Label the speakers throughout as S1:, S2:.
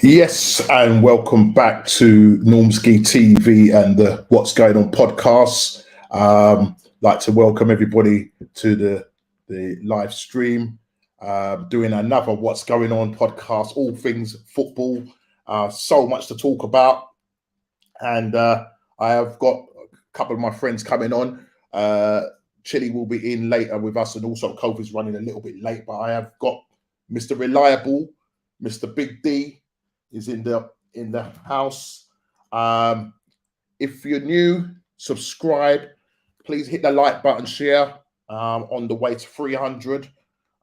S1: Yes, and welcome back to Normski TV and the What's Going On podcast. Like to welcome everybody to the live stream, doing another What's Going On podcast, all things football. So much to talk about, and I have got a couple of my friends coming on. Chili will be in later with us, and also Kofi's running a little bit late, but I have got Mr. Reliable, Mr. Big D is in the house. If you're new, subscribe. Please hit the like button, share. On the way to 300,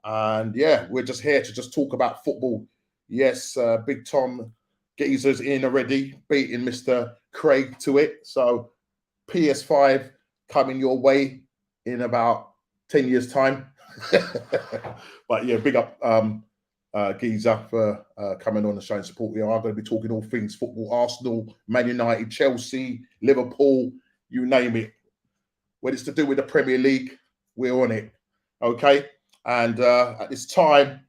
S1: and yeah, we're just here to just talk about football. Yes, Big Tom Geezer's in already, beating Mr. Craig to it. So PS5 coming your way in about 10 years' time. But yeah, big up Geezer for coming on and showing support. We are going to be talking all things football: Arsenal, Man United, Chelsea, Liverpool, you name it. When it's to do with the Premier League, we're on it. Okay, and at this time,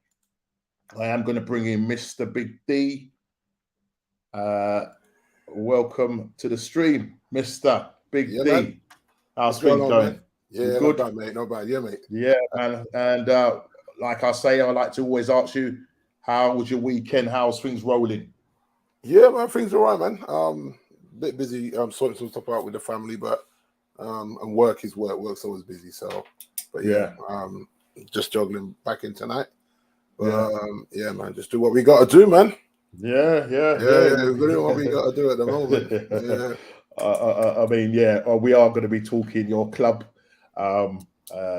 S1: I am going to bring in Mr. Big D. Welcome to the stream, Mr. Big D.
S2: Man.
S1: How's things going?
S2: Man? Yeah, good. Not bad, mate. Not bad. Yeah, mate.
S1: Yeah, man. And like I say, I like to always ask you, how was your weekend? How's things rolling?
S2: Yeah, man, things are all right, man. Bit busy, sorting some stuff out with the family, but and work is work. Work's always busy, so. But yeah, just juggling back in tonight. But yeah, man, just do what we got to do, man.
S1: Yeah.
S2: We're doing what we got to do at the moment. Yeah.
S1: I mean, we are going to be talking your club.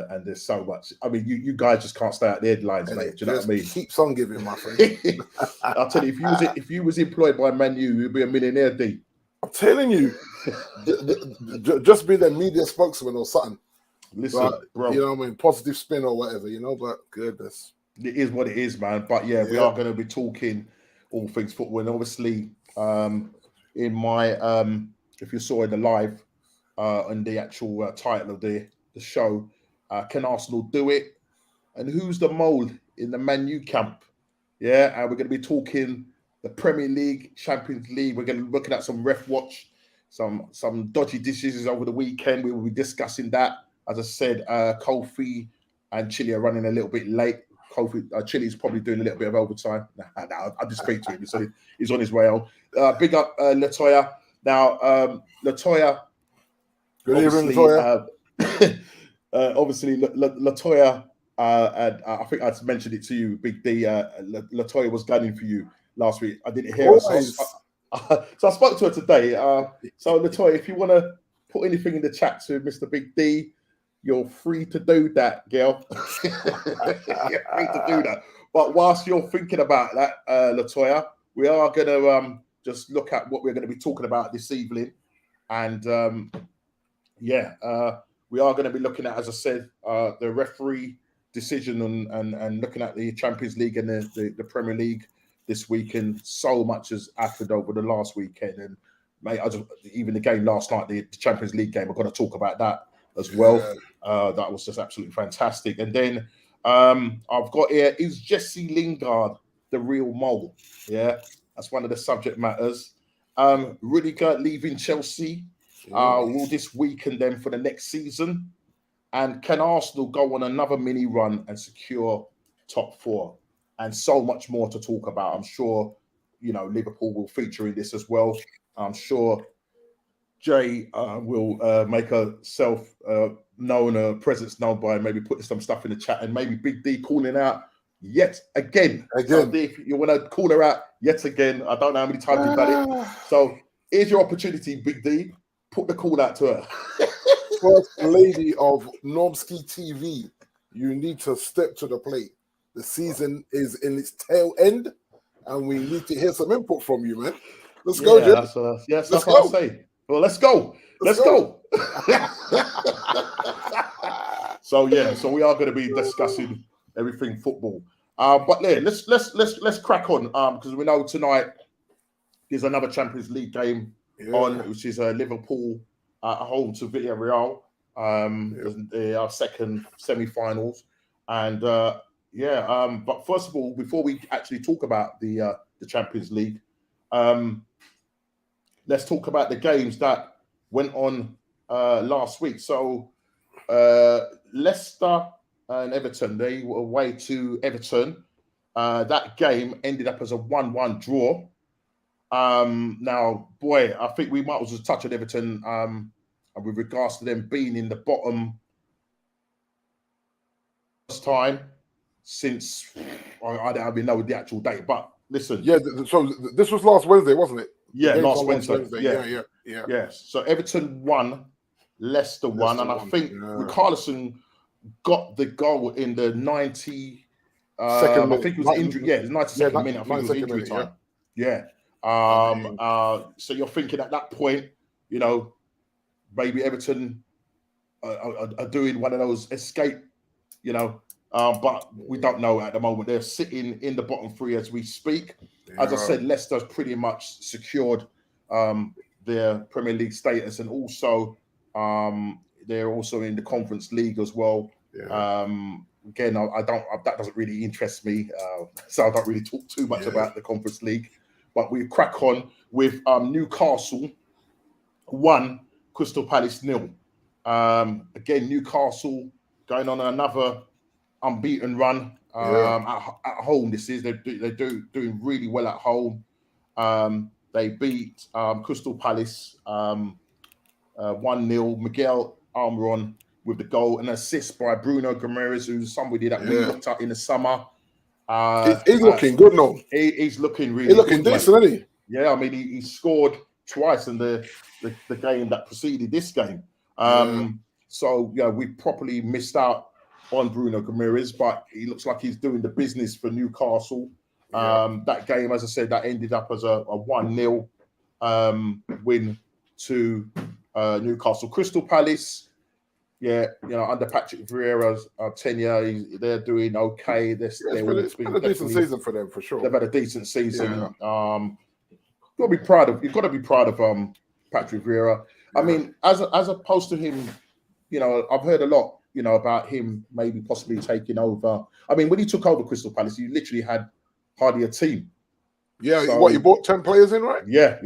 S1: And there's so much. I mean, you guys just can't stay at the headlines, mate. Do you know what I mean?
S2: Keeps on giving, my friend.
S1: I'll tell you, if you was employed by Man U, you'd be a millionaire, D.
S2: I'm telling you, just be the media spokesman or something.
S1: Listen, bro,
S2: you know what I mean? Positive spin or whatever, you know. But goodness,
S1: it is what it is, man. But yeah, we are going to be talking all things football, and obviously, in my if you saw in the live, on the actual title of the show. Can Arsenal do it? And who's the mole in the Man U camp? Yeah, and we're going to be talking the Premier League, Champions League. We're going to be looking at some ref watch, some dodgy decisions over the weekend. We will be discussing that. As I said, Kofi and Chili are running a little bit late. Chili's probably doing a little bit of overtime. I'll just speak to him. So he's on his way home. Big up Latoya. Now, Latoya.
S2: Good evening, Latoya.
S1: Obviously, Latoya, and I think I mentioned it to you, Big D. Latoya was gunning for you last week. I didn't hear her, so I spoke to her today. So, Latoya, if you want to put anything in the chat to Mr. Big D, you're free to do that, girl. You're free to do that. But whilst you're thinking about that, Latoya, we are going to just look at what we're going to be talking about this evening, and we are going to be looking at, as I said, the referee decision and looking at the Champions League and the Premier League this weekend. So much has happened over the last weekend, and mate, even the game last night, the Champions League game, we're going to talk about that as well. That was just absolutely fantastic. And then I've got here, is Jesse Lingard the real mole? Yeah, that's one of the subject matters. Rudiger leaving Chelsea. Will this weaken them for the next season? And can Arsenal go on another mini run and secure top four? And so much more to talk about. I'm sure, Liverpool will feature in this as well. I'm sure Jay will make herself known, presence known by maybe putting some stuff in the chat, and maybe Big D calling out yet again. So if you want to call her out yet again, I don't know how many times you've done it. So here's your opportunity, Big D. Put the call out to her.
S2: First lady of Normski TV, you need to step to the plate. The season is in its tail end, and we need to hear some input from you, man. Let's go, Jim.
S1: That's what I say. Well, let's go. Let's go. So we are going to be discussing everything football. But yeah, let's crack on. Because we know tonight there's another Champions League game on, which is Liverpool at home to Villarreal. Our second semi-finals, and but first of all, before we actually talk about the Champions League, let's talk about the games that went on last week. So Leicester and Everton, they were away to Everton. That game ended up as a 1-1 draw. Now, boy, I think we might as well touch on Everton with regards to them being in the bottom first time since I don't even know the actual date, but listen.
S2: Yeah, so this was last Wednesday, wasn't it?
S1: Yeah, last Wednesday.
S2: Yeah.
S1: Yes. So Everton won, Leicester won, and I think Richarlison got the goal in the 90.
S2: Second minute.
S1: I think it was injury. Yeah, it was 92nd minute. I think it was injury time. Yeah. So you're thinking at that point, you know, maybe Everton are doing one of those escape, you know, but we don't know at the moment. They're sitting in the bottom three as we speak. Yeah. As I said, Leicester's pretty much secured their Premier League status, and also they're also in the Conference League as well. Yeah. Again, that doesn't really interest me, so I don't really talk too much about the Conference League. But we crack on with Newcastle 1, Crystal Palace 0. Again, Newcastle going on another unbeaten run at home. They're doing really well at home. They beat Crystal Palace 1-0. Miguel Almiron with the goal, an assist by Bruno Guimaraes, who's somebody that we looked at in the summer.
S2: He's looking good now.
S1: He's looking really
S2: He's looking decent, isn't he?
S1: Yeah, I mean, he scored twice in the game that preceded this game. So, yeah, we properly missed out on Bruno Guimaraes, but he looks like he's doing the business for Newcastle. That game, as I said, that ended up as a 1-0 win to Newcastle. Crystal Palace, under Patrick Vieira's tenure, they're doing okay.
S2: It's been a decent season for them, for sure.
S1: They've had a decent season. You've got to be proud of Patrick Vieira. I mean, as opposed to him, I've heard a lot, about him maybe possibly taking over. I mean, when he took over Crystal Palace, he literally had hardly a team.
S2: Yeah, so, you bought 10 players in, right?
S1: Yeah.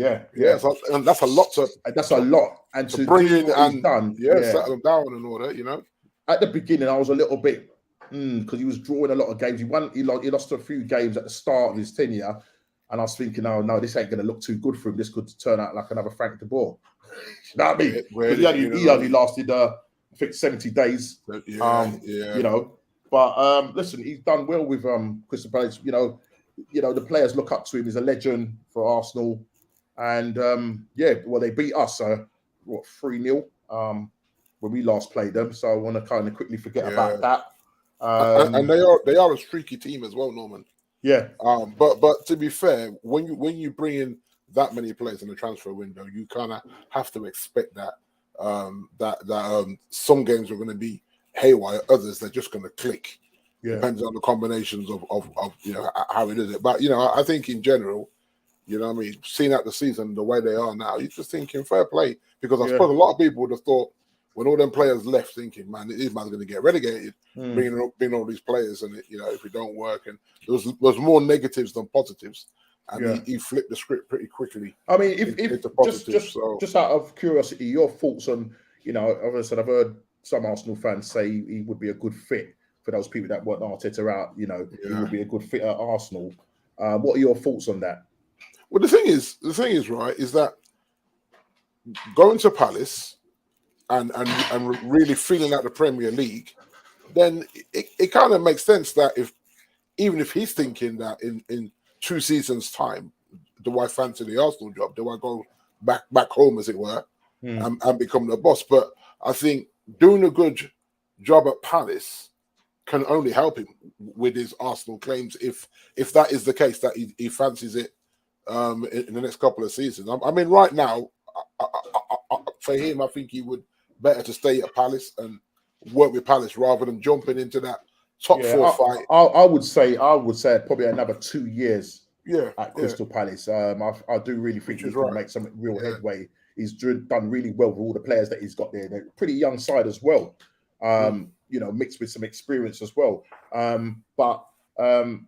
S2: So, and that's a lot
S1: That's a lot, and to
S2: bring in and
S1: settle
S2: them down and all that.
S1: At the beginning, I was a little bit because he was drawing a lot of games. He lost a few games at the start of his tenure, and I was thinking, oh no, this ain't going to look too good for him. This could turn out like another Frank de Boer. You know what I mean? He only lasted, I think, 70 days. But listen, he's done well with Crystal Palace. The players look up to him. He's a legend for Arsenal, and they beat us 3-0 when we last played them. So I want to kind of quickly forget about that.
S2: And they are a streaky team as well, Norman.
S1: Yeah.
S2: But to be fair, when you bring in that many players in the transfer window, you kind of have to expect that some games are going to be haywire, others they're just going to click. Yeah. Depends on the combinations of how it is. But I think in general, seeing out the season the way they are now, you're just thinking fair play, because I suppose a lot of people would have thought when all them players left, thinking, man, these man's going to get relegated, bringing all these players, and if it don't work, and there was more negatives than positives, and he flipped the script pretty quickly.
S1: I mean, just out of curiosity, your thoughts on as I've heard some Arsenal fans say he would be a good fit. For those people that want Arteta out, he would be a good fit at Arsenal. What are your thoughts on that?
S2: Well, the thing is, right, is that going to Palace and really feeling out the Premier League, then it kind of makes sense that even if he's thinking that in 2 seasons' time, do I fancy the Arsenal job? Do I go back home, as it were, and become the boss? But I think doing a good job at Palace can only help him with his Arsenal claims if that is the case, that he fancies it in the next couple of seasons. I mean, right now, for him, I think he would better to stay at Palace and work with Palace rather than jumping into that top 4 fight.
S1: I would say probably another 2 years at Crystal Palace. I do really think he can make some real headway. He's done really well with all the players that he's got there. They're a pretty young side as well. Mixed with some experience as well. But I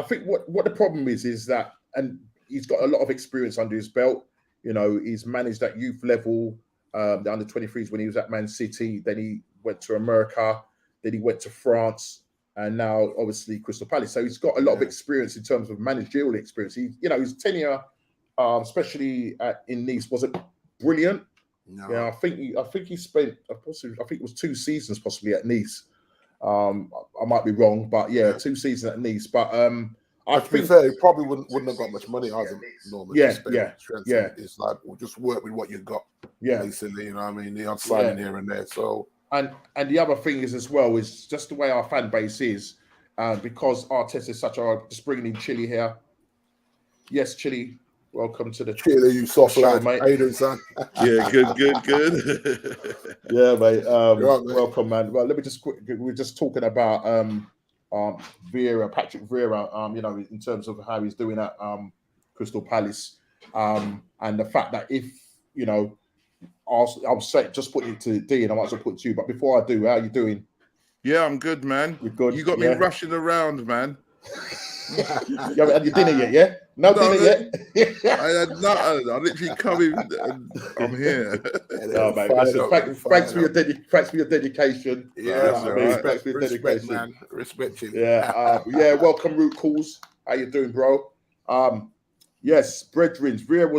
S1: think what the problem is that, and he's got a lot of experience under his belt. You know, he's managed at youth level, the under 23s when he was at Man City. Then he went to America. Then he went to France, and now obviously Crystal Palace. So he's got a lot of experience in terms of managerial experience. His tenure, especially in Nice, wasn't brilliant.
S2: No.
S1: Yeah, I think he spent possibly, I think it was 2 seasons possibly at Nice. I might be wrong, but 2 seasons at Nice. But I think
S2: fair, he probably wouldn't have got much money either. Normally, It's like, we'll just work with what you've got.
S1: Yeah,
S2: basically, you know what I mean? They're signing here and there. So
S1: and the other thing is as well is just the way our fan base is, because Arteta is such a just bringing in Chile here. Yes, Chile. Welcome to the
S2: Chile, you soft
S1: show,
S2: lad,
S1: mate.
S2: How you doing, son?
S3: Yeah, good.
S1: Yeah, mate.
S2: Right, mate.
S1: Welcome, man. Well, let me just we're just talking about Vieira, Patrick Vieira. You know, in terms of how he's doing at Crystal Palace, and the fact that if you know, I'll say just put it to Dean. I might as well put it to you. But before I do, how are you doing?
S3: Yeah, I'm good, man.
S1: You're good.
S3: You got me rushing around, man.
S1: You haven't had your dinner yet, yeah? No dinner yet?
S3: I had nothing. I literally come in and I'm here.
S1: No, mate. Listen, thanks for your dedication.
S2: Yeah,
S1: thanks for your dedication,
S2: man. Respect you.
S1: Yeah, welcome, Root Calls. How you doing, bro? Yes, brethren, Vieira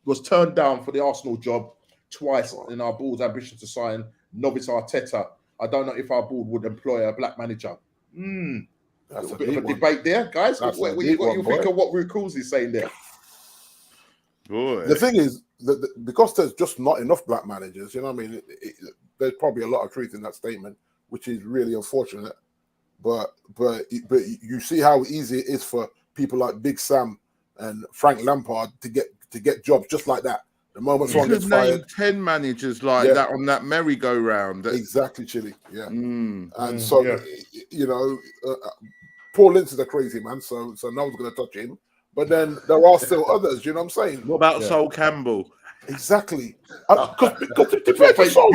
S1: was turned down for the Arsenal job twice in our board's ambition to sign novice Arteta. I don't know if our board would employ a black manager. That's a bit of a debate there, guys. What do you think of what Root Calls is saying there?
S3: Boy.
S2: The thing is, because there's just not enough black managers, you know what I mean? There's probably a lot of truth in that statement, which is really unfortunate. But you see how easy it is for people like Big Sam and Frank Lampard to get jobs just like that. The moment someone gets fired,
S3: 10 managers like that on that merry-go-round.
S2: Exactly, Chile. Yeah, you know, Paul Ince is a crazy man, so no one's going to touch him. But then there are still others. You know what I'm saying?
S3: What about Sol Campbell?
S2: Exactly. Because to be fair to Sol,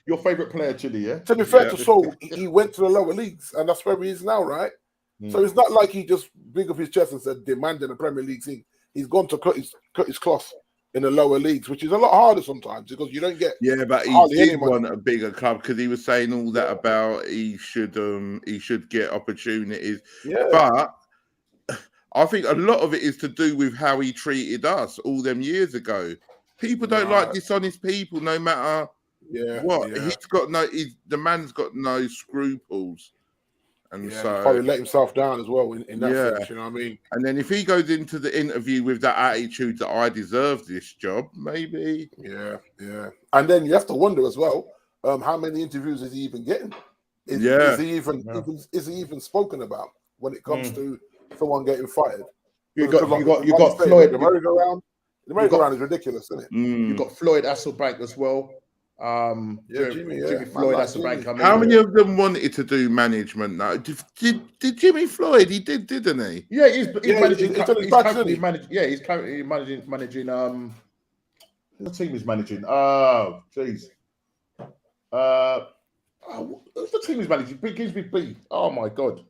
S1: your favorite player, Chile. Yeah.
S2: To be fair to Sol, he went to the lower leagues, and that's where he is now, right? So it's not like he just big up his chest and said demanding a Premier League thing. He's gone to cut his cloth in the lower leagues, which is a lot harder sometimes because you don't get.
S3: Yeah, but he did want a bigger club because he was saying all that about he should get opportunities. Yeah. But I think a lot of it is to do with how he treated us all them years ago. People don't like dishonest people, no matter what. Yeah. The man's got no scruples. And so
S2: probably let himself down as well in that sense, you know what I mean?
S3: And then if he goes into the interview with that attitude that I deserve this job, maybe.
S2: Yeah. And then you have to wonder as well, how many interviews is he even getting? Is he even spoken about when it comes to someone getting fired? You got
S1: Floyd.
S2: The merry-go-round is ridiculous, isn't it?
S1: You got Floyd Hasselbank as well. Jimmy Floyd Hasselbank.
S3: How many of them wanted to do management now? Did Jimmy Floyd? He did, didn't he?
S1: Yeah, he's managing. He's currently managing. The team is managing. Oh, jeez. The team is managing. Begins with B. Oh my God,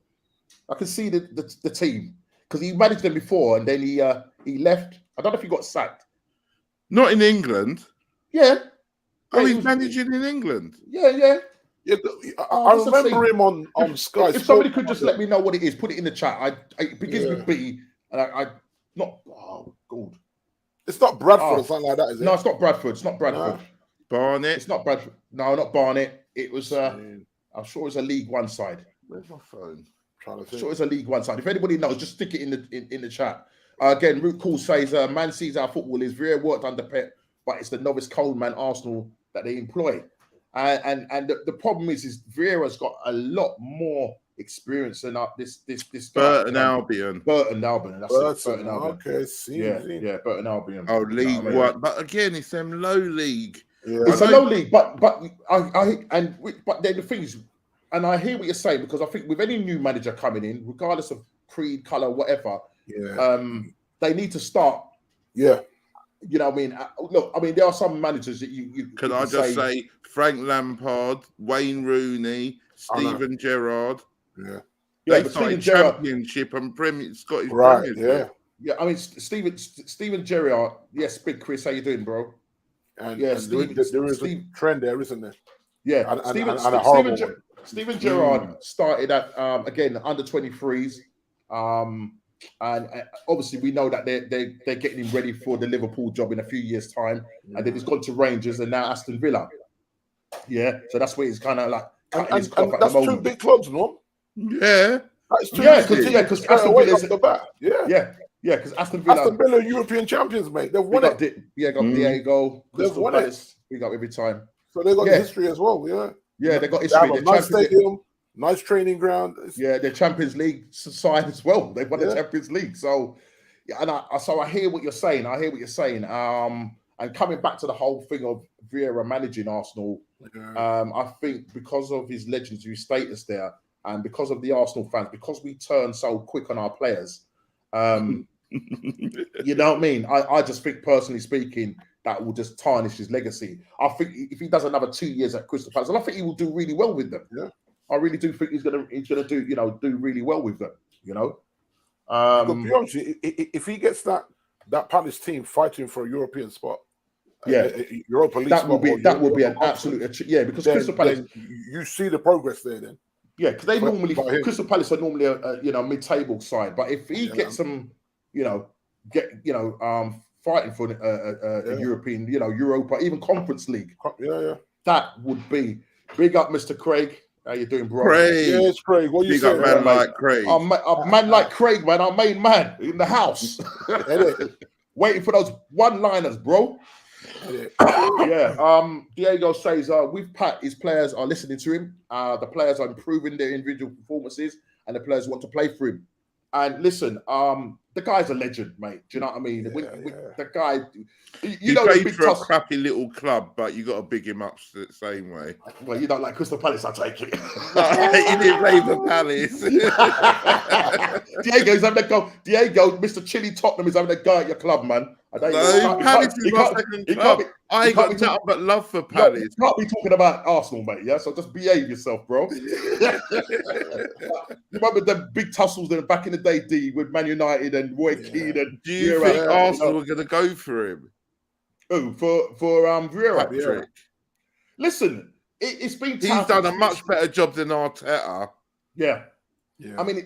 S1: I can see the team because he managed them before and then he left. I don't know if he got sacked.
S3: Not in England.
S1: Yeah.
S3: Oh, he's managing in England.
S1: Yeah.
S2: I remember him on Sky.
S1: If somebody could just let me know what it is, put it in the chat. It begins with B, and I not. Oh God,
S2: it's not Bradford or something like that, is it?
S1: No, it's not Bradford. It's not Bradford.
S3: Barnet.
S1: It's not Bradford. No, not Barnet. It was. I'm sure it's a League One side.
S3: Where's my phone?
S1: I'm sure it's a League One side. If anybody knows, just stick it in the chat. Again, Root Cool says, "Man sees how football is. Vieira worked under Pep, but it's the novice Coleman Arsenal that they employ." And the problem is Vieira's got a lot more experience than this
S3: Burton Albion.
S1: Burton Albion. That's Burton Albion.
S2: Okay,
S1: yeah, Burton Albion.
S3: Oh, League One, but again, it's them low league.
S1: Yeah. It's a low league, but then the thing is, and I hear what you're saying because I think with any new manager coming in, regardless of creed, color, whatever, they need to start.
S2: Yeah.
S1: You know what I mean? Look, I mean, there are some managers that you
S3: Can I just say Frank Lampard, Wayne Rooney, Steven Gerrard.
S2: Yeah.
S3: They started Championship and Scottish
S2: right?
S3: Premiership.
S1: Yeah. I mean, Steven Gerrard. Yes, Big Chris, how you doing, bro?
S2: And
S1: yeah,
S2: there is a trend there, isn't there?
S1: Yeah,
S2: and a horrible one.
S1: Steven Gerrard started at again under 23s, and obviously we know that they're getting him ready for the Liverpool job in a few years' time, and then he's gone to Rangers and now Aston Villa. Yeah, so that's where he's kind of like cutting his cloth at the moment.
S2: That's 2 big clubs, no?
S3: Yeah,
S1: because Aston Villa
S2: off the bat.
S1: Because Aston Villa
S2: are European champions, mate. They've won it.
S1: Got Diego, Crystal Palace. We got every time.
S2: So they got history as well.
S1: Yeah, they got history.
S2: They have a nice stadium, nice training ground.
S1: They're Champions League side as well. They won the Champions League. So, and I hear what you're saying. And coming back to the whole thing of Vieira managing Arsenal, I think because of his legendary status there, and because of the Arsenal fans, because we turn so quick on our players, you know what I mean? I just think, personally speaking, that will just tarnish his legacy. I think if he does another 2 years at Crystal Palace, and I think he will do really well with them.
S2: Yeah,
S1: I really do think he's gonna do really well with them.
S2: To be honest, if he gets that Palace team fighting for a European spot, Europa League,
S1: that will be an absolute because Crystal Palace.
S2: You see the progress there then.
S1: Yeah, because Crystal Palace are normally a mid-table side, but if he gets some, fighting for a European, Europa, even Conference League, that would be big up, Mr. Craig. How you doing, bro?
S3: Craig,
S2: yes, Craig. What you saying?
S3: Man like Craig,
S1: a man like Craig, man, our main man in the house, waiting for those one-liners, bro. Diego says with Pat, his players are listening to him. The players are improving their individual performances, and the players want to play for him. And listen, the guy's a legend, mate. Do you know what I mean? The guy,
S3: he played for a crappy little club, but you got to big him up the same way.
S1: Well, you don't like Crystal Palace, I take it.
S3: He didn't play for Palace.
S1: Diego's having a go. Diego, Mr. Chili Tottenham is having a go at your club, man.
S3: Palace is my second club. I ain't got nothing but love for Palace.
S1: You can't be talking about Arsenal, mate. Yeah, so just behave yourself, bro. Remember them big tussles there back in the day, D, with Man United and Roy Keane and.
S3: Do you think Arsenal were going to go for him?
S1: Oh, for Vieira.
S3: Patrick.
S1: Listen, it's been.
S3: He's done a much better job than Arteta.
S1: Yeah. I mean,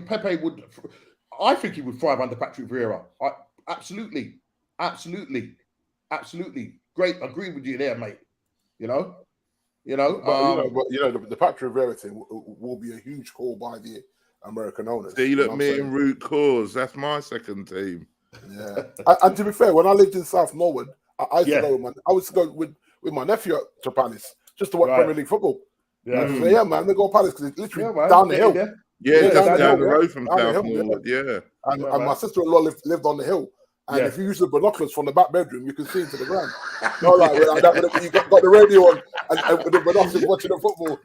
S1: Pepe would. I think he would thrive under Patrick Vieira. Absolutely. Great, agree with you there, mate. The
S2: Patrick Vieira thing will be a huge call by the American owners.
S3: See, look, me and Root Cause. That's my second team.
S2: Yeah, and to be fair, when I lived in South Norwood, I used to go with my nephew to Palace just to watch Premier League football. Yeah, man, they go Palace because it's literally down the hill.
S3: Just down the road from South Norwood.
S2: And my sister-in-law lived on the hill. And if you use the binoculars from the back bedroom, you can see into the ground. Not like you got the radio on and with the binoculars watching the football.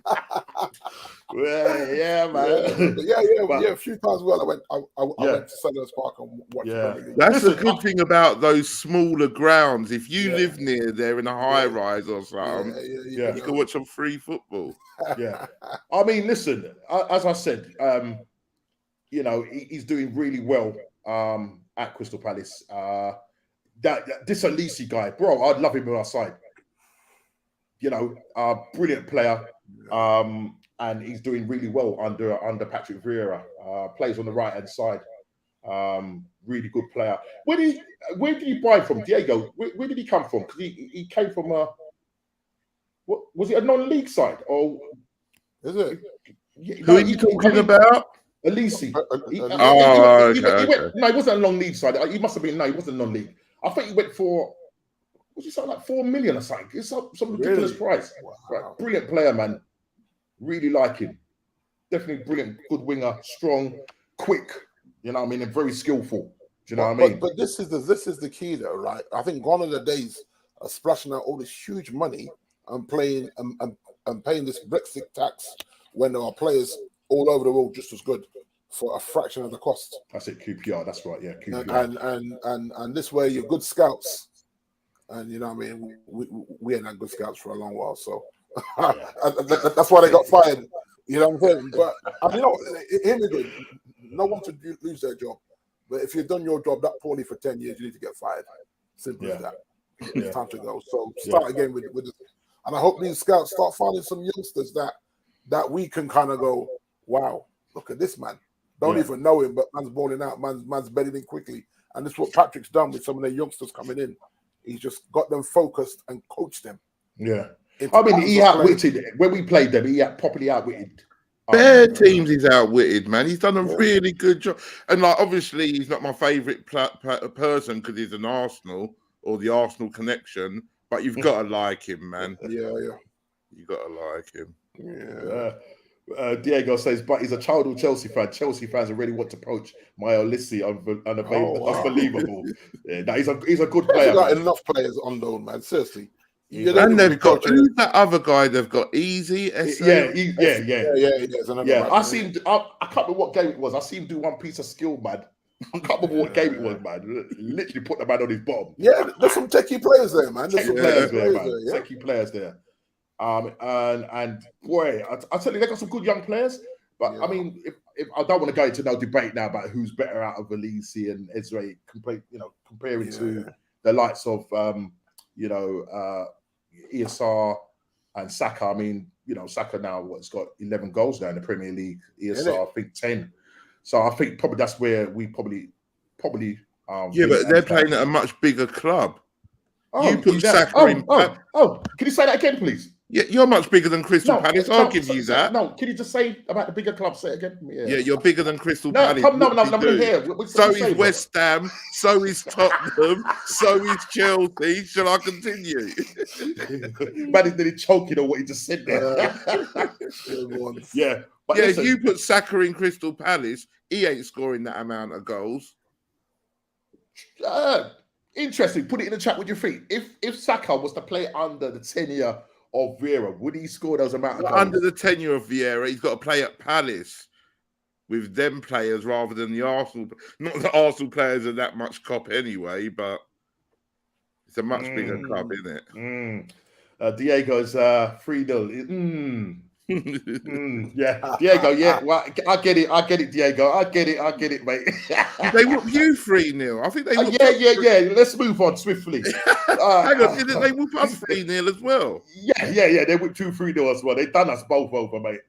S1: Man.
S2: A few times I went to Sellers Park and watched Premier League.
S3: That's the good thing about those smaller grounds. If you live near there in a high rise or something, you can watch some free football.
S1: I mean, listen, as I said, he's doing really well. At Crystal Palace, this Alisi guy, bro, I'd love him on our side. Brilliant player, and he's doing really well under Patrick Vieira. Plays on the right hand side, really good player. Where did you buy him from, Diego? Where did he come from? Because he came from what was it, a non-league side or
S2: is it?
S3: Who are you talking about?
S1: Alisi.
S3: Okay.
S1: No, he wasn't a non-league side. He must have been. No, he wasn't non-league. I think he went for. Was it something like 4 million or something? It's some ridiculous price.
S2: Wow.
S1: Right. Brilliant player, man. Really like him. Definitely brilliant, good winger, strong, quick. You know what I mean, and very skillful. Do you know what I mean?
S2: But this is the key, though, right? I think gone are the days of splashing out all this huge money and playing and paying this Brexit tax when there are players all over the world just as good for a fraction of the cost.
S1: That's it, QPR. That's right, yeah. QPR.
S2: And this way you're good scouts, and you know what I mean. We ain't had good scouts for a long while, so that's why they got fired You know what I'm saying? But you know, hear me good. No one should lose their job. But if you've done your job that poorly for 10 years, you need to get fired. Simple as that. It's time to go. So start again with this. And I hope these scouts start finding some youngsters that we can kind of go, wow, look at this man. Don't even know him, but man's balling out. Man's bedding in quickly. And this is what Patrick's done with some of the youngsters coming in. He's just got them focused and coached them.
S1: Yeah. I mean, he outwitted when we played them. He properly outwitted.
S3: Bare teams he's outwitted, man. He's done a really good job. And like, obviously, he's not my favourite person because he's an Arsenal or the Arsenal connection. But you've got to like him, man.
S2: Yeah.
S3: You got to like him.
S2: Yeah.
S1: Diego says, but he's a childhood Chelsea fan. Chelsea fans already want to poach my Olyssi. Unbelievable. No, he's a good player.
S2: They've got enough players on loan, man. Seriously.
S3: And they've got who's that other guy? They've got Easy.
S1: Yeah. I can't remember what game it was. I seen him do one piece of skill, man. I can't remember what game it was, man. Literally put the man on his bottom.
S2: Yeah, there's some techie players there, man.
S1: Techie players there. And boy, I tell you, they got some good young players. But I mean, if I don't want to go into no debate now about who's better out of Olyssi and Ezra, comparing to the likes of ESR and Saka. I mean, Saka now has got 11 goals now in the Premier League. ESR, I think 10. So I think probably that's where we probably. But
S3: they're playing at a much bigger club.
S1: Oh,
S3: you put Saka in.
S1: Can you say that again, please?
S3: Yeah, you're much bigger than Crystal Palace. I'll give you that.
S1: No, can you just say about the bigger club? Say it again.
S3: Yeah, you're bigger than Crystal Palace.
S1: I'm here.
S3: So is West Ham. So is Tottenham. So is Chelsea. Shall I continue?
S1: Man is nearly choking on what he just said there. But
S3: if you put Saka in Crystal Palace, he ain't scoring that amount of goals.
S1: Interesting. Put it in the chat with your feet. If Saka was to play under the tenure of Vieira, would he score those amount of goals?
S3: Under the tenure of Vieira, he's got to play at Palace with them players rather than the Arsenal. Not that Arsenal players are that much cop anyway, but it's a much bigger club, isn't
S1: it? Diego's 3-0. Yeah, Diego. Yeah, well, I get it, Diego. I get it, mate.
S3: They whoop you 3-0. I think they.
S1: Yeah. Let's move on swiftly.
S3: Hang on, didn't they whoop us 3-0 as well?
S1: Yeah. They whooped 2-3-0 as well. They done us both over, mate.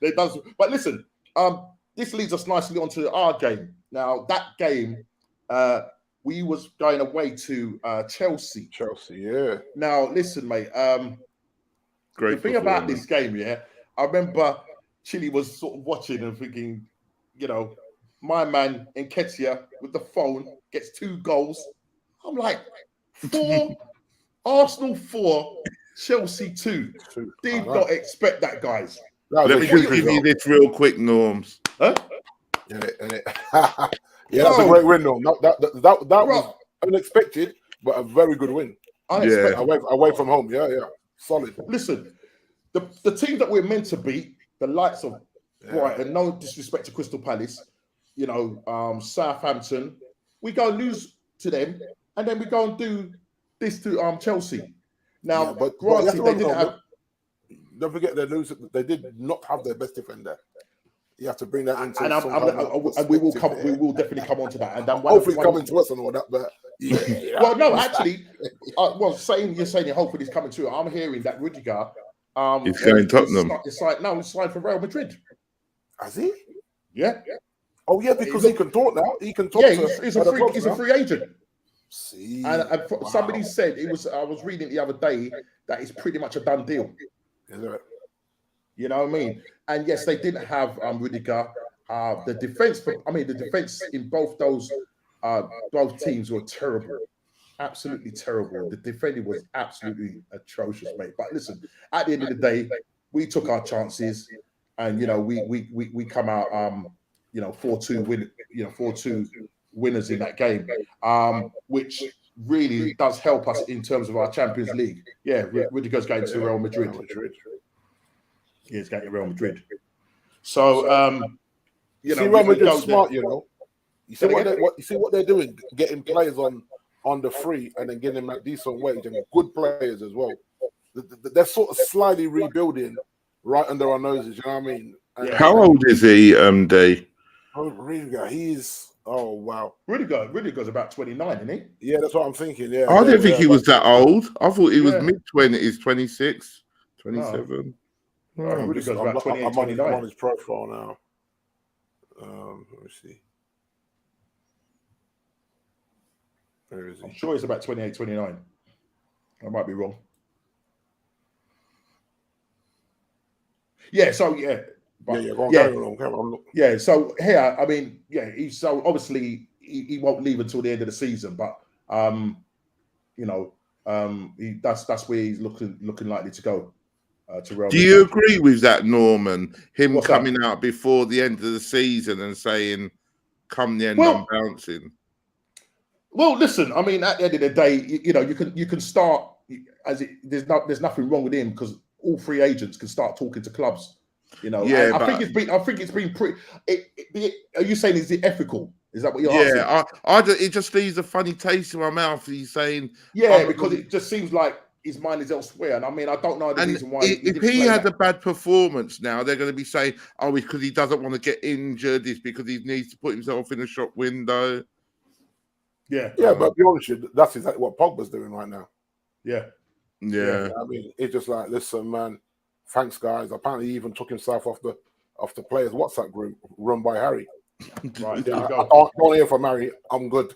S1: They done. But listen, this leads us nicely onto our game. Now that game, we was going away to Chelsea.
S2: Yeah.
S1: Now listen, mate.
S3: Great.
S1: The thing about this game, I remember Chile was sort of watching and thinking, my man Nketiah with the phone gets 2 goals. I'm like, 4, Arsenal 4, Chelsea 2. Did not expect that, guys.
S3: Let me just give you this real quick, Norms.
S2: Huh? That's a great win, Norm. That was unexpected, but a very good win. Away from home. Yeah. Solid.
S1: Listen, the team that we're meant to beat, the likes of Brighton, no disrespect to Crystal Palace, Southampton, we go and lose to them, and then we go and do this to Chelsea. Now, but granted, they didn't have.
S2: Don't forget they did not have their best defender. You have to bring that into.
S1: And we will come. We will definitely come on to that. And then
S2: hopefully coming to us and all that. But
S1: well, no, actually, you're saying hopefully he's coming to. I'm hearing that Rudiger.
S3: He's going Tottenham.
S1: He's signed for Real Madrid.
S2: Has he?
S1: Yeah.
S2: Oh yeah, because he can talk now. He can talk.
S1: Yeah, he's a free agent.
S2: See,
S1: and somebody said it was. I was reading the other day that it's pretty much a done deal.
S2: Is it?
S1: You know what I mean? And yes, they didn't have Rudiger. The defense in both those both teams were terrible, absolutely terrible. The defending was absolutely atrocious, mate. But listen, at the end of the day, we took our chances, and we come out 4-2 win, 4-2 winners in that game, which really does help us in terms of our Champions League. Yeah, Rudiger's going to Real Madrid. Yeah, he's going to Real Madrid. So,
S2: Real Madrid's smart, You see what they're doing, getting players on the free and then getting them at decent wage and good players as well. They're sort of slightly rebuilding right under our noses. You know what I mean? And,
S3: How old is he, D?
S2: Oh, Rudiger, he's wow.
S1: Rudiger's about 29, isn't he?
S2: Yeah, that's what I'm thinking. Yeah,
S3: I didn't think he was that old. I thought he was mid-20s, 26, 27.
S1: No. Rudiger's about 28,
S2: I'm
S1: 29.
S2: on his profile now. Let me see. Where is he?
S1: I'm sure he's about 28, 29. I might be wrong. Yeah, so
S2: But, carry on.
S1: Yeah, so here, I mean, he's so obviously he won't leave until the end of the season, but that's where he's looking likely to go. To Real Madrid.
S3: Do you agree with that, Norman? Him coming out before the end of the season and saying, "Come the end, I'm bouncing."
S1: Well, listen, I mean, at the end of the day, you can start as it. There's nothing wrong with him because all free agents can start talking to clubs.
S3: Yeah,
S1: I think it's been pretty. Are you saying is it ethical? Is that what you're asking?
S3: It just leaves a funny taste in my mouth. He's saying,
S1: because it just seems like his mind is elsewhere. And I mean, I don't know the reason why.
S3: If he had a bad performance now, they're going to be saying, "Oh, it's because he doesn't want to get injured. It's because he needs to put himself in a shop window."
S2: Yeah, but be honest, that's exactly what Pogba's doing right now.
S3: Yeah.
S2: I mean, it's just like, listen, man. Thanks, guys. Apparently, he even took himself off the players' WhatsApp group run by Harry.
S1: Right,
S2: I don't hear from Harry. I'm good.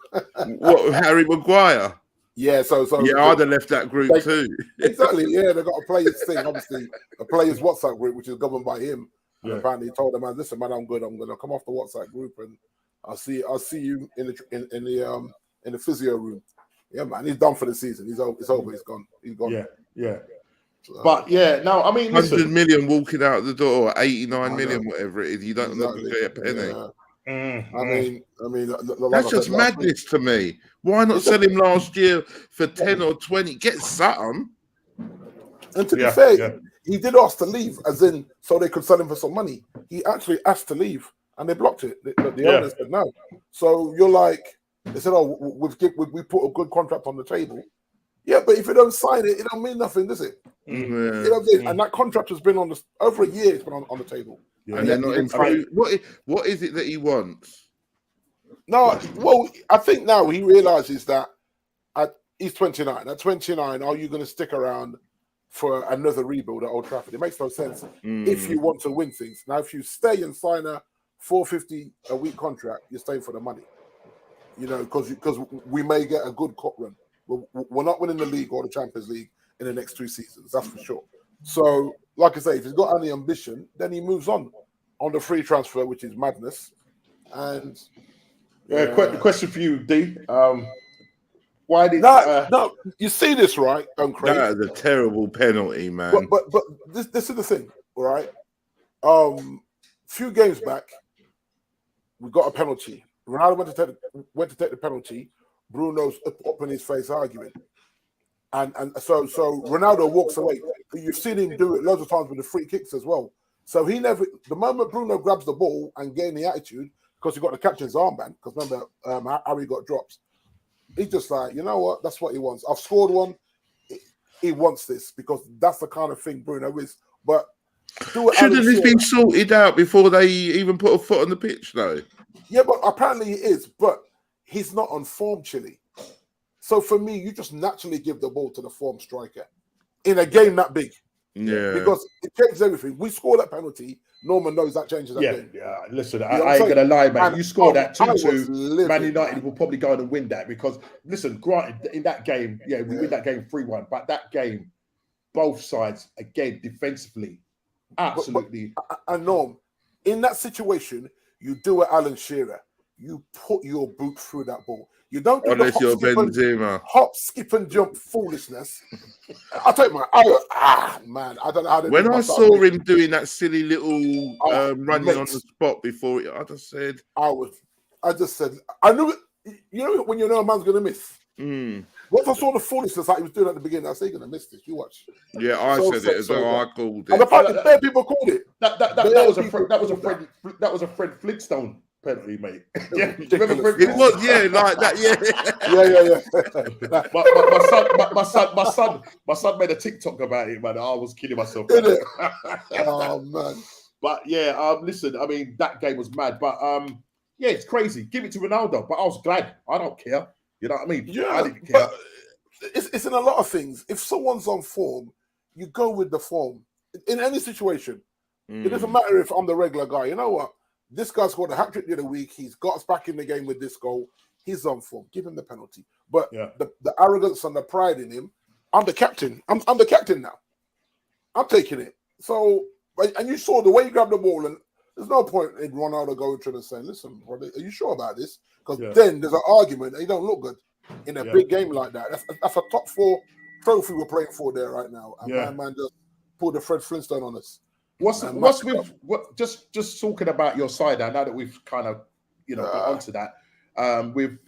S3: What, Harry Maguire?
S2: Yeah, so
S3: I'd have left that group too.
S2: Exactly. Yeah, they got a players thing, obviously, a players WhatsApp group which is governed by him. And apparently, he told them, "Man, listen, man, I'm good. I'm gonna come off the WhatsApp group and I'll see you in the physio room." Yeah, man, he's done for the season. It's over. He's gone.
S1: Yeah. But no, I mean,
S3: 100 million walking out the door, 89 million, whatever it is. You don't look at a penny.
S2: Yeah. I mean,
S3: that's just madness to me. Why not sell him last year for 10 or 20? Get something.
S2: And to be fair, he did ask to leave, as in so they could sell him for some money. He actually asked to leave, and they blocked it. The owners said no. So you're like, they said, "Oh, we put a good contract on the table." Yeah, but if you don't sign it, it don't mean nothing, does it? You know what I'm saying? And that contract has been on over a year. It's been on the table.
S3: Yeah. And they're not improved. What is it that he wants?
S2: No, well, I think now he realizes that he's 29. At 29, are you going to stick around for another rebuild at Old Trafford? It makes no sense if you want to win things. Now, if you stay and sign a $450 a week contract, you're staying for the money. Because we may get a good cup run. We're not winning the league or the Champions League in the next 2 seasons, that's for sure. So, like I say, if he's got any ambition, then he moves on the free transfer, which is madness. And
S1: question for you, D. Why did
S2: no? You see this, right? Craig?
S3: That is a terrible penalty, man.
S2: But this is the thing, right? Few games back, we got a penalty. Ronaldo went to take the penalty. Bruno's up in his face arguing. And so Ronaldo walks away. You've seen him do it loads of times with the free kicks as well. So he never, the moment Bruno grabs the ball and gain the attitude, because he got the captain's armband, because remember Harry got drops, he's just like, you know what, that's what he wants. I've scored one. He wants this because that's the kind of thing Bruno is. But
S3: shouldn't this been sorted out before they even put a foot on the pitch, though?
S2: Yeah, but apparently he is. But he's not on form, Chile. So for me, you just naturally give the ball to the form striker in a game that big.
S3: Yeah.
S2: Because it changes everything. We score that penalty. Norman knows that changes that game.
S1: Yeah, listen, I ain't going to lie, man. You score that 2-2, Man United will probably go on and win that because, listen, granted, in that game, we win that game 3-1. But that game, both sides, again, defensively, absolutely.
S2: And Norm, in that situation, you do what Alan Shearer. You put your boot through that ball. You don't do
S3: unless you're Benzema.
S2: Hop, skip, and jump foolishness. I'll tell you, man, I don't know how to.
S3: When I saw him doing that silly little running on the spot before, I just said, I knew it. You know when you know a man's gonna miss. Once I saw the foolishness that he was doing at the beginning, I said, "You're gonna miss this." You watch. Yeah, I said it as well. I called it.
S2: And the fact that people called it.
S1: That was a Fred Flintstone. penalty, mate.
S2: Yeah,
S1: remember
S3: It was, like that,
S2: yeah.
S1: my son made a TikTok about it, man. I was kidding myself.
S2: Did it? Oh man.
S1: But yeah, listen, I mean, that game was mad. But yeah, it's crazy. Give it to Ronaldo. But I was glad. I don't care. You know what I mean?
S2: Yeah,
S1: I didn't care.
S2: But it's in a lot of things. If someone's on form, you go with the form. In any situation. It doesn't matter if I'm the regular guy. You know what? This guy scored a hat-trick the other week. He's got us back in the game with this goal. He's on form. Give him the penalty. But the arrogance and the pride in him, I'm the captain. I'm the captain now. I'm taking it. So, and you saw the way he grabbed the ball, and there's no point in Ronaldo going to and saying, listen, brother, are you sure about this? Because then there's an argument and you don't look good in a big game like that. That's a top 4 trophy we're playing for there right now. And my man just pulled the Fred Flintstone on us.
S1: What's with just talking about your side now that we've kind of got onto that with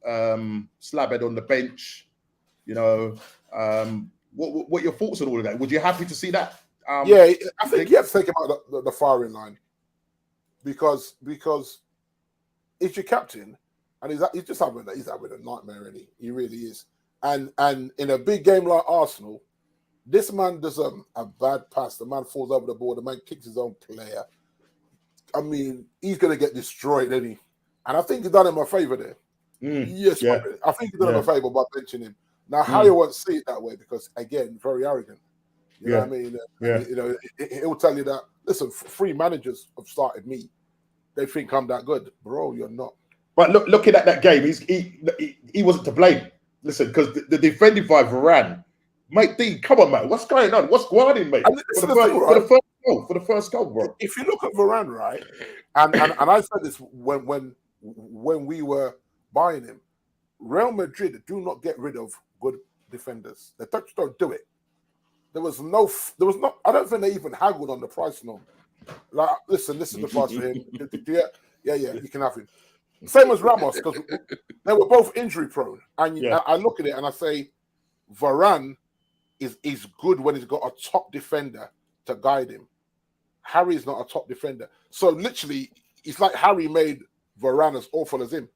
S1: Slabhead on the bench, what your thoughts on all of that? Would you happy to see that?
S2: I think you have to think about the firing line because it's your captain and he's just having a nightmare, really. He really is. And in a big game like Arsenal, this man does a bad pass. The man falls over the ball. The man kicks his own player. I mean, he's going to get destroyed, isn't he? And I think he's done him a favour there. Yes, I think he's done him a favour by benching him. Now, Harry won't see it that way because, again, very arrogant. You know what I mean? He'll tell you that, listen, 3 managers have started me. They think I'm that good. Bro, you're not.
S1: But looking at that game, he wasn't to blame. Listen, because the defending by Varane, mate, D, come on, man. What's going on? What's guarding, mate? For the first goal, bro.
S2: If you look at Varane, right, and I said this when we were buying him, Real Madrid do not get rid of good defenders. They just don't do it. There was no. I don't think they even haggled on the price. No, like, listen, this is the price for him. Yeah, you can have him. Same as Ramos, because they were both injury prone. And I look at it and I say, Varane is good when he's got a top defender to guide him. Harry's not a top defender. So literally, it's like Harry made Varane as awful as him.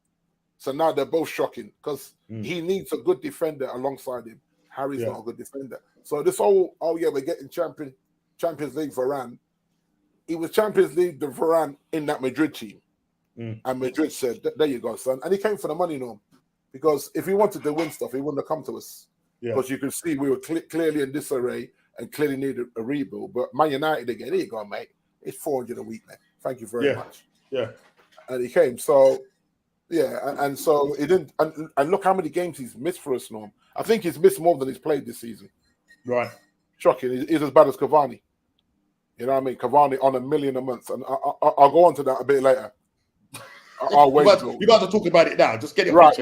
S2: So now they're both shocking because he needs a good defender alongside him. Harry's not a good defender. So this whole, we're getting Champions League Varane. He was Champions League the Varane in that Madrid team. And Madrid said, there you go, son. And he came for the money, because if he wanted to win stuff, he wouldn't have come to us. Because you can see we were clearly in disarray and clearly needed a rebuild. But Man United again, here you go, mate. It's 400 a week, man. Thank you very much. Yeah. And he came. So, and so he didn't. And look how many games he's missed for us, Norm. I think he's missed more than he's played this season. Right. Shocking. He's as bad as Cavani. You know what I mean? Cavani on $1 million a month. And I'll go on to that a bit later. I'll wait.
S1: You got to talk about it now. Just get it
S2: right.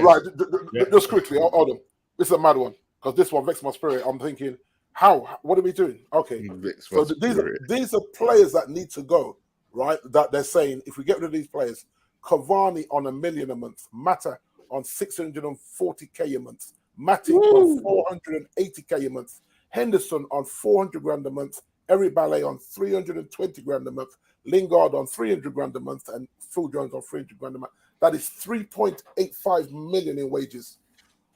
S2: Just quickly. Hold on. This is a mad one because this one vexed my spirit. I'm thinking, what are we doing? Okay. So these are players that need to go, right? That they're saying if we get rid of these players, Cavani on $1 million a month, Mata on 640k a month, Matic on 480k a month, Henderson on 400 grand a month, Eric Ballet on 320 grand a month, Lingard on 300 grand a month, and Phil Jones on 300 grand a month. That is 3.85 million in wages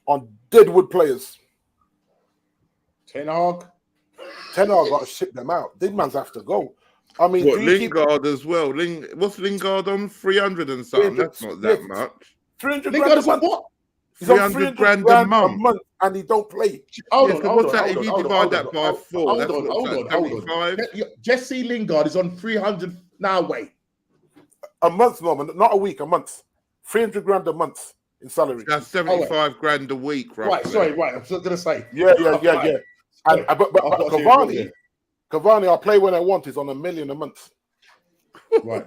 S2: on deadwood players.
S1: Ten Hag
S2: got to ship them out. These mans have to go. I mean,
S3: Lingard as well. What's Lingard on? 300 and something. That's not that much.
S2: 300
S1: Lingard is
S2: grand a month.
S1: what?
S2: He's 300 grand a month, and he don't play.
S3: Hold on. If you divide that by 4, that's
S1: hold on. Jesse Lingard is on 300 now. Wait,
S2: a month, Norman, not a week, a month. 300 grand a month in salary.
S3: That's 75 grand a week, right?
S1: Right. I was going to say.
S2: Yeah. And, but Cavani, I'll play when I want, is on $1 million a month. Right.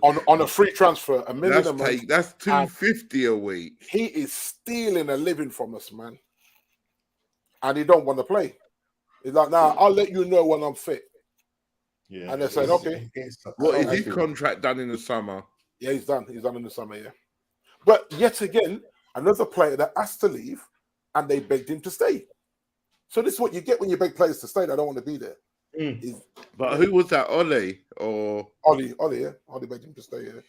S2: on a free transfer, $1 million a month.
S3: That's $250 a week.
S2: He is stealing a living from us, man. And he don't want to play. He's like, I'll let you know when I'm fit. Yeah. And they said, okay.
S3: What is his contract done in the summer?
S2: Yeah, he's done. He's done in the summer, yeah. But yet again, another player that has to leave, and they begged him to stay. So this is what you get when you beg players to stay that don't want to be there.
S3: But who was that, Ollie? Or
S2: Ollie, yeah. Ollie begged him to stay here.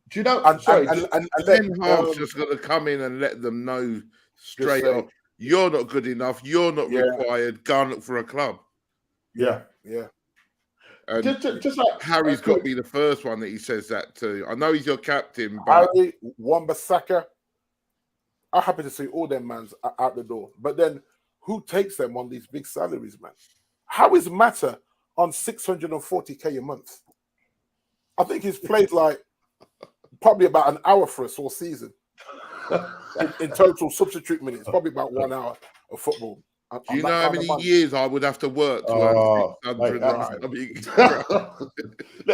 S1: Do you know?
S2: And
S3: Ten Hag's just got to come in and let them know straight up. You're not good enough. You're not required. Go and look for a club.
S1: Yeah.
S3: And
S1: just like
S3: Harry's got to be the first one that he says that to. I know he's your captain, but
S2: Harry, Wan-Bissaka, I'm happy to see all them mans out the door. But then, who takes them on these big salaries, man? How is Mata on 640k a month? I think he's played like probably about an hour for us all season. in total substitute minutes, probably about 1 hour of football.
S3: Do you know how many years I would have to work to earn 600?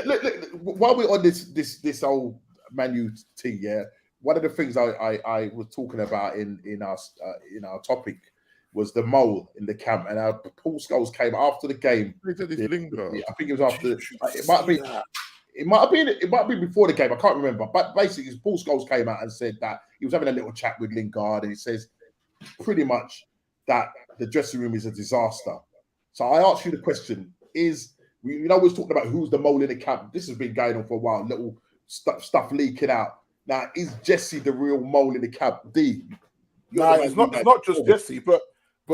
S1: Look, while we're on this whole Manu thing, one of the things I was talking about in our topic was the mole in the camp, and Paul Scholes came after the game.
S3: I
S1: think it was after. It might have been before the game. I can't remember. But basically, Paul Scholes came out and said that he was having a little chat with Lingard, and he says pretty much that the dressing room is a disaster. So I asked you the question: we was talking about who's the mole in the camp? This has been going on for a while. Little stuff leaking out. Now, is Jesse the real mole in the camp?
S2: No, it's not just Jesse, but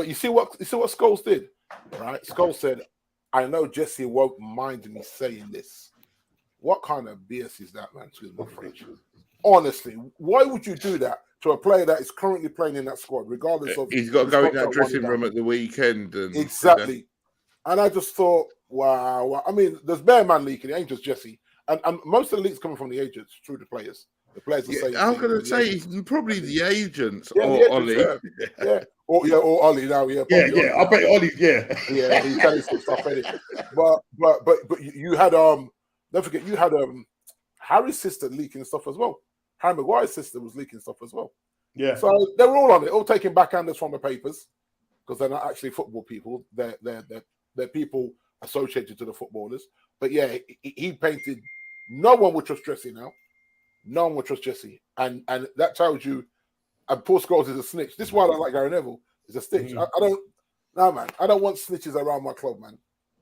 S2: you see what Scholes did, right? Scholes said, "I know Jesse won't mind me saying this." What kind of BS is that, man? Excuse my French. Honestly, why would you do that to a player that is currently playing in that squad, regardless of...
S3: He's got to go in that dressing room at the weekend.
S2: Exactly. And I just thought, wow. I mean, there's bare man leaking. It ain't just Jesse. And most of the leaks coming from the agents through the players. The players are saying...
S3: I'm going to say probably the agents or Ollie.
S2: Or Ollie now.
S1: Yeah. I bet Ollie.
S2: Yeah, he's telling some stuff. But you had don't forget you had Harry's sister leaking stuff as well. Harry Maguire's sister was leaking stuff as well. Yeah. So they were all on it, all taking backhanders from the papers because they're not actually football people. They're people associated to the footballers. But yeah, he painted. No one would trust Jesse now. No one would trust Jesse, and that tells you. And Paul Scholes is a snitch. This is why I don't like Gary Neville. He's a snitch. I don't want snitches around my club, man.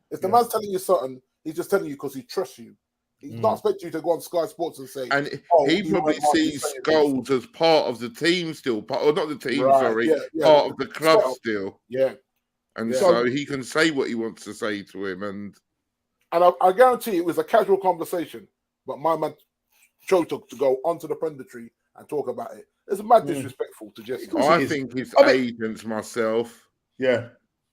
S2: If the man's telling you something, he's just telling you because he trusts you. He's not expecting you to go on Sky Sports and say.
S3: And he probably sees Scholes as part of the team still, or not the team, part of the club still.
S2: Yeah.
S3: And so he can say what he wants to say to him. And
S2: I guarantee it was a casual conversation, but my man chose to go onto the punditry and talk about it. It's mad disrespectful to Jesse.
S3: I think his agents myself.
S1: Yeah.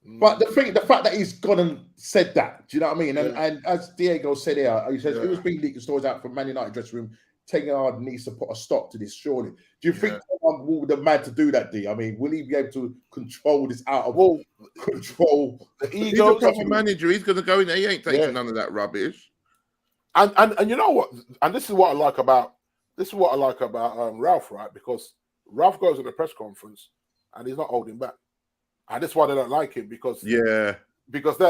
S1: But the fact that he's gone and said that, do you know what I mean? And as Diego said here, he says it was being leaking stories out from Man United dressing room. Tegard needs to put a stop to this, surely. Do you think someone will be mad to do that, D? I mean, will he be able to control this out of control?
S3: He's a proper manager. He's going to go in there. He ain't taking none of that rubbish.
S2: And you know what? And this is what I like about Ralph, right? Because Ralph goes to the press conference and he's not holding back. And that's why they don't like him because they're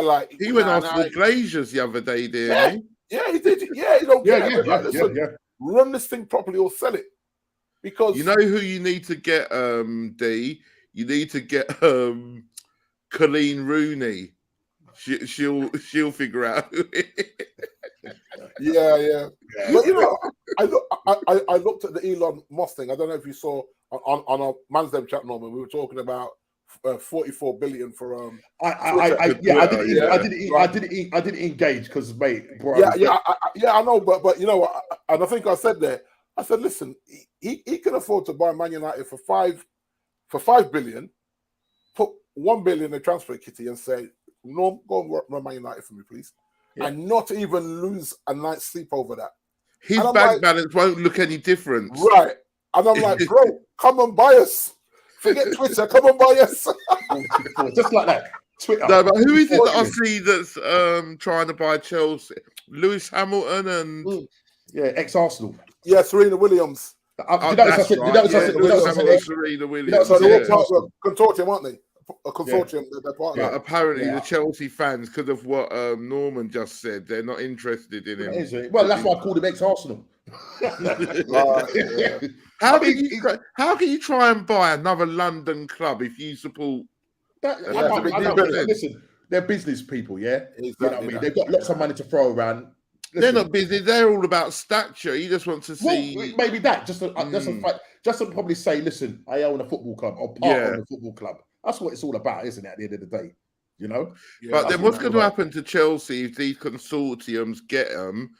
S2: like
S3: he went after the Glazers the other day, didn't
S2: he? Yeah, he did. Yeah, he don't care. Run this thing properly or sell it. Because
S3: you know who you need to get, D. You need to get Colleen Rooney. She'll figure out who it is.
S2: Yeah. But you know, I looked at the Elon Musk thing. I don't know if you saw on our Mansdale chat, Norman. We were talking about 44 billion for
S1: I didn't engage because mate.
S2: I know, but you know what? And I think I said there. I said, listen, he can afford to buy Man United for 5 billion, put 1 billion in transfer kitty, and say, "No, go and run Man United for me, please," and not even lose a night's sleep over that.
S3: His bank balance won't look any different,
S2: right? And I'm like, bro, come and buy us. Forget Twitter, come and buy us.
S1: Just like that. Twitter.
S3: No, but who is it that I see that's trying to buy Chelsea? Lewis Hamilton and
S1: ex-Arsenal.
S2: Yeah, Serena Williams.
S3: Serena Williams.
S2: Consortium, aren't they? A consortium. They're part of that.
S3: Apparently, the Chelsea fans, because of what Norman just said, they're not interested in him.
S1: Well, that's why I called him ex-Arsenal.
S3: How can you try and buy another London club if you support that?
S1: Listen, they're business people, yeah. Exactly, you know what I mean? They've got lots of money to throw around.
S3: They're not busy. They're all about stature. He just wants to see.
S1: Well, maybe that just a fact, just to probably say, listen, I own a football club or part of a football club. That's what it's all about, isn't it? At the end of the day, you know.
S2: Yeah,
S3: but then what's going to happen to Chelsea if these consortiums get them?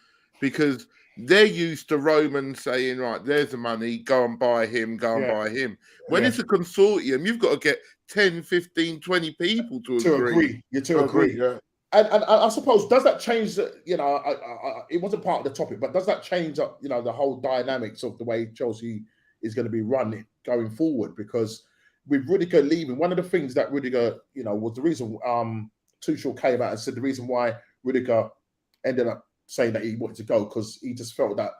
S3: Because they're used to Roman saying, right, there's the money, go and buy him, buy him. When it's a consortium, you've got to get 10, 15, 20 people to agree.
S1: To agree. Yeah. And I suppose, does that change, you know, it wasn't part of the topic, but does that change, you know, the whole dynamics of the way Chelsea is going to be run going forward? Because with Rudiger leaving, one of the things that Rudiger, you know, was the reason Tuchel came out and said the reason why Rudiger ended up saying that he wanted to go, because he just felt that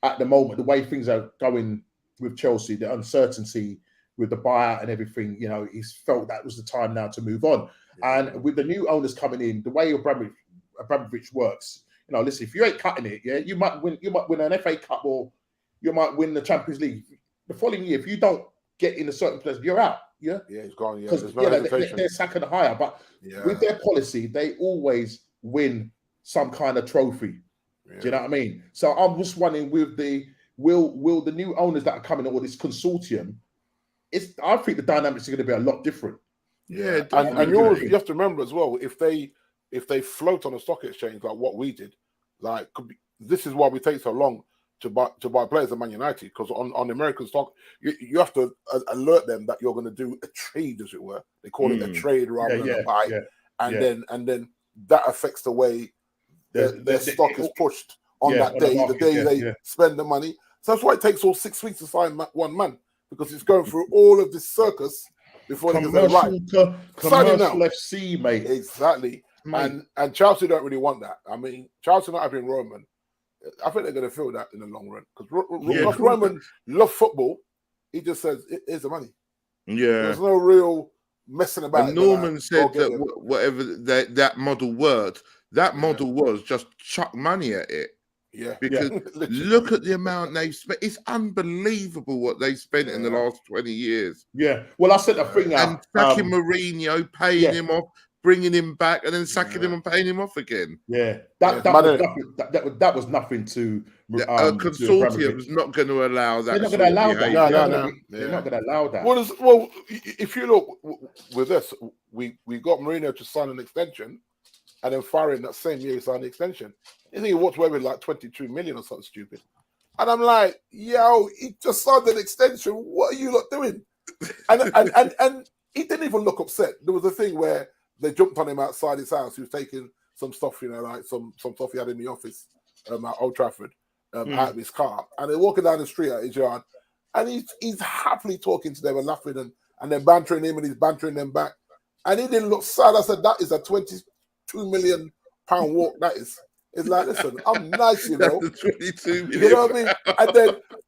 S1: at the moment, the way things are going with Chelsea, the uncertainty with the buyout and everything, you know, he's felt that was the time now to move on. And with the new owners coming in, the way Abramovich works, you know, listen, if you ain't cutting it, you might win an FA Cup or you might win the Champions League. The following year, if you don't get in a certain place, you're out. Yeah,
S2: it's gone. Yeah,
S1: because they're sacking higher. But with their policy, they always win some kind of trophy. Do you know what I mean? So I'm just wondering, with will the new owners that are coming in, or this consortium, I think the dynamics are going to be a lot different.
S2: Yeah, and you have to remember as well, if they float on a stock exchange like what we did, like this is why we take so long to buy players at Man United, because on American stock you have to alert them that you're going to do a trade, as it were. They call it a trade rather than a buy, and then that affects the way their stock is pushed on that day, the day they spend the money. So that's why it takes all 6 weeks to sign one man, because it's going through all of this circus before they can say, right,
S1: commercial FC, mate.
S2: Exactly. Mate. And Chelsea don't really want that. I mean, Chelsea not having Roman, I think they're going to feel that in the long run. Because Roman loves football. He just says, here's the money.
S3: Yeah.
S2: There's no real messing about.
S3: And Norman said that whatever that model worked, that model was just chuck money at it.
S2: Yeah.
S3: Because look at the amount they've spent. It's unbelievable what they've spent in the last 20 years.
S1: Yeah. Well, I said a thing out.
S3: And sacking Mourinho, paying him off, bringing him back, and then sacking him and paying him off again.
S1: Yeah. That was nothing to
S3: a consortium's not going to allow that.
S1: They're not going to allow that.
S2: No.
S1: They're not going to allow that.
S2: Well, if you look with this, we got Mourinho to sign an extension, and then firing that same year he signed the extension. I think he walked away with like 22 million or something stupid. And I'm like, yo, he just signed an extension. What are you lot doing? And he didn't even look upset. There was a thing where they jumped on him outside his house. He was taking some stuff, you know, like some stuff he had in the office at Old Trafford, out of his car. And they're walking down the street at his yard. And he's happily talking to them and laughing and then bantering him, and he's bantering them back. And he didn't look sad. I said, that is a 22 million pound walk, that is. It's like, listen, I'm nice, you know.
S3: 22 million.
S2: You know what I mean?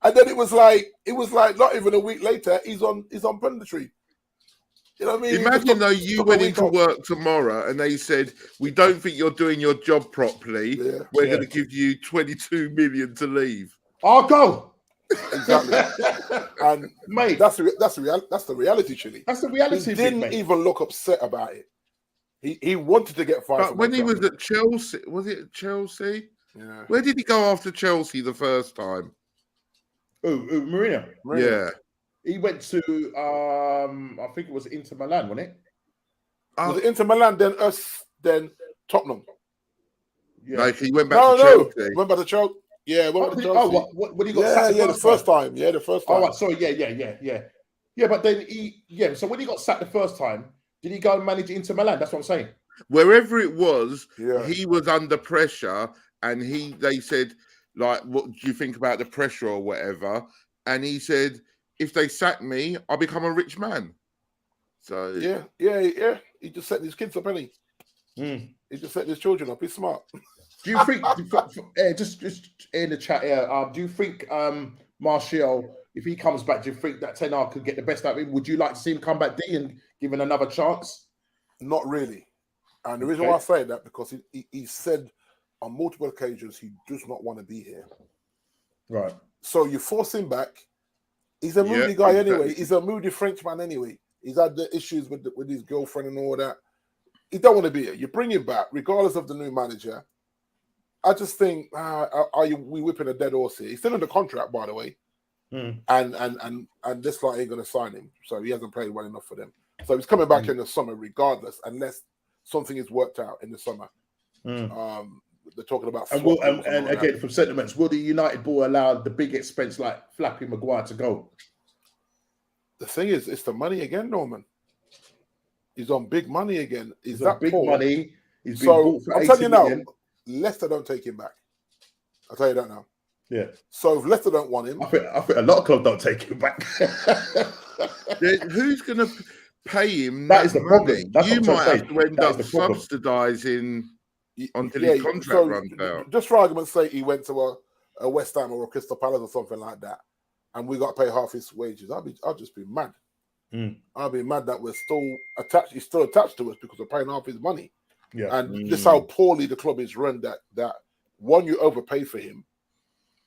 S2: And then it was like not even a week later, he's on punditry. You know what I mean?
S3: Imagine though you went into work tomorrow and they said, we don't think you're doing your job properly. Yeah. We're going to give you 22 million to leave.
S1: I'll go.
S2: Exactly. And mate, that's the reality, Chili.
S1: That's the reality.
S2: He didn't even look upset about it. He wanted to get fired.
S3: But when he was at Chelsea, was it at Chelsea?
S2: Yeah.
S3: Where did he go after Chelsea the first time?
S1: Mourinho.
S3: Yeah.
S1: He went to I think it was Inter Milan, wasn't it?
S2: Was it Inter Milan, then Tottenham?
S3: Yeah. Like he went back to Chelsea.
S2: No. Went back to Chelsea. Yeah, went back to Chelsea.
S1: Oh, when he got sacked
S2: the first time. Yeah, the first time.
S1: Oh, sorry, yeah. Yeah, but then so when he got sacked the first time, did he go and manage Inter Milan? That's what I'm saying.
S3: Wherever it was, he was under pressure, and they said, like, what do you think about the pressure or whatever? And he said, if they sack me, I'll become a rich man. So
S2: yeah. He just set his kids up, hasn't he? He just set his children up. He's smart.
S1: Do you think just in the chat here? Do you think Martial, if he comes back, do you think that Ten Hag could get the best out of him? Would you like to see him come back, D, and give him another chance?
S2: Not really. And the reason why I say that, because he said on multiple occasions he does not want to be here.
S1: Right.
S2: So you force him back. He's a moody guy anyway. He's a moody Frenchman anyway. He's had the issues with his girlfriend and all that. He don't want to be here. You bring him back, regardless of the new manager. I just think, we whipping a dead horse here? He's still under contract, by the way, and this lot ain't going to sign him, so he hasn't played well enough for them. So he's coming back in the summer, regardless, unless something is worked out in the summer. They're talking about
S1: and again, from sentiments, will the United board allow the big expense like Flappy Maguire to go?
S2: The thing is, it's the money again, Norman. He's on big money again. He's that
S1: big
S2: poor.
S1: money. He's been
S2: so
S1: for
S2: I'm telling you now,
S1: million.
S2: Leicester don't take him back. I'll tell you that now.
S1: Yeah.
S2: So if Leicester don't want him,
S1: I think a lot of clubs don't take him back.
S3: Who's going to pay him?
S1: That is the problem.
S3: You might have to end up subsidising until his contract runs out.
S2: Just for argument's sake, he went to a West Ham or a Crystal Palace or something like that, and we got to pay half his wages. I'll just be mad. I'll be mad that we're still attached. He's still attached to us because we're paying half his money. Yeah, and this is how poorly the club is run. That one, you overpay for him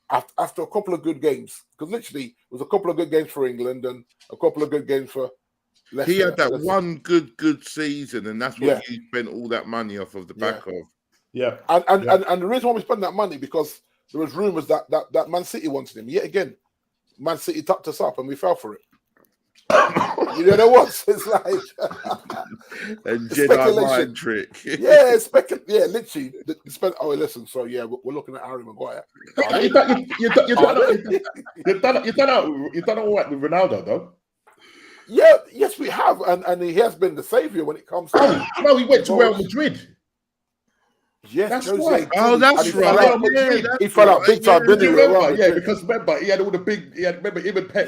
S2: after a couple of good games, because literally it was a couple of good games for England and a couple of good games for Leicester.
S3: He had that one good season, and that's what you spent all that money off of the back of.
S1: Yeah,
S2: and the reason why we spent that money, because there was rumours that Man City wanted him. Yet again, Man City tapped us up and we fell for it. You know what? It's like
S3: a Jedi mind trick.
S2: Yeah, literally. Oh, listen. So yeah, we're looking at Harry Maguire.
S1: You done all right with Ronaldo, though.
S2: Yeah, yes, we have, and he has been the saviour when it comes to.
S1: No, he went to Real Madrid.
S2: Yes,
S1: that's right.
S3: Oh, that's right.
S2: He fell out big time, didn't he?
S1: Remember, because remember, he had all the big. Remember him and Pep.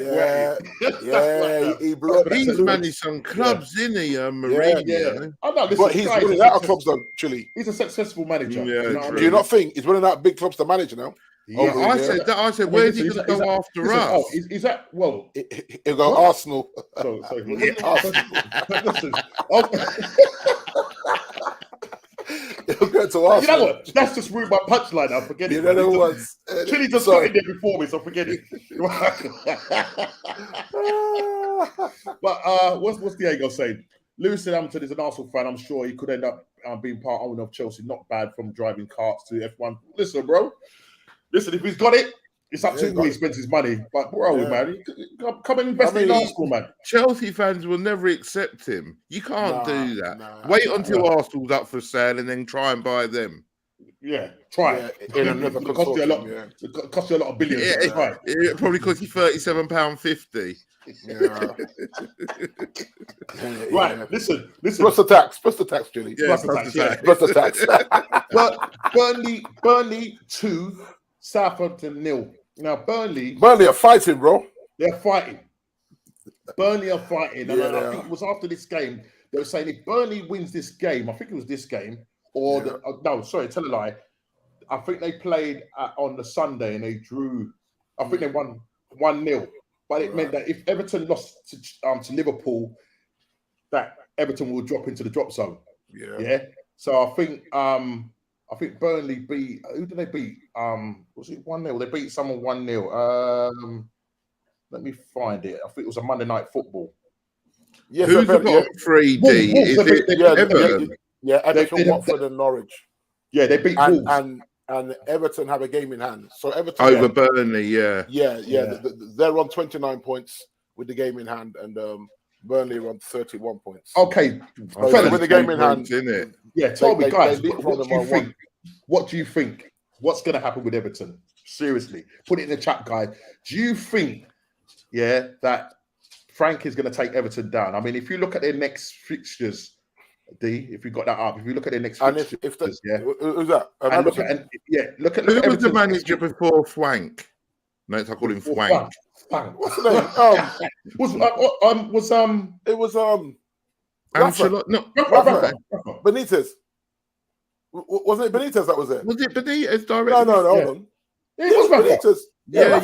S3: He's managed some clubs, didn't he, Mourinho?
S2: Yeah. Oh, no, but he's running out of clubs, though. Chile.
S1: He's a successful manager.
S2: Yeah, do you not think he's running out big clubs to manage now?
S3: Yeah. I said, where's he going to go after us?
S2: Is that he'll go Arsenal.
S1: Listen.
S2: He'll go to Arsenal.
S1: You know what? That's just ruined my punchline. I forget it.
S2: You know what?
S1: Chile just got in there before me, so forget it. But what's Diego saying? Lewis Hampton is an Arsenal fan. I'm sure he could end up being part owner of Chelsea. Not bad from driving carts to F1. Listen, bro. Listen, if he's got it, it's up to him where he spends his money. But bro, man, come and invest in Arsenal, man.
S3: Chelsea fans will never accept him. You can't do that. Wait until Arsenal's up for sale and then try and buy them.
S1: Yeah, try it. It'll cost you a lot. It cost you a lot of billions.
S3: It probably cost you £37.50.
S1: Right. Listen.
S2: Plus the tax, Julie.
S1: Plus the tax. Burnley 2, Southampton 0. Now Burnley
S2: are fighting, bro.
S1: They're fighting. Burnley are fighting, and I think it was after this game they were saying if Burnley wins this game, I think it was this game, or tell a lie. I think they played on the Sunday and they drew. I think they won 1-0. But it meant that if Everton lost to Liverpool, that Everton will drop into the drop zone. Yeah. So I think Burnley beat. Who did they beat? Was it 1-0? They beat someone 1-0. Let me find it. I think it was a Monday Night Football.
S3: Yes, who's got 3D? Is it Everton?
S2: Yeah, Everton, Watford, and Norwich.
S1: Yeah, they beat Wolves.
S2: And Everton have a game in hand. So Everton
S3: over Burnley, yeah.
S2: They're on 29 points with the game in hand, and Burnley are on 31 points.
S1: Okay,
S2: so with the game in hand,
S3: isn't it?
S1: Yeah, tell me, guys, what do you think? What do you think? What's going to happen with Everton? Seriously, put it in the chat, guys. Do you think, that Frank is going to take Everton down? I mean, if you look at their next fixtures. D, if you got that up, if you look at their next
S2: and
S1: fixtures,
S2: who's that?
S1: Look at
S3: who was the manager before Swank? No, I call him Swank.
S2: What's the name? It was
S3: Ancelotti. No,
S2: Rafa. Benitez. Wasn't it Benitez that was there?
S3: Was it Benitez directly?
S2: No, hold on.
S1: It was
S2: Benitez.
S3: Yeah.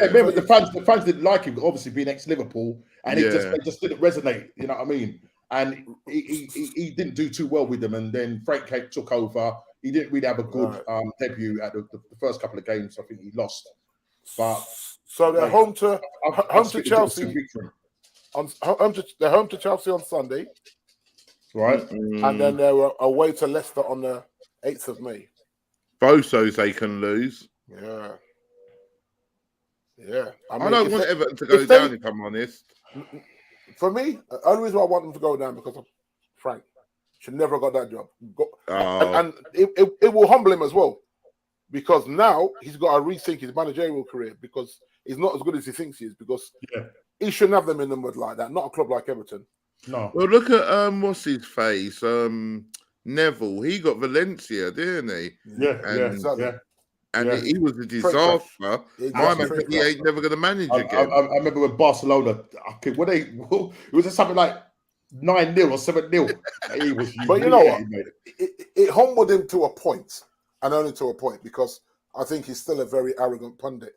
S1: Remember, the fans didn't like him, obviously being ex-Liverpool, and it just didn't resonate. You know what I mean? And he didn't do too well with them. And then Frank Cake took over. He didn't really have a good debut at the first couple of games. I think he lost. But
S2: so they're home to Chelsea. They're home to Chelsea on Sunday,
S1: right?
S2: And then they're away to Leicester on the 8th of May.
S3: both those they can lose.
S2: Yeah. Yeah.
S3: I don't want Everton to go down, if I'm honest.
S2: For me, the only reason I want them to go down because of Frank. Should never have got that job. And it will humble him as well. Because now he's got to rethink his managerial career because he's not as good as he thinks he is. Because he shouldn't have them in the mud like that. Not a club like Everton.
S1: No.
S3: Well, look at what's his face, Neville. He got Valencia, didn't he?
S2: Exactly.
S3: And he was a disaster. He ain't never going to manage again.
S1: I remember when Barcelona, it was just something like 9-0 or 7-0. He was,
S2: but you know what? It humbled him to a point, and only to a point, because I think he's still a very arrogant pundit.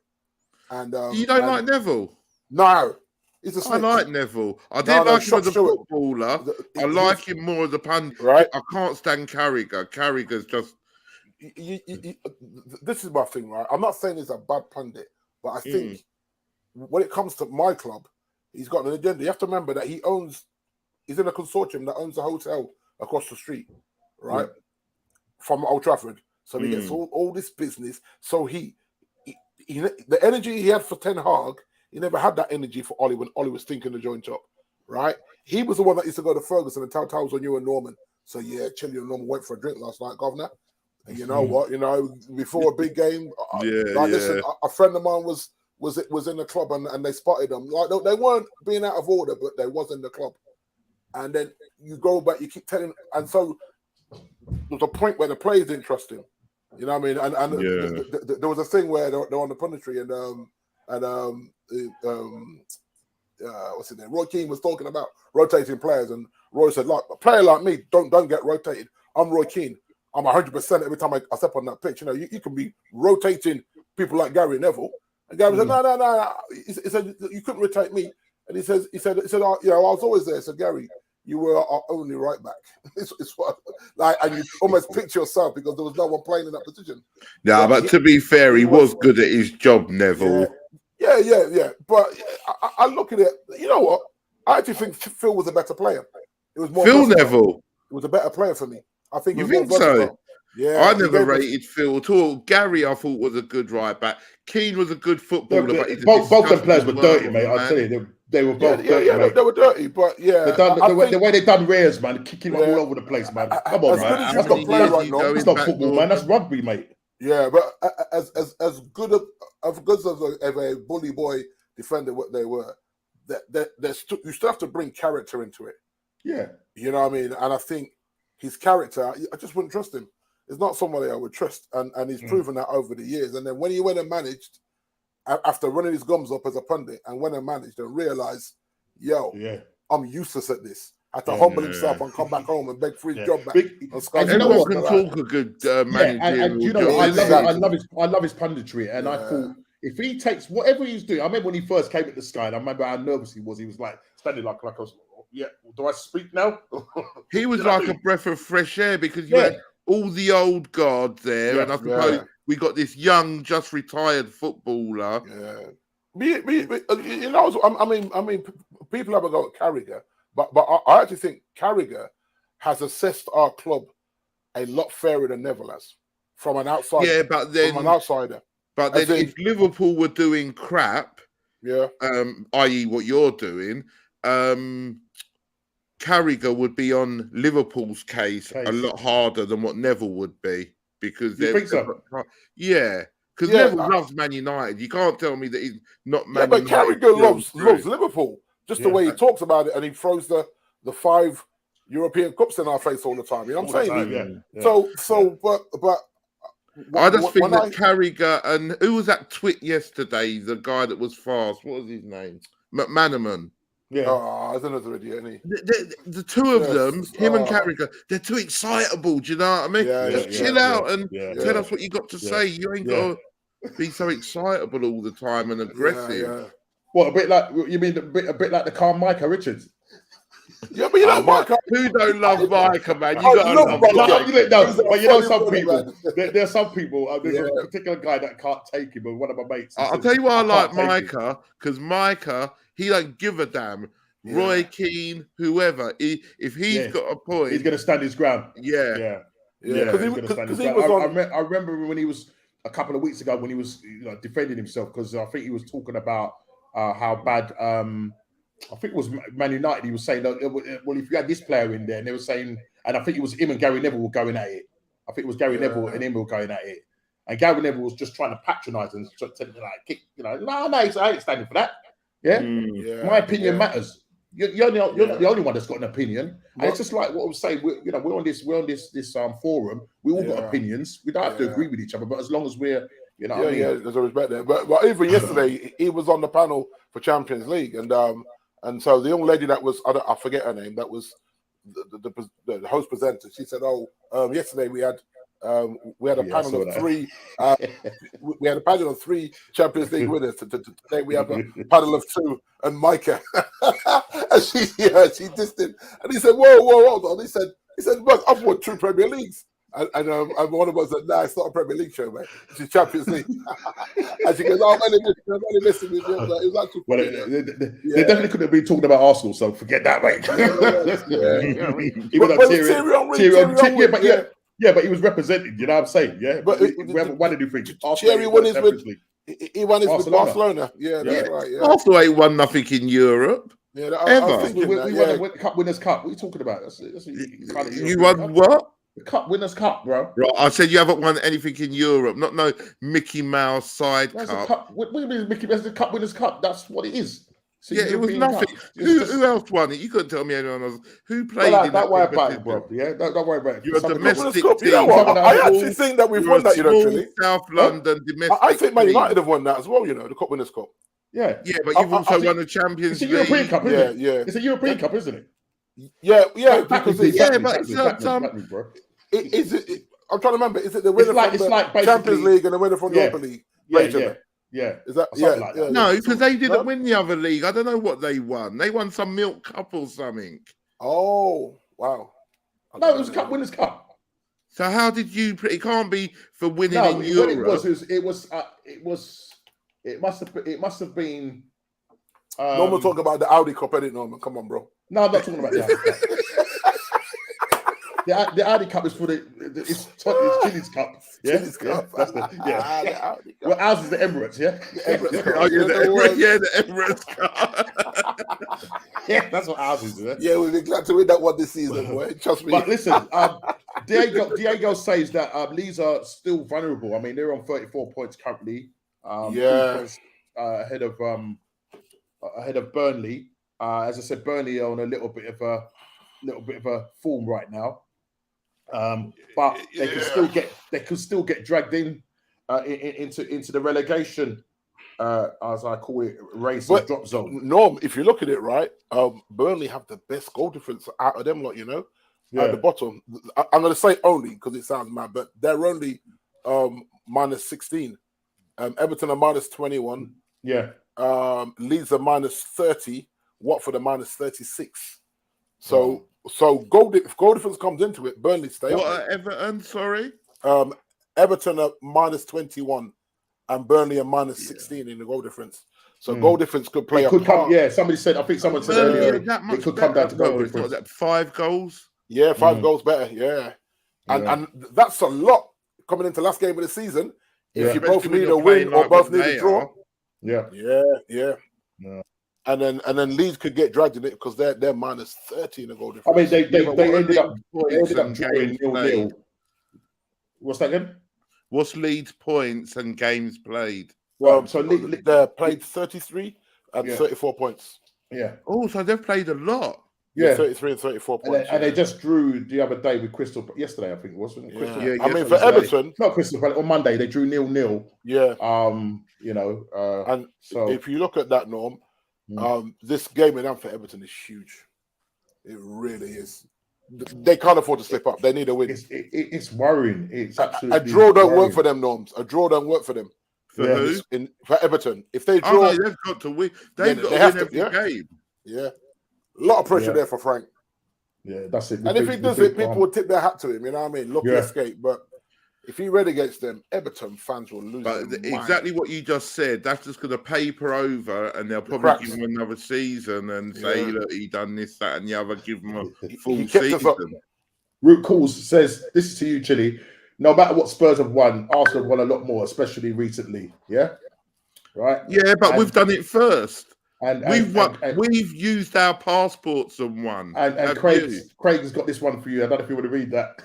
S2: And
S3: you don't like Neville?
S2: No, he's a snitch.
S3: I like Neville. I did like him as a footballer. I like him more as a pundit.
S2: Right?
S3: I can't stand Carragher. Carragher's just.
S2: This is my thing, right? I'm not saying he's a bad pundit, but I think when it comes to my club, he's got an agenda. You have to remember that he's in a consortium that owns a hotel across the street, right? From Old Trafford. So he gets all this business. So the energy he had for Ten Hag, he never had that energy for Ollie when Ollie was thinking the joint up, right? He was the one that used to go to Ferguson and tell tales on you and Norman. So yeah, Chilly and Norman went for a drink last night, governor. And you know what? You know, before a big game, listen, a friend of mine was in the club and they spotted them. Like they weren't being out of order, but they was in the club. And then you go back, you keep telling, and so there's a point where the players didn't trust him. You know what I mean? And there was a thing where they're on the punditry what's his name? Roy Keane was talking about rotating players, and Roy said, "Like a player like me, don't get rotated. I'm Roy Keane. I'm 100% every time I step on that pitch. You know, you can be rotating people like Gary Neville." And Gary said, "No. He said you couldn't rotate me." And he said, I was always there. So Gary, you were our only right back. it's what, like, and you almost picture yourself because there was no one playing in that position.
S3: Yeah, but to be fair, he was good at his job, Neville.
S2: Yeah. But I look at it. You know what? I actually think Phil was a better player. It was more
S3: Phil
S2: versatile.
S3: Neville.
S2: It was a better player for me. I think.
S3: You think so? Yeah, I never rated Phil at all. Gary, I thought, was a good right back. Keane was a good footballer.
S1: Both them players were dirty, mate. I'll tell you, they were both dirty. Mate.
S2: They were dirty, but
S1: the way they done Reyes, man, kicking all over the place, man. Come on, man. That's not football, man. That's rugby, mate.
S2: Yeah, but as good as a bully boy defender what they were, you still have to bring character into it.
S1: Yeah,
S2: you know what I mean. And I think his character, I just wouldn't trust him. It's not somebody I would trust, and he's proven that over the years. And then when he went and managed, after running his gums up as a pundit, and went and managed and realized, I'm useless at this. Had to humble himself and come back home and beg for his job back.
S3: Anyone can talk a good manager.
S1: And you know, I love his punditry, and I thought if he takes whatever he's doing, I remember when he first came at the Sky, and I remember how nervous he was. He was like standing like I was. Yeah, do I speak now?
S3: He was like a breath of fresh air because you had all the old guards there, and I suppose we got this young, just retired footballer.
S2: Yeah, you know, I mean, people have a go at Carragher, but I actually think Carragher has assessed our club a lot fairer than Neville has from an outsider.
S3: Yeah, but then
S2: from an outsider.
S3: But then if Liverpool were doing crap, i.e., what you're doing, Carragher would be on Liverpool's case a lot harder than what Neville would be because
S1: you think so?
S3: Because Neville loves Man United. You can't tell me that he's not Man United.
S2: But Carragher loves Liverpool. Just the way he talks about it, and he throws the 5 European Cups in our face all the time. You know what I'm saying? But
S3: I just think that Carragher and who was that twit yesterday? The guy that was fast. What was his name? McManaman.
S2: Yeah, I don't know the idiot.
S3: The two of them, him and Carragher, they're too excitable. Do you know what I mean? Just chill out and tell us what you got to say. You ain't got to be so excitable all the time and aggressive.
S1: What, a bit like you mean a bit like the calm Micah Richards?
S2: Yeah, but you know, Micah.
S3: Who don't love Micah, man? You got to love Micah.
S1: But you know, some people. There are some people. There's a particular guy that can't take him, but one of my mates.
S3: I'll tell you why I like Micah, because Micah, he don't give a damn. Roy Keane, whoever, if he's got a point,
S1: he's going to stand his ground.
S3: Yeah.
S2: Yeah, because he was on.
S1: I remember when he was a couple of weeks ago when he was defending himself, because I think he was talking about how bad. I think it was Man United. He was saying that, well, if you had this player in there, and they were saying, and I think it was him and Gary Neville were going at it. I think it was Gary Neville and him were going at it, and Gary Neville was just trying to patronise and telling him like, no, I ain't standing for that. Yeah, my opinion matters. You're not the only one that's got an opinion, and it's just like what I was saying. We're on this forum. We all got opinions. We don't have to agree with each other, but as long as we're
S2: there's a respect there. But even yesterday, he was on the panel for Champions League, and so the young lady that was I forget her name, that was the host presenter. She said, yesterday we had a panel of three. We had a panel of 3 Champions League winners. Today we have a panel of 2, and Micah. And she dissed him, and he said, "Whoa, hold on." He said, "But I've won 2 Premier Leagues." And one of us said, "Nah, it's not a Premier League show, mate. It's Champions League." And she goes, "I'm only missing with you." It was actually
S1: they definitely couldn't have been talking about Arsenal, so forget that, mate. But he was represented. You know what I'm saying? Yeah, but why did you think?
S2: Thierry won his with Barcelona. Yeah, that's right. Yeah.
S3: Arsenal ain't won nothing in Europe.
S2: Yeah,
S3: ever.
S1: We won the Cup Winners' Cup. What are you talking about?
S3: You won what?
S1: The Cup Winners' Cup, bro.
S3: Right, I said you haven't won anything in Europe. Not no Mickey Mouse side cup.
S1: What do you mean Mickey Mouse? The Cup Winners' Cup. That's what it is.
S3: It was nothing. Who else won it? You couldn't tell me anyone else. Who played in that?
S1: Don't worry about it, bro. Yeah, don't worry about it.
S3: You're a domestic team.
S2: I actually think that we've won that.
S3: South London domestic.
S2: I think Man United have won that as well. The Cup Winners' Cup.
S1: Yeah,
S3: but you've also won the Champions League.
S1: It's a European Cup, isn't it? It's a European Cup, isn't it?
S2: Yeah.
S1: Is it?
S2: I'm trying to remember. Is it the winner from the Champions League and the winner from the Europa League?
S1: Yeah.
S2: Is that
S1: like that?
S3: No, because they didn't win the other league. I don't know what they won. They won some Milk Cup or something.
S2: Oh, wow.
S1: No, it was Cup Winners' Cup.
S3: So how did you? It can't be for winning in Europe.
S1: It must have been.
S2: Norman talking about the Audi Cup, edit Norman. Come on, bro.
S1: No, I'm not talking about the Audi Cup. The Audi Cup is for it's Chili's Cup. Yeah,
S2: Chili's Cup.
S1: That's the Well, ours is the Emirates. Yeah,
S2: the
S3: Emirates Cup.
S1: Yeah, that's what ours is.
S2: Yeah, we'll be glad to win that one this season, boy. Trust me.
S1: But listen, Diego says that Leeds are still vulnerable. I mean, they're on 34 points currently. 2 points ahead of Burnley. As I said, Burnley are on a little bit of a form right now. But they could still get dragged into the relegation, as I call it, race or drop zone.
S2: Norm, if you look at it right, Burnley have the best goal difference out of them lot. At the bottom. I'm going to say only because it sounds mad, but they're only minus 16. Everton are minus 21.
S1: Yeah.
S2: Leeds are minus 30. Watford are minus 36. So goal difference comes into it. Burnley stay up.
S3: What are Everton? Sorry.
S2: Everton are minus 21, and Burnley are minus 16 in the goal difference. So goal difference could play a part.
S1: Somebody said. I think someone said earlier it could come down to goal difference.
S3: What, 5 goals?
S2: Yeah, 5 goals better. Yeah, and that's a lot coming into last game of the season. If you both need a win or both need a draw. Yeah. And then Leeds could get dragged in it because they're minus 30 in the goal difference.
S1: I mean, they ended up drawing 0-0. What's that again?
S3: What's Leeds' points and games played?
S2: Well, so they played 33 and 34 points.
S1: Yeah.
S3: Oh, so they've played a lot.
S2: Yeah, 33 and 34 points.
S1: And they just drew the other day with yesterday, I think it was.
S2: I mean, for Everton,
S1: not Crystal Palace, on Monday they drew 0-0.
S2: Yeah.
S1: And so
S2: if you look at that, Norm, this game in for Everton is huge. It really is. They can't afford to slip up. They need a win.
S1: It's worrying. It's absolutely
S2: a draw don't work for them, Norms. A draw don't work for them.
S3: For who?
S2: For Everton. If they draw,
S3: they've got to win. They've got to win every game.
S2: Yeah. A lot of pressure there for Frank.
S1: Yeah, that's it.
S2: And if he does it, people will tip their hat to him. You know what I mean? Lucky escape. But if he relegates them, Everton fans will lose.
S3: But exactly what you just said, that's just going to paper over, and they'll probably give him another season and say, look, he done this, that, and the other. Give him a full season.
S1: Root Calls says, this is to you, Chili. No matter what Spurs have won, Arsenal have won a lot more, especially recently. Yeah? Right?
S3: Yeah, but we've done it first. We've used our passports and won.
S1: And Craig's got this one for you. I don't know if you want to read that.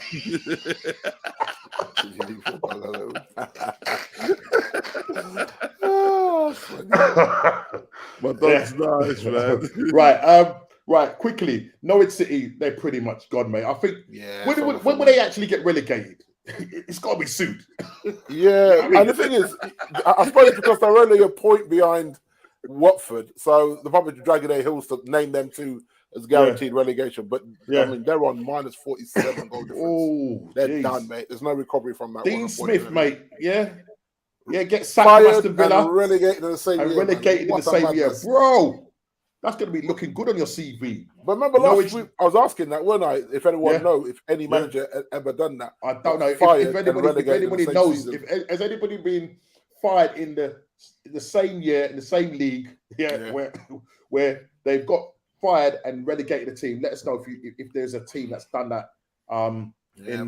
S3: My dog's nice, man.
S1: Right. Quickly, Norwich City, they're pretty much gone, mate. I think. Yeah. When will they actually get relegated? It's got to be soon.
S2: Yeah, I mean, and the thing is, I suppose because they're only a point behind Watford, so they're probably dragging their heels to name them two as guaranteed relegation. But I mean, they're on minus 47 goal difference.
S1: Oh,
S2: they're done, mate. There's no recovery from that.
S1: Dean Smith, mate. Yeah, get sacked from Aston Villa
S2: and relegated in the same year.
S1: Relegated in the same year, bro. That's going to be looking good on your CV.
S2: But remember last week, I was asking that, weren't I? If anyone knows, if any manager ever done that.
S1: I don't know. If anybody knows, has anybody been fired in the same year, in the same league, where they've got fired and relegated a team? Let us know if there's a team that's done that in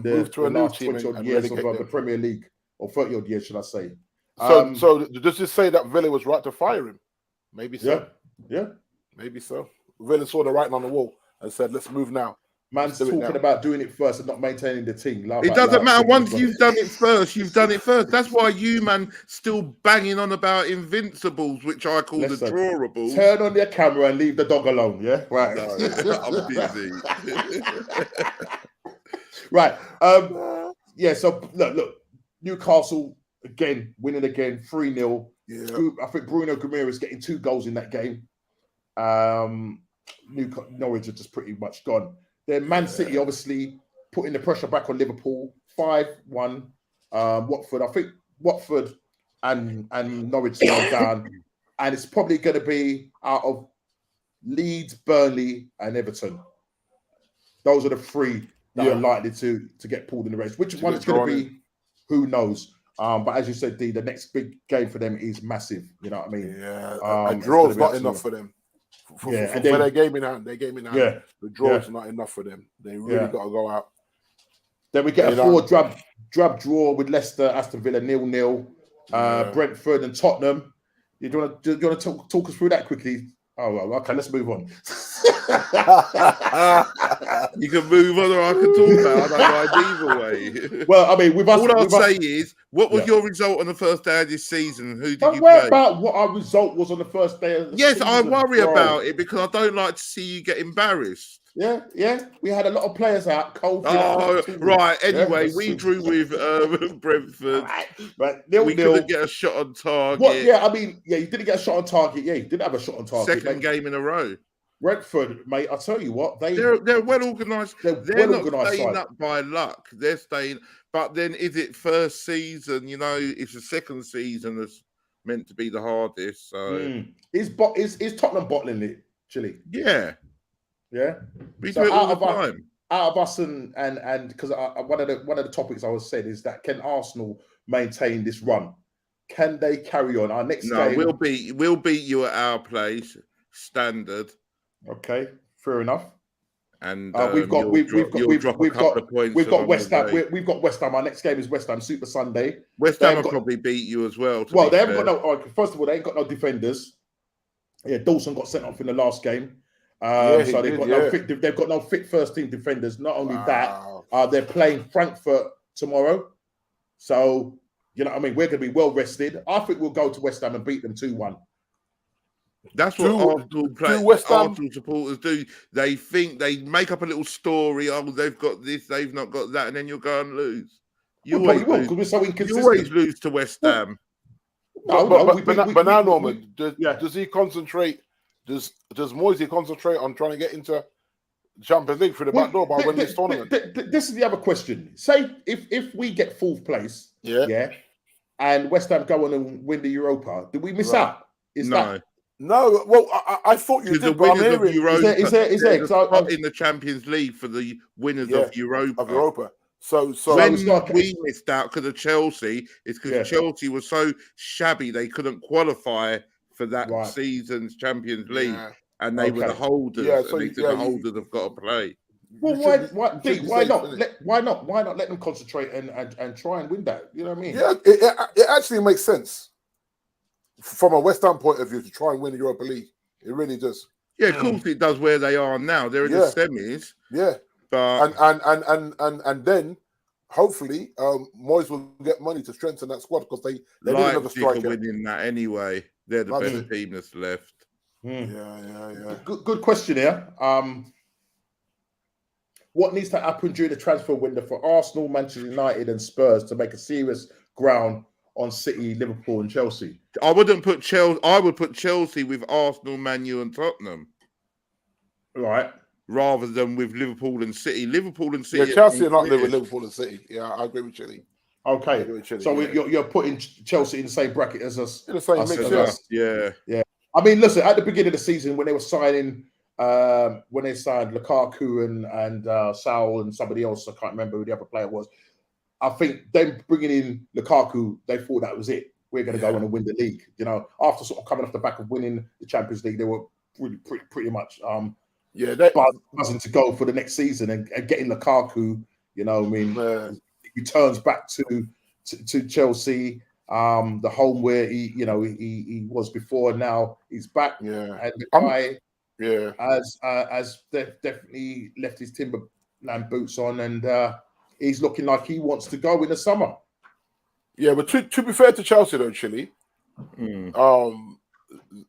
S1: the last 20-odd years of the Premier League, or 30-odd years, should I say.
S2: So does this say that Villa was right to fire him? Maybe so.
S1: Yeah.
S2: Maybe so. Villa saw the writing on the wall and said, let's move now.
S1: Man's talking about doing it first and not maintaining the team.
S3: It doesn't matter. Once you've done it first, you've done it first. That's why you, man, still banging on about Invincibles, which I call the drawables.
S1: Turn on your camera and leave the dog alone, yeah? Right.
S3: No, I'm busy.
S1: Right. So, look. Newcastle, again, winning again, 3-0. Yeah. I think Bruno Guimaraes getting 2 goals in that game. Norwich are just pretty much gone. Then Man City obviously putting the pressure back on Liverpool, 5-1. Watford, I think Watford and Norwich going down, and it's probably going to be out of Leeds, Burnley, and Everton. Those are the 3 that are likely to get pulled in the race. Which one it's going to be, who knows? But as you said, D, the next big game for them is massive. You know what I mean?
S2: Yeah, a draw is not enough for them. For their game in hand, the draw is not enough for them. They really got to go out.
S1: Then we get a 4 drab draw with Leicester, Aston Villa 0-0, Brentford and Tottenham. Do you want to talk us through that quickly? Oh, well, okay, let's move on.
S3: You can move on, or I can talk about it. I don't mind either way.
S1: Well, I mean,
S3: all I'll say is, what was your result on the first day of this season? Who did you play?
S1: Don't worry about what our result was on the first day of the season.
S3: Yes, I worry about it because I don't like to see you get embarrassed.
S1: Yeah. We had a lot of players out.
S3: Right. Anyway, we drew with Brentford.
S1: Right.
S3: We couldn't get a shot on target.
S1: What? Yeah, I mean, you didn't get a shot on target. Yeah, you didn't have a shot on target.
S3: Second game in a row.
S1: Brentford, mate, I'll tell you what, they're
S3: well organised. They're not staying up by luck. They're staying. But then, is it first season? You know, it's the second season that's meant to be the hardest. So
S1: is Tottenham bottling it, Chile?
S3: Yeah. We do it all the time.
S1: Out of us and because one of the topics I was said is that can Arsenal maintain this run? Can they carry on? Our next game,
S3: we'll beat you at our place, standard.
S1: Okay, fair enough.
S3: And
S1: we've got
S3: West
S1: Ham. We've got West Ham. Our next game is West Ham Super Sunday.
S3: West Ham will probably beat you as well.
S1: Well, they haven't got no. First of all, they ain't got no defenders. Yeah, Dawson got sent off in the last game. So they've got no fit first team defenders. Not only that, they're playing Frankfurt tomorrow. So you know what I mean, we're going to be well rested. I think we'll go to West Ham and beat them 2-1.
S3: That's what Arsenal supporters do. They think they make up a little story. Oh, they've got this, they've not got that, and then you'll go and lose. You always lose to West Ham.
S2: But now, Norman, does he concentrate? Does Moisey concentrate on trying to get into Champions League through the back door by winning this tournament?
S1: This is the other question. Say if we get 4th place, and West Ham go on and win the Europa, do we miss out?
S2: No, well, I thought you did.
S3: The winners of Europa
S1: is there
S3: in the Champions League for the winners of Europa.
S2: So
S3: when we missed out because of Chelsea, it's because Chelsea was so shabby they couldn't qualify for that season's Champions League, and they were the holders. The holders have got to play.
S1: Well, why not let them concentrate and try and win that? You know what I mean?
S2: Yeah, it actually makes sense from a West Ham point of view to try and win the Europa League. It really does.
S3: Yeah, of course it does. Where they are now, they're in the semis.
S2: Yeah,
S3: but
S2: and then hopefully Moyes will get money to strengthen that squad because they need another striker.
S3: Winning that anyway. They're the best team that's left.
S2: Yeah.
S1: Good question here. What needs to happen during the transfer window for Arsenal, Manchester United, and Spurs to make a serious ground on City, Liverpool, and Chelsea?
S3: I wouldn't put Chelsea. I would put Chelsea with Arsenal, Man U, and Tottenham.
S1: Right.
S3: Rather than with Liverpool and City. Liverpool and City.
S2: Yeah, Chelsea are not there with Liverpool and City. Yeah, I agree with Chile.
S1: Okay. So you're putting Chelsea in the same bracket as us.
S2: In the same mix,
S3: yeah.
S1: I mean, listen, at the beginning of the season when they were signing, when they signed Lukaku and Saul and somebody else, I can't remember who the other player was. I think them bringing in Lukaku, they thought that was it. We're going to go on and win the league. You know, after sort of coming off the back of winning the Champions League, they were pretty much buzzing to go for the next season and getting Lukaku. You know, I mean, he returns back to Chelsea, the home where he was before. Now he's back, and the guy has definitely left his Timberland boots on, and he's looking like he wants to go in the summer.
S2: Yeah, but to be fair to Chelsea though, Chile,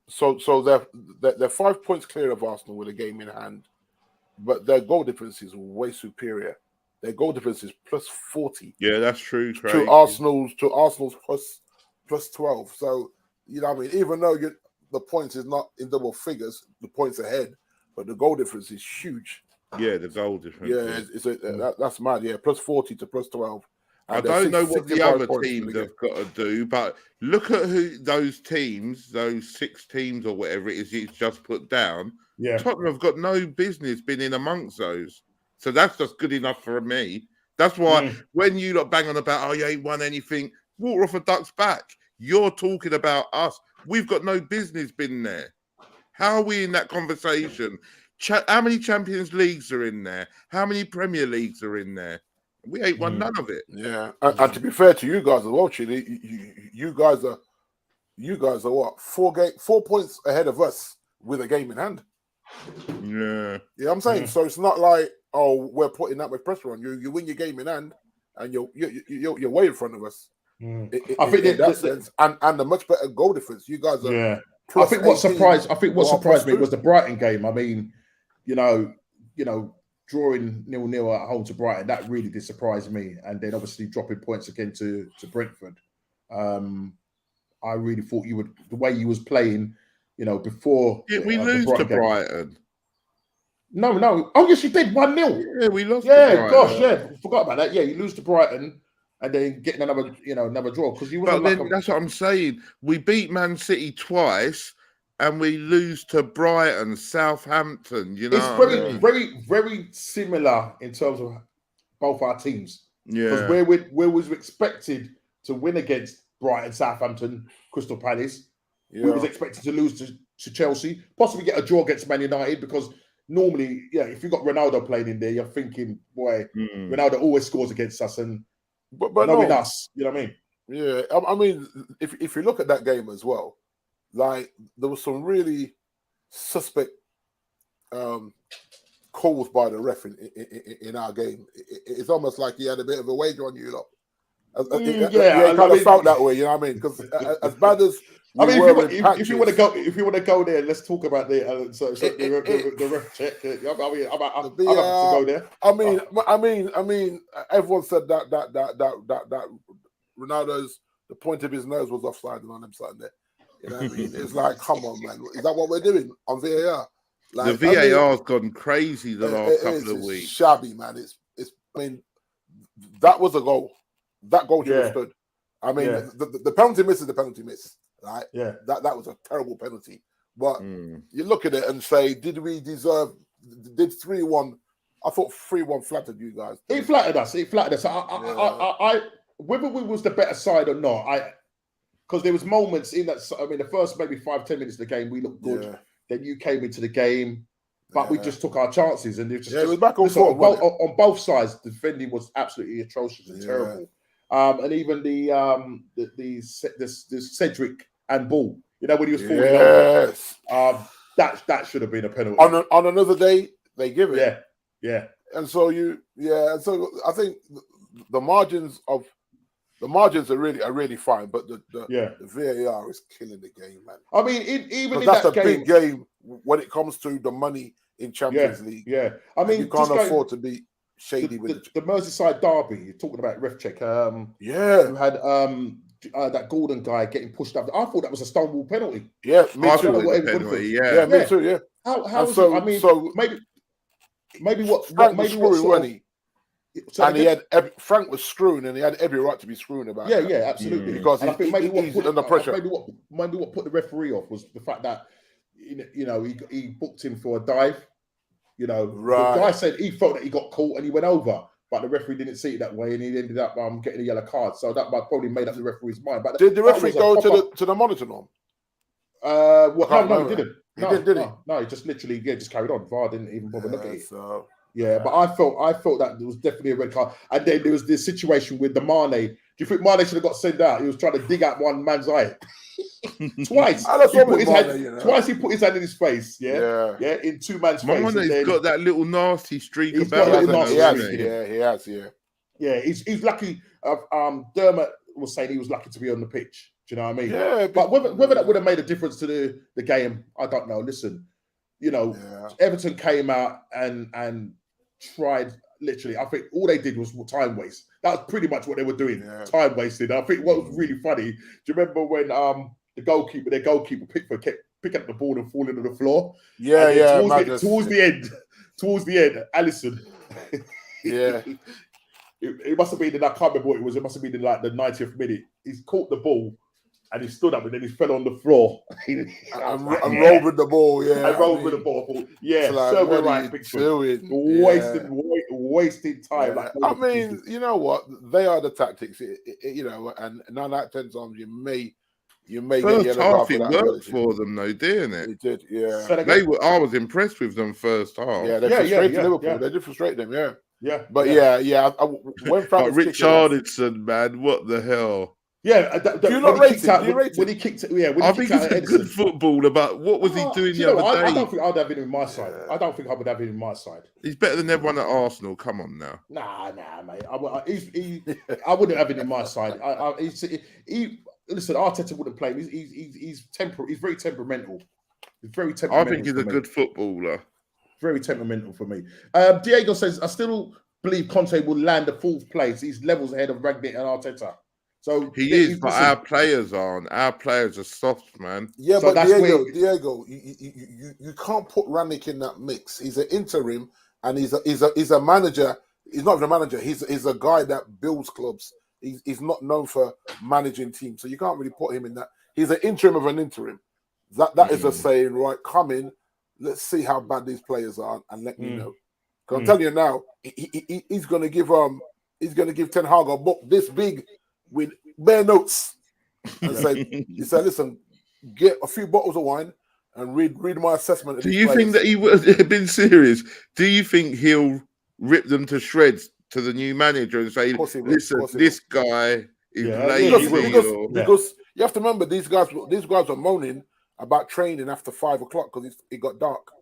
S2: so they're 5 points clear of Arsenal with a game in hand, but their goal difference is way superior. Their goal difference is plus 40.
S3: Yeah, that's true. Craig.
S2: To Arsenal's plus 12. So you know what I mean. Even though the points is not in double figures, the points ahead, but the goal difference is huge.
S3: Yeah, the goal difference.
S2: Yeah, that's mad. Yeah, plus 40 to plus 12.
S3: I don't know what the other teams have got to do, but look at who those teams, those 6 teams or whatever it is, it's just put down.
S1: Yeah,
S3: Tottenham have got no business being in amongst those. So that's just good enough for me. That's why when you lot bang on about, oh, you ain't won anything, water off a duck's back. You're talking about us. We've got no business being there. How are we in that conversation? How many Champions Leagues are in there? How many Premier Leagues are in there? We ain't won none of it.
S2: Yeah, and to be fair to you guys as well, Chile, you guys are what 4 points ahead of us with a game in hand. Yeah, I'm saying so. It's not like we're putting that much pressure on you. You win your game in hand, and you're way in front of us.
S1: I think
S2: in that sense, and a much better goal difference. You guys are.
S1: Yeah, I think what surprised me was the Brighton game. I mean, you know, drawing 0-0 at home to Brighton, that really did surprise me. And then obviously dropping points again to Brentford. I really thought the way you was playing, before.
S3: Did we lose to Brighton?
S1: No. Oh, yes, you did. 1-0.
S3: Yeah, we lost.
S1: Yeah, gosh, yeah. Forgot about that. Yeah, you lose to Brighton and then getting another draw because you.
S3: But then that's what I'm saying. We beat Man City twice. And we lose to Brighton, Southampton.
S1: It's very, very similar in terms of both our teams.
S3: Yeah,
S1: because where was expected to win against Brighton, Southampton, Crystal Palace. We was expected to lose to Chelsea, possibly get a draw against Man United because normally, if you've got Ronaldo playing in there, you're thinking, boy, Ronaldo always scores against us, and
S2: but
S1: knowing us, you know what I mean?
S2: Yeah, I mean, if you look at that game as well. Like there was some really suspect calls by the ref in our game. It's almost like he had a bit of a wager on you lot. It kind of felt that way, you know what I mean? Because as bad as
S1: if you want to go there, let's talk about the ref check. I'm happy to go there.
S2: I mean, everyone said that Ronaldo's the point of his nose was offside and on him something there. You know what I mean? It's like, come on, man. Is that what we're doing on VAR? Like,
S3: the VAR's gone crazy the last couple of weeks.
S2: Shabby, man. I mean, that was a goal. That goal should have stood. I mean, the penalty miss is the penalty miss, right?
S1: Yeah.
S2: That was a terrible penalty. But you look at it and say, did 3-1? I thought 3-1 flattered you guys.
S1: It flattered us. I whether we was the better side or not, because there was moments in that. I mean, the first maybe 5-10 minutes of the game, we looked good. Yeah. Then you came into the game. but we just took our chances, and it
S2: was back and forth.
S1: On both sides. The defending was absolutely atrocious and terrible. And even the Cedric and Ball, you know, when he was falling over, that should have been a penalty.
S2: On another day, they give it.
S1: Yeah.
S2: And so so I think the margins are really fine, but the VAR is killing the game, man.
S1: I mean, even in
S2: that's
S1: that
S2: a big game when it comes to the money in Champions League.
S1: Yeah, I mean,
S2: you can't afford to be shady with
S1: the Merseyside derby. You're talking about ref check. You had that Gordon guy getting pushed up. I thought that was a Stonewall penalty.
S2: Yeah,
S3: me too.
S2: Me too. Yeah.
S1: How so? I mean, so maybe what
S2: screwing, and he had Frank was screwing, and he had every right to be screwing about.
S1: Yeah, absolutely.
S2: Because
S1: I think maybe
S2: he's under pressure.
S1: Maybe what put the referee off was the fact that he booked him for a dive. You know, the guy said he felt that he got caught and he went over, but the referee didn't see it that way, and he ended up getting a yellow card. So that probably made up the referee's mind. But
S2: did the referee go to the monitor norm?
S1: No, he didn't. No, he just literally just carried on. VAR didn't even bother looking at it. But I felt that there was definitely a red card. And then there was this situation with the Mane. Do you think Mane should have got sent out? He was trying to dig out one man's eye. Twice. Twice he put his hand in his face. In two man's face.
S3: Mane's got that little nasty streak about him.
S2: He has.
S1: Yeah, he's lucky. Dermot was saying he was lucky to be on the pitch. Do you know what I mean?
S2: Yeah.
S1: But whether that would have made a difference to the game, I don't know. Listen, Everton came out and tried. Literally, I think all they did was time waste. That was pretty much what they were doing. Time wasted. I think what was really funny. Do you remember when their goalkeeper kept picking up the ball and falling to the floor? Towards the end, Alisson. It must have been I can't remember what it was. It must have been in like the 90th minute. He's caught the ball and he stood up and then he fell on the floor. and
S2: rolled with the ball.
S1: Rolled with the ball. Yeah, so right, wasting time.
S2: I mean, you know what? They are the tactics. And 9 out of 10 times you may
S3: first half it worked for them though, didn't it?
S2: It did, yeah.
S3: I was impressed with them first half.
S2: Yeah, they frustrated Liverpool. They did frustrate them, yeah. But when Frank
S3: Richarlison, man, what the hell?
S1: Yeah,
S2: do you not rate it?
S1: When he kicked it,
S3: I think he's a good footballer, but what was he doing the other day?
S1: I don't think I'd have him in my side. I don't think I would have him in my side.
S3: He's better than everyone at Arsenal. Come on now.
S1: Nah, mate. I wouldn't have him in my side. Listen, Arteta wouldn't play him. He's very temperamental. He's very temperamental.
S3: I think he's a good footballer.
S1: Very temperamental for me. Diego says, I still believe Conte will land the 4th place. He's levels ahead of Rangnick and Arteta. So
S3: he is, but our players aren't. Our players are soft, man.
S2: Yeah, so but Diego, you can't put Rangnick in that mix. He's an interim, and he's a manager. He's not even a manager. He's a guy that builds clubs. He's not known for managing teams, so you can't really put him in that. He's an interim of an interim. That is a saying, right? Come in, let's see how bad these players are, and let me know. Because I'm telling you now, he's going to give Ten Hag a book this big with bare notes and he said, listen, get a few bottles of wine and read my assessment.
S3: Do you think that he would have been serious? Do you think he'll rip them to shreds to the new manager and say, listen, this guy is lazy?
S2: Because you have to remember, these guys were moaning about training after 5 o'clock because it got dark.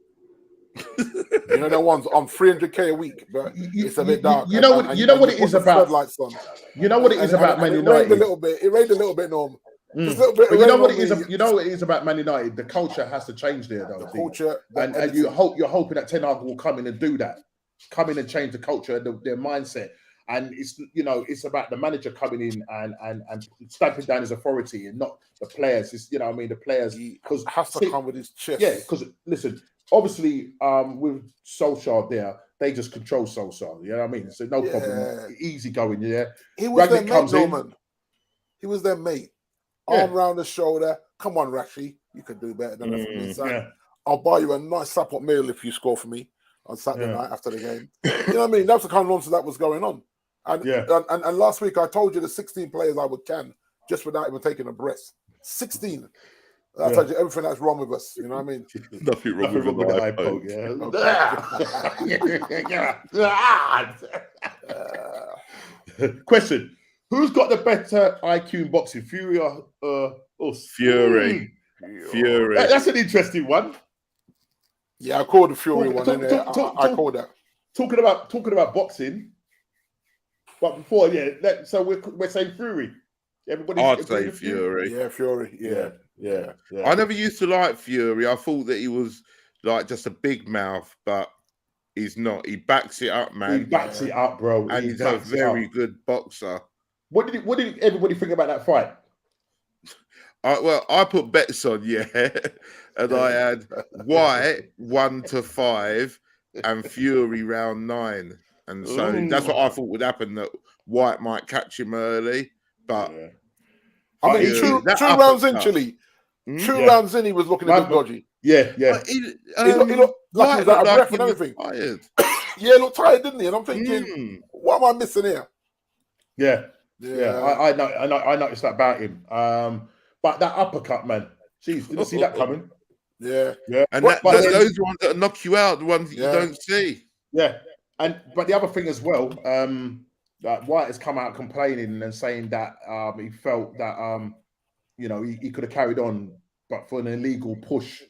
S2: The ones on 300k a week, but it's a bit dark.
S1: You know what it is about. You know what it is about Man United.
S2: It rained a little bit, Norm.
S1: But you know what it is. You know what it is about Man United. The culture has to change there, though.
S2: The culture,
S1: and you're hoping that Ten Hag will come in and do that, come in and change the culture, their mindset. And it's about the manager coming in and stamping down his authority, and not the players. It's the players
S2: because has to come with his chest.
S1: Yeah, because listen. Obviously, with Solskjaer there, they just control Solskjaer. You know what I mean? So no problem, easy going. Yeah,
S2: he was their mate, Norman. He was their mate. Arm round the shoulder. Come on, Rashi, you can do better than that for me, son. Yeah. I'll buy you a nice support meal if you score for me on Saturday night after the game. You know what I mean? That's the kind of nonsense that was going on. And last week I told you the 16 players I would can just without even taking a breath. 16. I told you everything that's wrong with us. You know what I mean?
S3: Nothing wrong with
S1: the
S3: the
S1: iPod. Question: who's got the better IQ in boxing, Fury or us?
S3: Fury. Fury.
S1: That's an interesting one.
S2: Yeah, I called the Fury one. I called that.
S1: Talking about boxing, but before, so we're saying Fury.
S3: I'd say Fury.
S2: Yeah, Fury. Yeah.
S3: I never used to like Fury. I thought that he was like just a big mouth, but he's not. He backs it up, man.
S1: He backs it up, bro.
S3: And he's a very good boxer.
S1: What did everybody think about that fight?
S3: I put bets on, and I had White 1-5 and Fury round 9, and so that's what I thought would happen. That White might catch him early, but
S2: I mean, two rounds in, Chile. 2 rounds in, he was looking a bit dodgy.
S1: Yeah.
S2: He looked like he was out of breath and everything.
S3: Tired.
S2: Yeah, he looked tired, didn't he? And I'm thinking, what am I missing here?
S1: Yeah. I noticed that about him. But that uppercut, man. Jeez, didn't see that coming.
S2: Yeah.
S3: And those ones that knock you out, the ones that you don't see.
S1: Yeah. But the other thing as well, White has come out complaining and saying that he felt that he could have carried on, but for an illegal push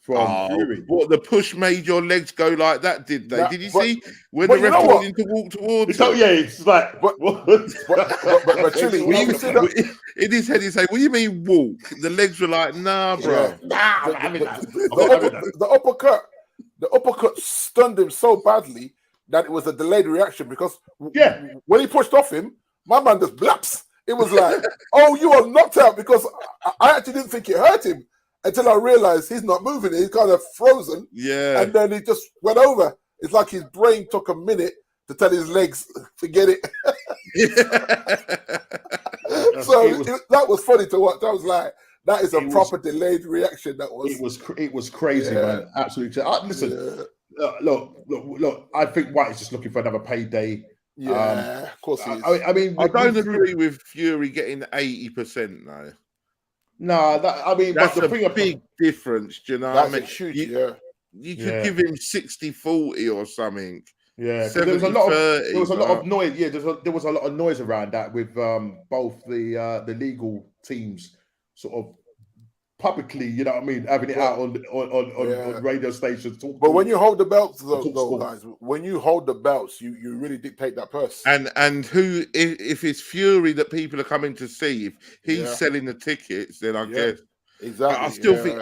S1: from Fury.
S3: What, the push made your legs go like that, did they? Did you see when the ref told him to walk towards him?
S1: Yeah, it's like,
S2: but Chile,
S3: in his head, he said, "What do you mean walk?" The legs were like, "Nah, bro."
S2: The uppercut stunned him so badly that it was a delayed reaction, because when he pushed off him, my man just blaps. It was like, "Oh, you are knocked out," because I actually didn't think it hurt him until I realized he's not moving. He's kind of frozen. Yeah. And then he just went over. It's like his brain took a minute to tell his legs, forget it. That was funny to watch. I was like, that is a proper delayed reaction.
S1: It was crazy, man. Absolutely. Listen, look. I think White is just looking for another payday.
S2: Yeah, of course he is.
S1: I mean,
S3: I don't agree with Fury getting 80% though.
S1: No,
S3: that's a big difference. Do you know?
S2: That's huge.
S3: You could give him 60-40 or something.
S1: Yeah, there was a lot of noise. Yeah, there was a lot of noise around that with both the legal teams sort of publicly, you know what I mean, having it out on radio stations.
S2: But when you hold the belts, though, guys, when you hold the belts, you really dictate that purse.
S3: And who, if it's Fury that people are coming to see, if he's selling the tickets, then I guess.
S2: Exactly.
S3: I still think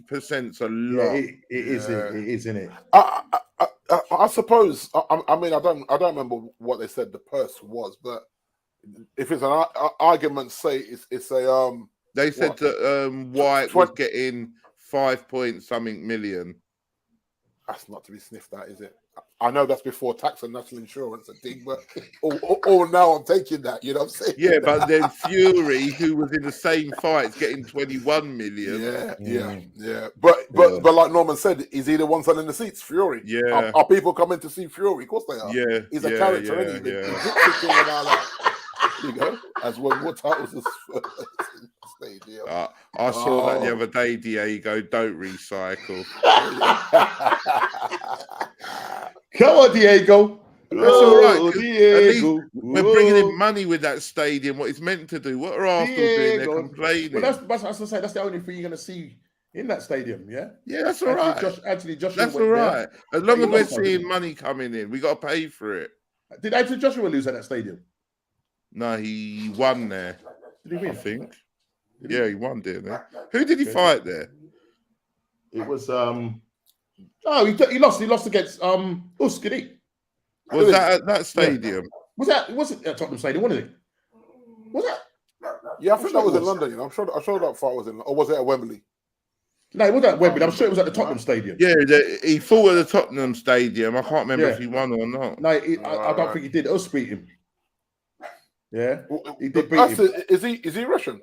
S3: 80%'s a lot.
S1: It is, isn't it?
S2: I suppose. I mean, I don't remember what they said the purse was, but if it's an argument's sake, it's a
S3: They said that White was getting 5 point something million.
S2: That's not to be sniffed at, is it? I know that's before tax and national insurance and thing, but all now I'm taking that, you know what I'm saying?
S3: Yeah, but then Fury, who was in the same fight, is getting 21 million.
S2: Yeah. But like Norman said, is he the one selling the seats? Fury.
S3: Yeah.
S2: Are people coming to see Fury? Of course they are.
S3: Yeah.
S2: He's a character, isn't he? You know, as one more titles as stadium.
S3: I saw that the other day, Diego. Don't recycle.
S1: Come on, Diego.
S3: That's all right. Diego. We're bringing in money with that stadium. What it's meant to do. What are Arsenal doing? They're complaining.
S1: Well, that's the only thing you're going to see in that stadium. Yeah.
S3: Yeah, that's all right.
S1: Joshua
S3: that's all right. As long as we're seeing money coming in, we got to pay for it.
S1: Did Anthony Joshua lose at that stadium?
S3: No, he won there.
S1: Did he win?
S3: I think. Yeah, he won, didn't he? Who did he fight there?
S1: It was he lost. He lost against Uskadi.
S3: Was that at that stadium?
S1: Yeah. Was it at Tottenham Stadium? Wasn't it? Was that?
S2: Yeah, I think that was in London. You know, I'm sure that fight was in, or was it at Wembley?
S1: No, it wasn't at Wembley. I'm sure it was at the Tottenham Stadium.
S3: Yeah, he fought at the Tottenham Stadium. I can't remember if he won or not.
S1: No, I don't think he did. Us beat him. Yeah, he did beat him.
S2: Is he Russian?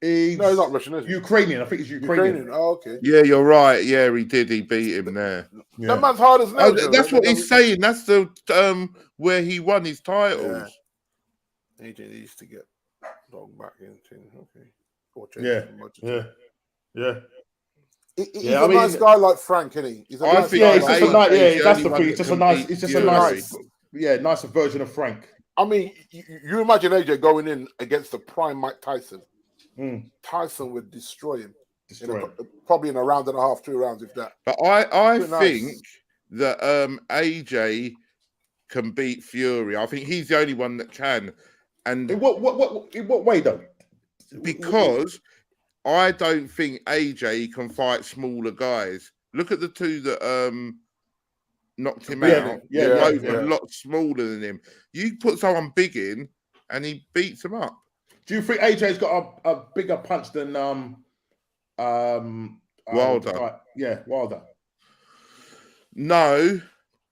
S2: No, he's not Russian, is he?
S1: Ukrainian. I think he's Ukrainian.
S2: Oh, okay.
S3: Yeah, you're right. Yeah, he did. He beat him there.
S2: Yeah. That man's hard as nails.
S3: That's what he's saying. That's the where he won his titles.
S2: AJ used to get dog back into. Okay.
S1: Yeah.
S2: He's a nice guy like Frank, isn't he? He's a nice guy.
S1: It's just a nice. Yeah, that's the thing. It's just a nice. It's just a nice. Yeah, nicer version of Frank.
S2: I mean, you imagine AJ going in against the prime Mike Tyson. Tyson would destroy him. Probably in a round and a half, 2 rounds, if that.
S3: But I think that AJ can beat Fury. I think he's the only one that can. And
S1: in what way though?
S3: Because I don't think AJ can fight smaller guys. Look at the two that knocked him out. Both a lot smaller than him. You put someone big in, and he beats them up.
S1: Do you think AJ's got a bigger punch than
S3: Wilder?
S1: Wilder.
S3: No,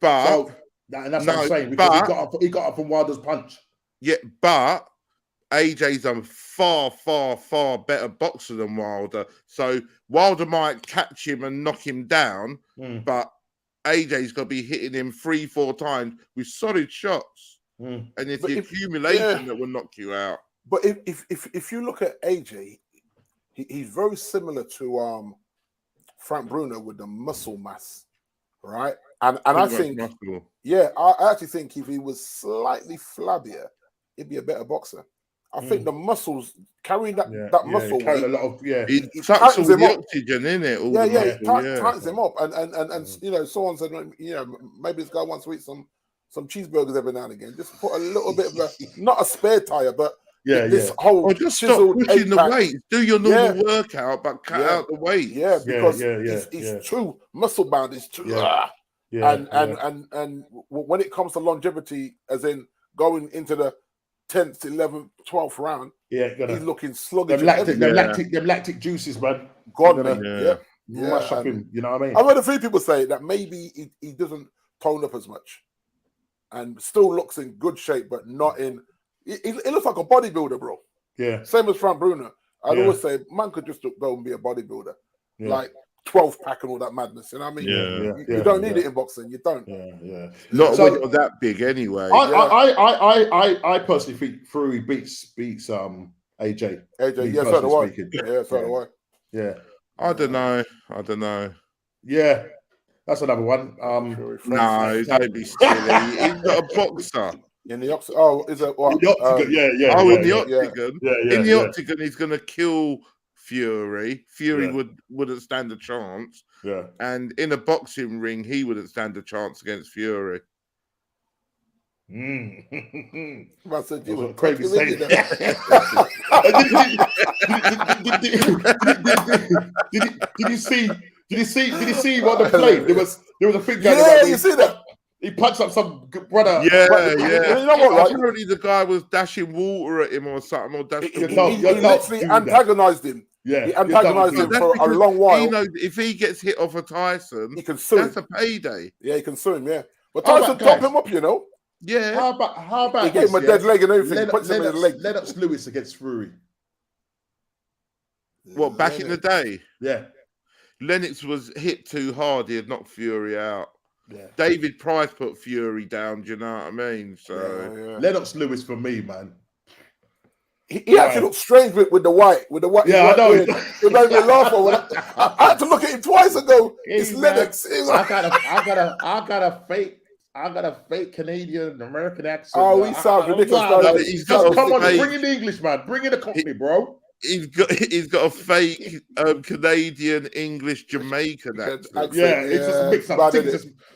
S3: but
S1: and that's what I'm saying. Because he got up from Wilder's punch.
S3: Yeah, but AJ's a far, far, far better boxer than Wilder. So Wilder might catch him and knock him down, but AJ's got to be hitting him 3-4 times with solid shots. And it's the accumulation that will knock you out.
S2: But if you look at AJ, he's very similar to Frank Bruno with the muscle mass, right? And I think, I actually think if he was slightly flabbier, he'd be a better boxer. I think the muscles carrying that muscle,
S1: carrying a lot of
S3: he sucks all the oxygen in it.
S2: It tightens him up, and you know, someone said, you know, maybe this guy wants to eat some cheeseburgers every now and again. Just put a little bit of not a spare tire, but this whole
S3: just stop pushing the weight. Do your normal workout, but cut out the weight.
S2: Yeah, because it's too muscle bound. It's too and when it comes to longevity, as in going into the 10th, 11th, 12th round, he's looking sluggish.
S1: Them lactic juices, man.
S2: God,
S1: mash up him. You know what I mean?
S2: I've heard a few people say that maybe he doesn't tone up as much, and still looks in good shape, but not in. It looks like a bodybuilder, bro.
S1: Yeah.
S2: Same as Frank Bruno. I'd always say, man could just go and be a bodybuilder, like 12 pack and all that madness. You know what I mean? You don't need it in boxing. You don't.
S3: Not when you're that big, anyway.
S1: I personally think Fury beats AJ.
S2: AJ, so do I. So do I.
S1: Yeah.
S3: I don't know.
S1: Yeah. That's another one.
S3: No, don't be silly. He's not a boxer.
S2: In the octagon, is it what?
S1: In the octagon,
S3: in the octagon. In the octagon, he's going to kill Fury. Fury wouldn't stand a chance.
S1: Yeah.
S3: And in a boxing ring, he wouldn't stand a chance against Fury.
S2: I said you were
S1: crazy saying Did you see what the play? There was a thing going on.
S2: You see that?
S1: He punched up some brother.
S2: You know what?
S3: Apparently, the guy was dashing water at him or something.
S2: He literally antagonized him.
S1: Yeah,
S2: he antagonized him for a long while.
S3: He knows if he gets hit off a Tyson,
S2: he can sue him.
S3: That's a payday.
S2: Yeah, he can sue him. Yeah, but Tyson topped him up, you know.
S3: Yeah.
S1: How about
S2: he gave him a dead leg and everything? Puts him in the leg.
S1: Lennox Lewis against Fury.
S3: What, back in the day?
S1: Yeah.
S3: Lennox was hit too hard. He had knocked Fury out.
S1: Yeah.
S3: David Price put Fury down. Do you know what I mean? So
S1: Lennox Lewis for me, man.
S2: He actually looked strange with the white.
S1: Yeah, I know.
S2: It made me laugh. I had to look at him twice and go, "It's Lennox."
S1: I got a fake Canadian American accent.
S2: Oh, he sounds ridiculous.
S1: Come on, bring in the English, man. Bring in the company, bro.
S3: He's got a fake Canadian, English, Jamaican accent.
S1: It's just a mix up. I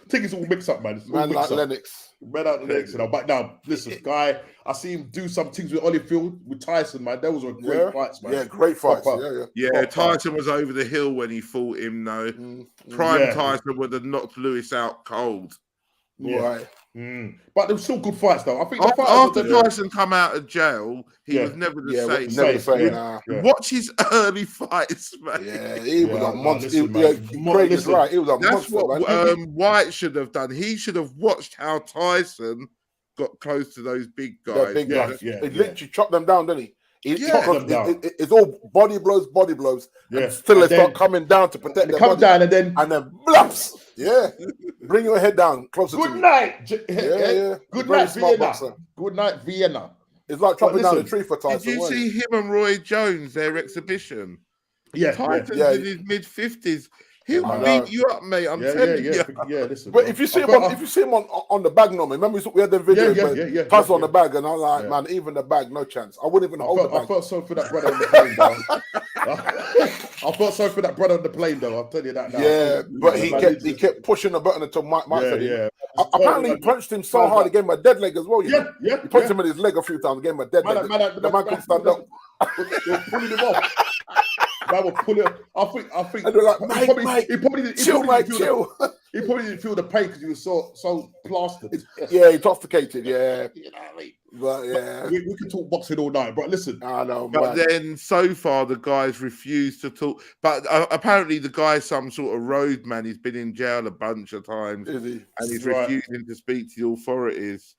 S1: think it's all mix up, man.
S2: Man like Lennox.
S1: Man out Lennox, you know. But now, listen, guy, I see him do some things with Holyfield, with Tyson, man. Those were great fights, man.
S2: Yeah, great fights.
S3: Yeah, Tyson was over the hill when he fought him, though. Prime Tyson would have knocked Lewis out cold.
S2: Right.
S1: But they were still good fights, though. I think
S3: after Tyson come out of jail, he was never the same. Watch his early fights, man.
S2: Yeah, he was a monster. Craig is right. He was a
S3: That's
S2: monster.
S3: That's what White should have done. He should have watched how Tyson got close to those big guys.
S2: Big guys. He literally chopped them down, didn't he? It's all body blows, and still they start coming down to protect their body.
S1: Down and then
S2: blaps. Yeah, bring your head down closer.
S1: Good
S2: to
S1: night.
S2: Yeah.
S1: Good night, Vienna. Good night, Vienna.
S2: It's like chopping down a tree for Tyson.
S3: Did you see him and Roy Jones, their exhibition?
S1: Yeah,
S3: Tyson's in his mid-50s. He'll beat you up, mate. I'm telling you.
S1: Yeah, listen.
S2: But if you see him on the bag, no man. Remember we had the video Tyson on the bag, and I'm like, man, even the bag, no chance. I wouldn't even hold the bag.
S1: I felt sorry for that brother on the plane, though. I felt sorry for that brother on the plane, though. I'll tell you that now.
S2: Yeah, but he kept pushing the button until Mike said it. Apparently, he punched him so hard, he gave him a dead leg as well. He punched him in his leg a few times, gave him a dead leg. The man couldn't stand up.
S1: They were pulling him off. Man will pull it. I think.
S2: And they're like,
S1: he probably didn't feel the pain because he was so plastered.
S2: Yeah, intoxicated. Yeah,
S1: you know what I mean?
S2: But yeah,
S1: we could talk boxing all night. But listen,
S2: I know.
S3: But then so far the guys refuse to talk. But apparently the guy's some sort of roadman. He's been in jail a bunch of times,
S2: Is he?
S3: And he's refusing to speak to the authorities.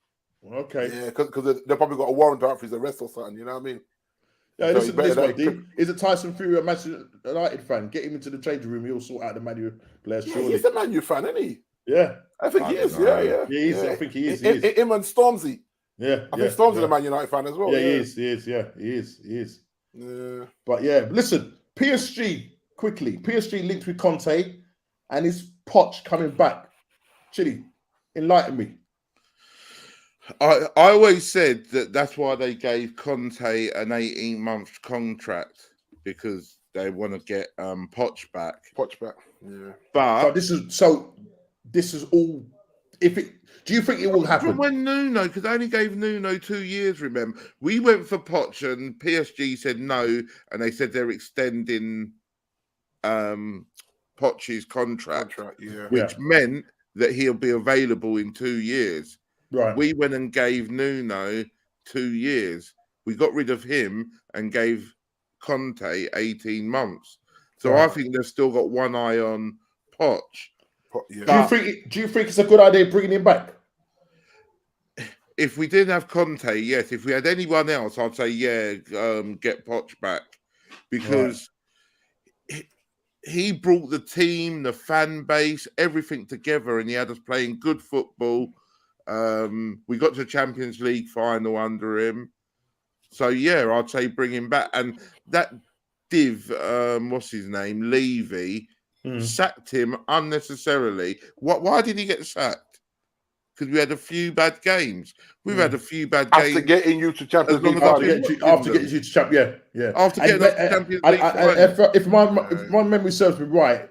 S2: Okay. Yeah, because they probably got a warrant out for his arrest or something. You know what I mean?
S1: Yeah, listen to this one, D. Is a Tyson Fury a Manchester United fan? Get him into the changing room. He'll sort out the Manu players.
S2: Yeah, he's a Manu fan, isn't he?
S1: Yeah.
S2: I think he is.
S1: Yeah, he is. I think he is.
S2: Him and Stormzy.
S1: Yeah.
S2: I think Stormzy's a Man United fan as well.
S1: Yeah, he is. Yeah, he is.
S2: Yeah.
S1: But yeah, listen, PSG, quickly. PSG linked with Conte and his Poch coming back. Chili, enlighten me.
S3: I always said that's why they gave Conte an 18-month contract, because they want to get Poch back.
S2: Yeah.
S3: But
S1: this is all. Do you think it will happen?
S3: From when Nuno, because they only gave Nuno 2 years, remember? We went for Poch and PSG said no, and they said they're extending Poch's contract, which meant that he'll be available in 2 years.
S1: Right.
S3: We went and gave Nuno 2 years. We got rid of him and gave Conte 18 months. So I think they've still got one eye on Poch.
S1: Yeah. Do you think it's a good idea bringing him back?
S3: If we didn't have Conte, yes. If we had anyone else, I'd say, get Poch back. Because he brought the team, the fan base, everything together, and he had us playing good football. We got to the Champions League final under him. So, yeah, I'd say bring him back. And that div, what's his name, Levy, sacked him unnecessarily. Why did he get sacked? Because we had a few bad games. We've had a few bad games.
S2: After getting you to Champions League.
S1: After getting you to Champions League,
S3: After getting us to Champions League.
S1: If my memory serves me right,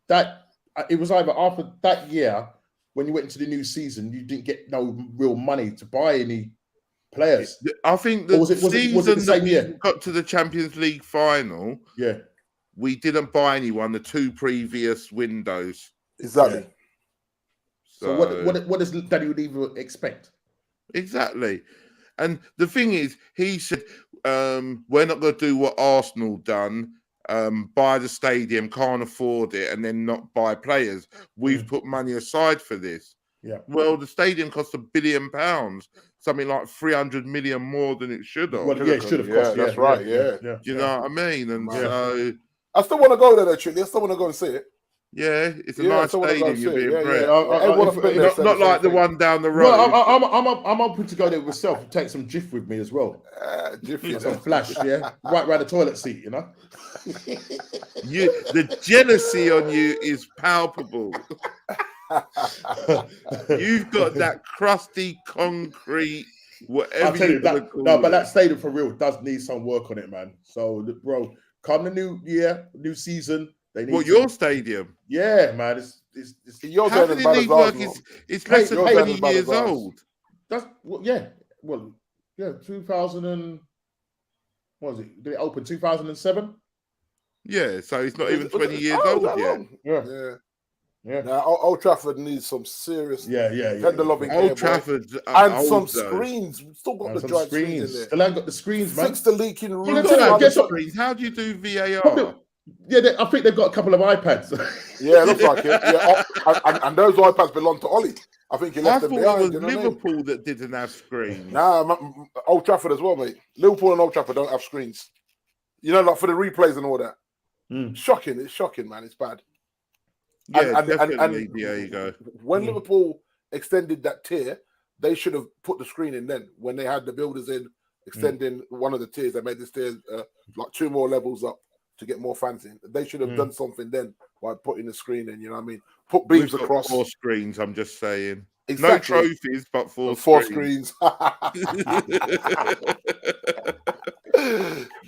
S1: that it was either after that year, when you went into the new season, you didn't get no real money to buy any players.
S3: I think the season that we got to the Champions League final, we didn't buy anyone the 2 previous windows.
S2: Exactly.
S1: Yeah. So what does Danny Oliver expect?
S3: Exactly. And the thing is, he said, we're not going to do what Arsenal done, buy the stadium, can't afford it, and then not buy players. We've put money aside for this.
S1: Yeah.
S3: Well, the stadium cost £1 billion, something like 300 million more than it should have.
S1: Well, it should have cost.
S2: That's right.
S3: Do you know what I mean? And so
S2: I still want to go there, actually. I still want to go and see it.
S3: Yeah, it's a nice stadium. You're being bred.
S2: Not
S3: like the one down the road.
S1: Well, I'm open to go there myself and take some jiff with me as well. Some flash, right around the toilet seat, you know.
S3: The jealousy on you is palpable. You've got that crusty concrete, whatever.
S1: I'll tell you that. No, but that stadium for real does need some work on it, man. So, bro, come the new year, new season.
S3: Your stadium?
S1: Yeah, man.
S3: How did it need work? It's less than 20 years old.
S1: That's 2000 and what was it? Did it open 2007?
S3: Yeah, so it's not even 20 years old yet.
S2: Yeah. Now Old Trafford needs some serious tender-loving care.
S3: Old Trafford
S2: and some screens. We've still got the giant screens in there.
S1: Still ain't got the screens, man.
S2: Fix the leaking roof.
S3: How do you do VAR?
S1: Yeah, I think they've got a couple of iPads.
S2: Yeah, it looks like it. Yeah, and those iPads belong to Ollie. I think he left them behind.
S3: It was Liverpool that didn't have screens.
S2: Nah, Old Trafford as well, mate. Liverpool and Old Trafford don't have screens. You know, like for the replays and all that. Shocking. It's shocking, man. It's bad.
S3: Yeah, definitely. There you go.
S2: When Liverpool extended that tier, they should have put the screen in then when they had the builders in extending one of the tiers. They made the stairs like 2 more levels up to get more fans in. They should have done something then by putting the screen in. You know what I mean? Put beams across.
S3: 4 screens. I'm just saying.
S2: Exactly.
S3: No trophies, but 4
S2: screens.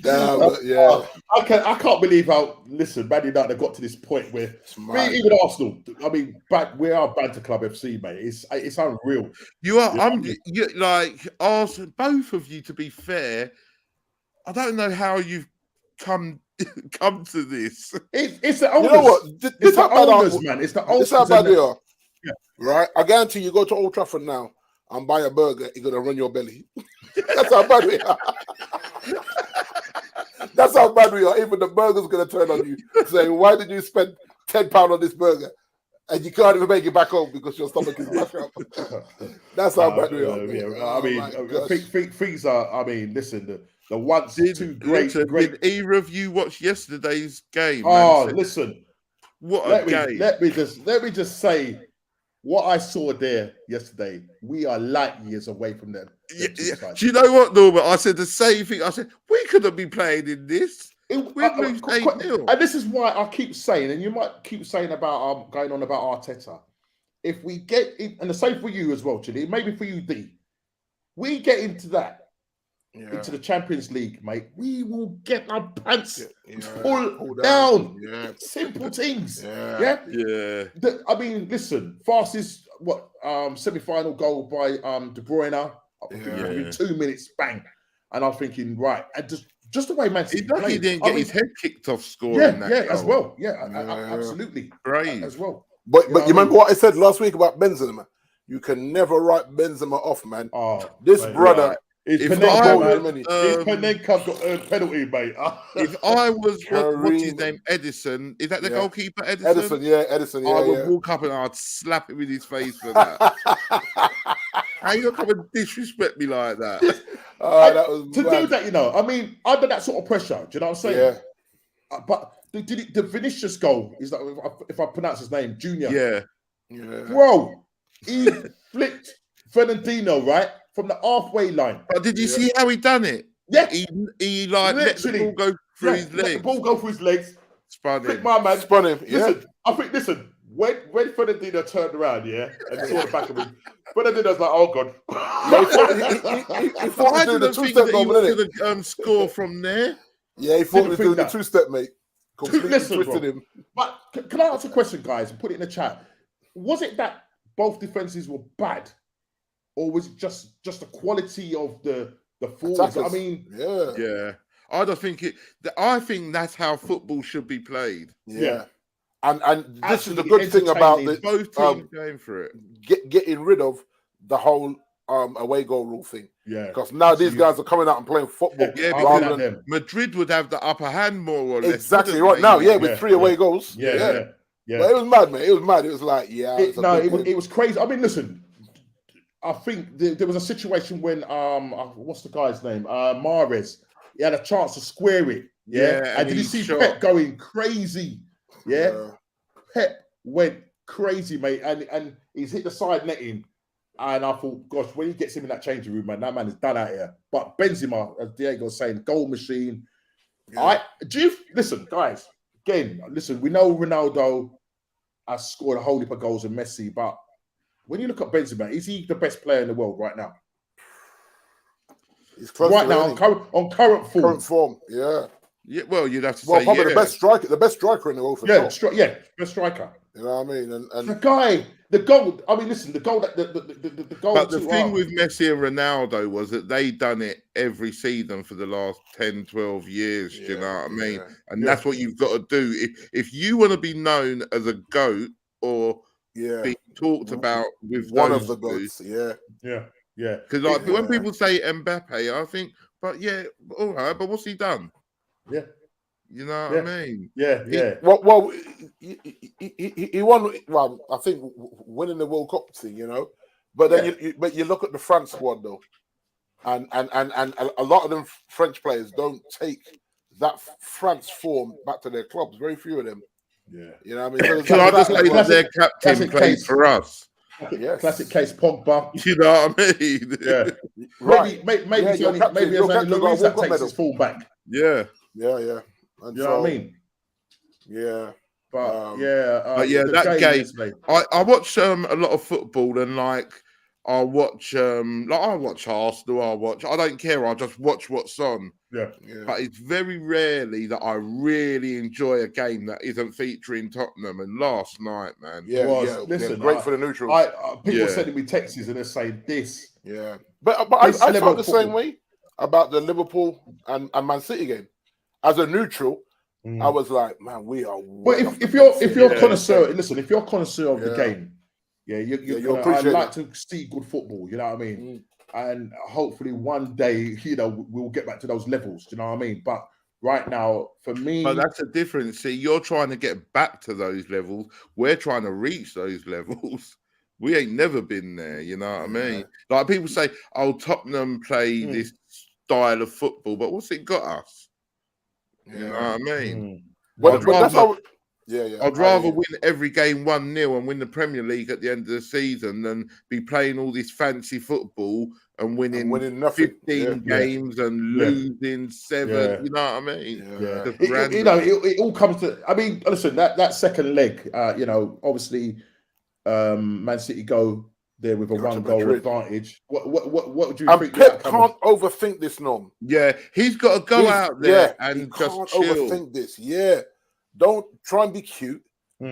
S1: Yeah. I can't believe how Man United got to this point where even Arsenal. I mean, we are Banter Club FC, mate. It's unreal.
S3: You are. You like Arsenal. Both of you, to be fair, I don't know how you've come to this.
S1: It's the owners.
S2: You know what?
S1: It's the owners, man. It's the owners.
S2: It's how bad they are. Yeah. Right? I guarantee you go to Old Trafford now and buy a burger, you're gonna run your belly. That's how bad we are. That's how bad we are. Even the burger's gonna turn on you, saying, "Why did you spend £10 on this burger?" And you can't even make it back home because your stomach is back up. That's how bad we are.
S1: I mean, things are. I mean, listen, the once two great.
S3: Did either of you watch yesterday's game?
S1: Oh, listen,
S3: what a game!
S1: Let me just say. What I saw there yesterday, we are light years away from them.
S3: Yeah. Do you know what, Norman? I said the same thing. I said, we couldn't be playing in this. We've moved 8-0.
S1: And this is why I keep saying, and you might keep saying about going on about Arteta. If we get in, and the same for you as well, Chili, maybe for you, D, we get into that. Yeah. Into the Champions League, mate, we will get our pants pulled down. Yeah. Simple things. Yeah. I mean, listen, fastest semi-final goal by De Bruyne. Within 2 minutes, bang. And I'm thinking, right, and just the way Man City played.
S3: He didn't get his head kicked off scoring that goal.
S1: As well. Absolutely.
S3: Great.
S1: As well.
S2: But you remember what I said last week about Benzema? You can never write Benzema off, man.
S1: Oh,
S2: this brother.
S1: Right. His Panenka got a penalty, mate.
S3: If I was, what's his name, Edison? Is that the goalkeeper, Edison?
S2: Edison.
S3: I would walk up and I'd slap him in his face for that. How you gonna come and disrespect me like that?
S2: That was
S1: to do that, you know. I mean, under that sort of pressure, do you know what I'm saying? Yeah. But the Vinicius goal is that, if I pronounce his name, Junior.
S2: Yeah.
S1: Bro, he flicked Fernandinho right from the halfway line.
S3: But did you see how he done it?
S1: Yeah.
S3: He like let the ball go through his legs.
S1: Let the ball go through his legs.
S3: Spun him.
S1: My man.
S2: Spun him.
S1: Listen, when Fernandinho turned around, and saw the back of him, Fernandinho's like, oh God.
S2: He thought he was doing the two-step goal,
S3: didn't he? Score from there.
S2: Yeah, he thought he was doing the two-step, mate. Completely twisted him.
S1: But can I ask a question, guys, and put it in the chat? Was it that both defenses were bad? Or was it just the quality of the forwards? I mean,
S3: I don't think I think that's how football should be played.
S2: Yeah. And this is the good thing about
S3: both teams going for
S2: it. Getting rid of the whole away goal rule thing.
S1: Yeah.
S2: Because now these guys are coming out and playing football.
S3: Yeah, Madrid would have the upper hand more or less.
S2: Exactly right now, with 3 away goals.
S1: Yeah.
S2: But it was mad, man. It was mad. It was like,
S1: it was crazy. I mean, listen, I think there was a situation when what's the guy's name? Mahrez. He had a chance to square it. Yeah. And did you see Pep going crazy? Yeah. Pep went crazy, mate, and he's hit the side netting. And I thought, gosh, when he gets him in that changing room, man, that man is done out here. But Benzema, as Diego was saying, goal machine. Yeah. Listen, guys, again, we know Ronaldo has scored a whole heap of goals and Messi, but when you look at Benzema, is he the best player in the world right now?
S2: He's close
S1: right now on current form.
S2: Current form, yeah.
S3: Yeah, well, you'd have to say
S2: probably the best striker in the world for sure.
S1: Best striker.
S2: You know what I mean? And
S1: the goal. I mean, listen, the goal that the goal.
S3: But the thing with Messi and Ronaldo was that they done it every season for the last 10, 12 years. Do you know what I mean? And that's what you've got to do if you want to be known as a GOAT or be talked about with
S2: one of the GOATs. Yeah.
S3: Because when people say Mbappe, I think, but all right, but what's he done?
S1: Yeah.
S3: You know what I mean?
S1: Yeah.
S2: He won. Well, I think winning the World Cup thing, you know. But then you look at the France squad though, and a lot of them French players don't take that France form back to their clubs. Very few of them.
S1: Yeah.
S2: You know what I mean?
S3: Can I just say that their captain played for us?
S2: Yes.
S1: Classic case Pogba.
S3: You know what I mean?
S1: Yeah.
S2: Right.
S1: Maybe it's only Lloris that takes his full back.
S3: Yeah.
S2: Yeah. And
S1: you know what I mean?
S2: Yeah.
S1: But
S3: that game. I watch a lot of football, and like I watch Arsenal. I don't care. I just watch what's on.
S1: Yeah.
S3: But it's very rarely that I really enjoy a game that isn't featuring Tottenham. And last night, man,
S2: listen, great for the neutrals.
S1: People sending me texts and they're saying this.
S2: Yeah, but I felt the same way about the Liverpool and Man City game. As a neutral, I was like, man, we are.
S1: But if you're a connoisseur, listen, if you're a connoisseur of the game, you'll appreciate. I like to see good football. You know what I mean? And hopefully one day, we'll get back to those levels. Do you know what I mean? But right now, for me,
S3: but that's a difference. See, you're trying to get back to those levels. We're trying to reach those levels. We ain't never been there. You know what I mean? Like people say, "Oh, Tottenham play this style of football," but what's it got us? You know what I mean? I'd rather win every game 1-0 and win the Premier League at the end of the season than be playing all this fancy football and winning 15 games and losing 7. You know what I mean?
S1: It all comes to. I mean, listen, that second leg. Obviously, Man City go there with a 1-goal advantage. What do you think?
S2: Pep can't overthink this, Norm.
S3: Yeah, he's got to go out there and just chill.
S2: Overthink this. Yeah, don't try and be cute.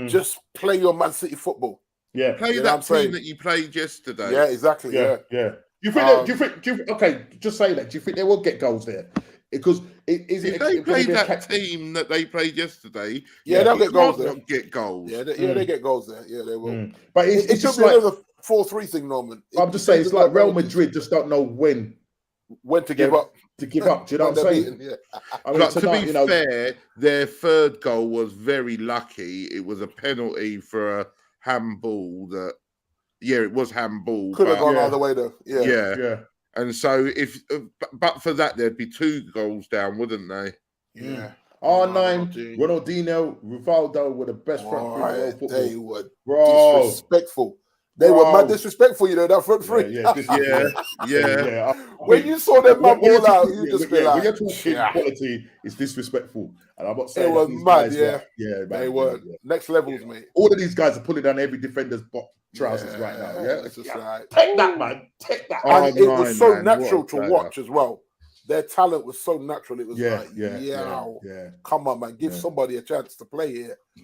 S2: Just play your Man City football.
S1: Yeah,
S3: play that team that you played yesterday.
S2: Yeah, exactly. Yeah.
S1: Do you think? Okay, just say that. Do you think they will get goals there? Because
S3: if they play that team that they played yesterday,
S2: they'll get goals there.
S3: Get goals.
S2: Yeah, they get goals there. Yeah, they will.
S1: But it's just like
S2: a 4-3 thing, Norman.
S1: I'm just saying, it's like Real Madrid just don't know when
S2: to give up.
S1: To give up. Do you know what I'm saying?
S2: Yeah.
S1: I mean,
S3: to be fair, their third goal was very lucky. It was a penalty for a handball that. Yeah, it was handball.
S2: Could have gone either way though.
S1: Yeah.
S3: And so, but for that, there'd be 2 goals down, wouldn't they?
S2: Yeah.
S1: R9, Ronaldinho, Rivaldo were the best front three.
S2: They were disrespectful. They were mad disrespectful, that front three.
S3: Yeah.
S2: When you saw them man ball out, you just be like,
S1: when you're talking quality, it's disrespectful. And I'm not saying
S2: it was mad,
S1: man,
S2: they were next levels, mate.
S1: All of these guys are pulling down every defender's trousers right now.
S2: It's just like,
S1: take that, man. Take that.
S2: And it was so natural to watch as well. Their talent was so natural. It was come on, man, give somebody a chance to play here. I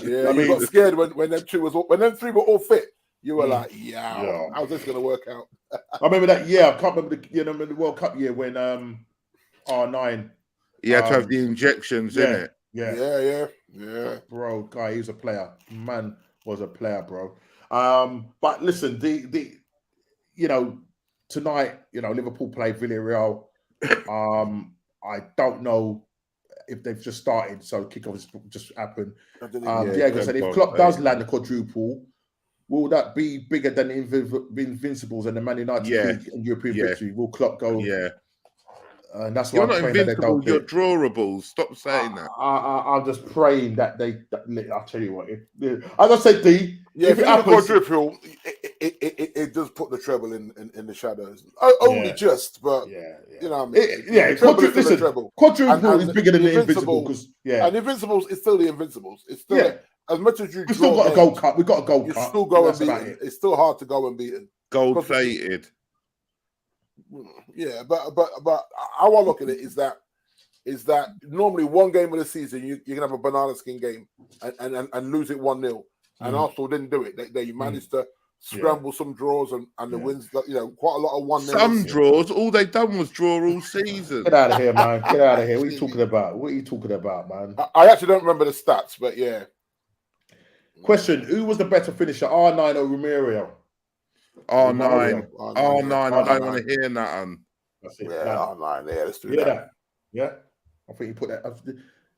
S2: mean, you got scared when them 3 were all fit. You were like, how's this gonna work out?
S1: I remember that year. I can't remember the World Cup year when R9.
S3: You had to have the injections in it.
S2: Yeah.
S1: Bro, guy, he was a player. Man was a player, bro. But listen, the tonight, Liverpool play Villarreal. I don't know if they've just started, so kickoff has just happened. Diego said if Klopp does land the quadruple, will that be bigger than the Invincibles and the Man United and European victory? Will Klopp go?
S3: Yeah.
S1: And that's
S3: you're
S1: why
S3: not invincible. You're drawables. Stop saying that.
S1: I'm just praying that I'll tell you what. As I said, D.
S2: Yeah, if it happens, quadruple, it does put the treble in the shadows. Only just, but you know what I mean.
S1: Quadruple is bigger than the Invincible because
S2: and Invincibles is still the Invincibles. It's still as much as you.
S1: We've still got a gold cup. We've got a gold
S2: cup.
S1: You
S2: still go and beat it. It's still hard to go and beat it.
S3: Gold plated.
S2: Yeah, but how I look at it is that normally one game of the season you can have a banana skin game and lose it 1-0, and Arsenal didn't do it. They managed to scramble some draws and the wins. Quite a lot of 1-0.
S3: Some draws. All they done was draw all season.
S1: Get out of here, man! Get out of here! What are you talking about? Man?
S2: I actually don't remember the stats, but yeah.
S1: Question: who was the better finisher, R9 or Romero?
S3: R9. I don't want to hear that.
S2: That's it. Yeah, R9. Yeah, let's do
S1: that. Yeah, I think he put that.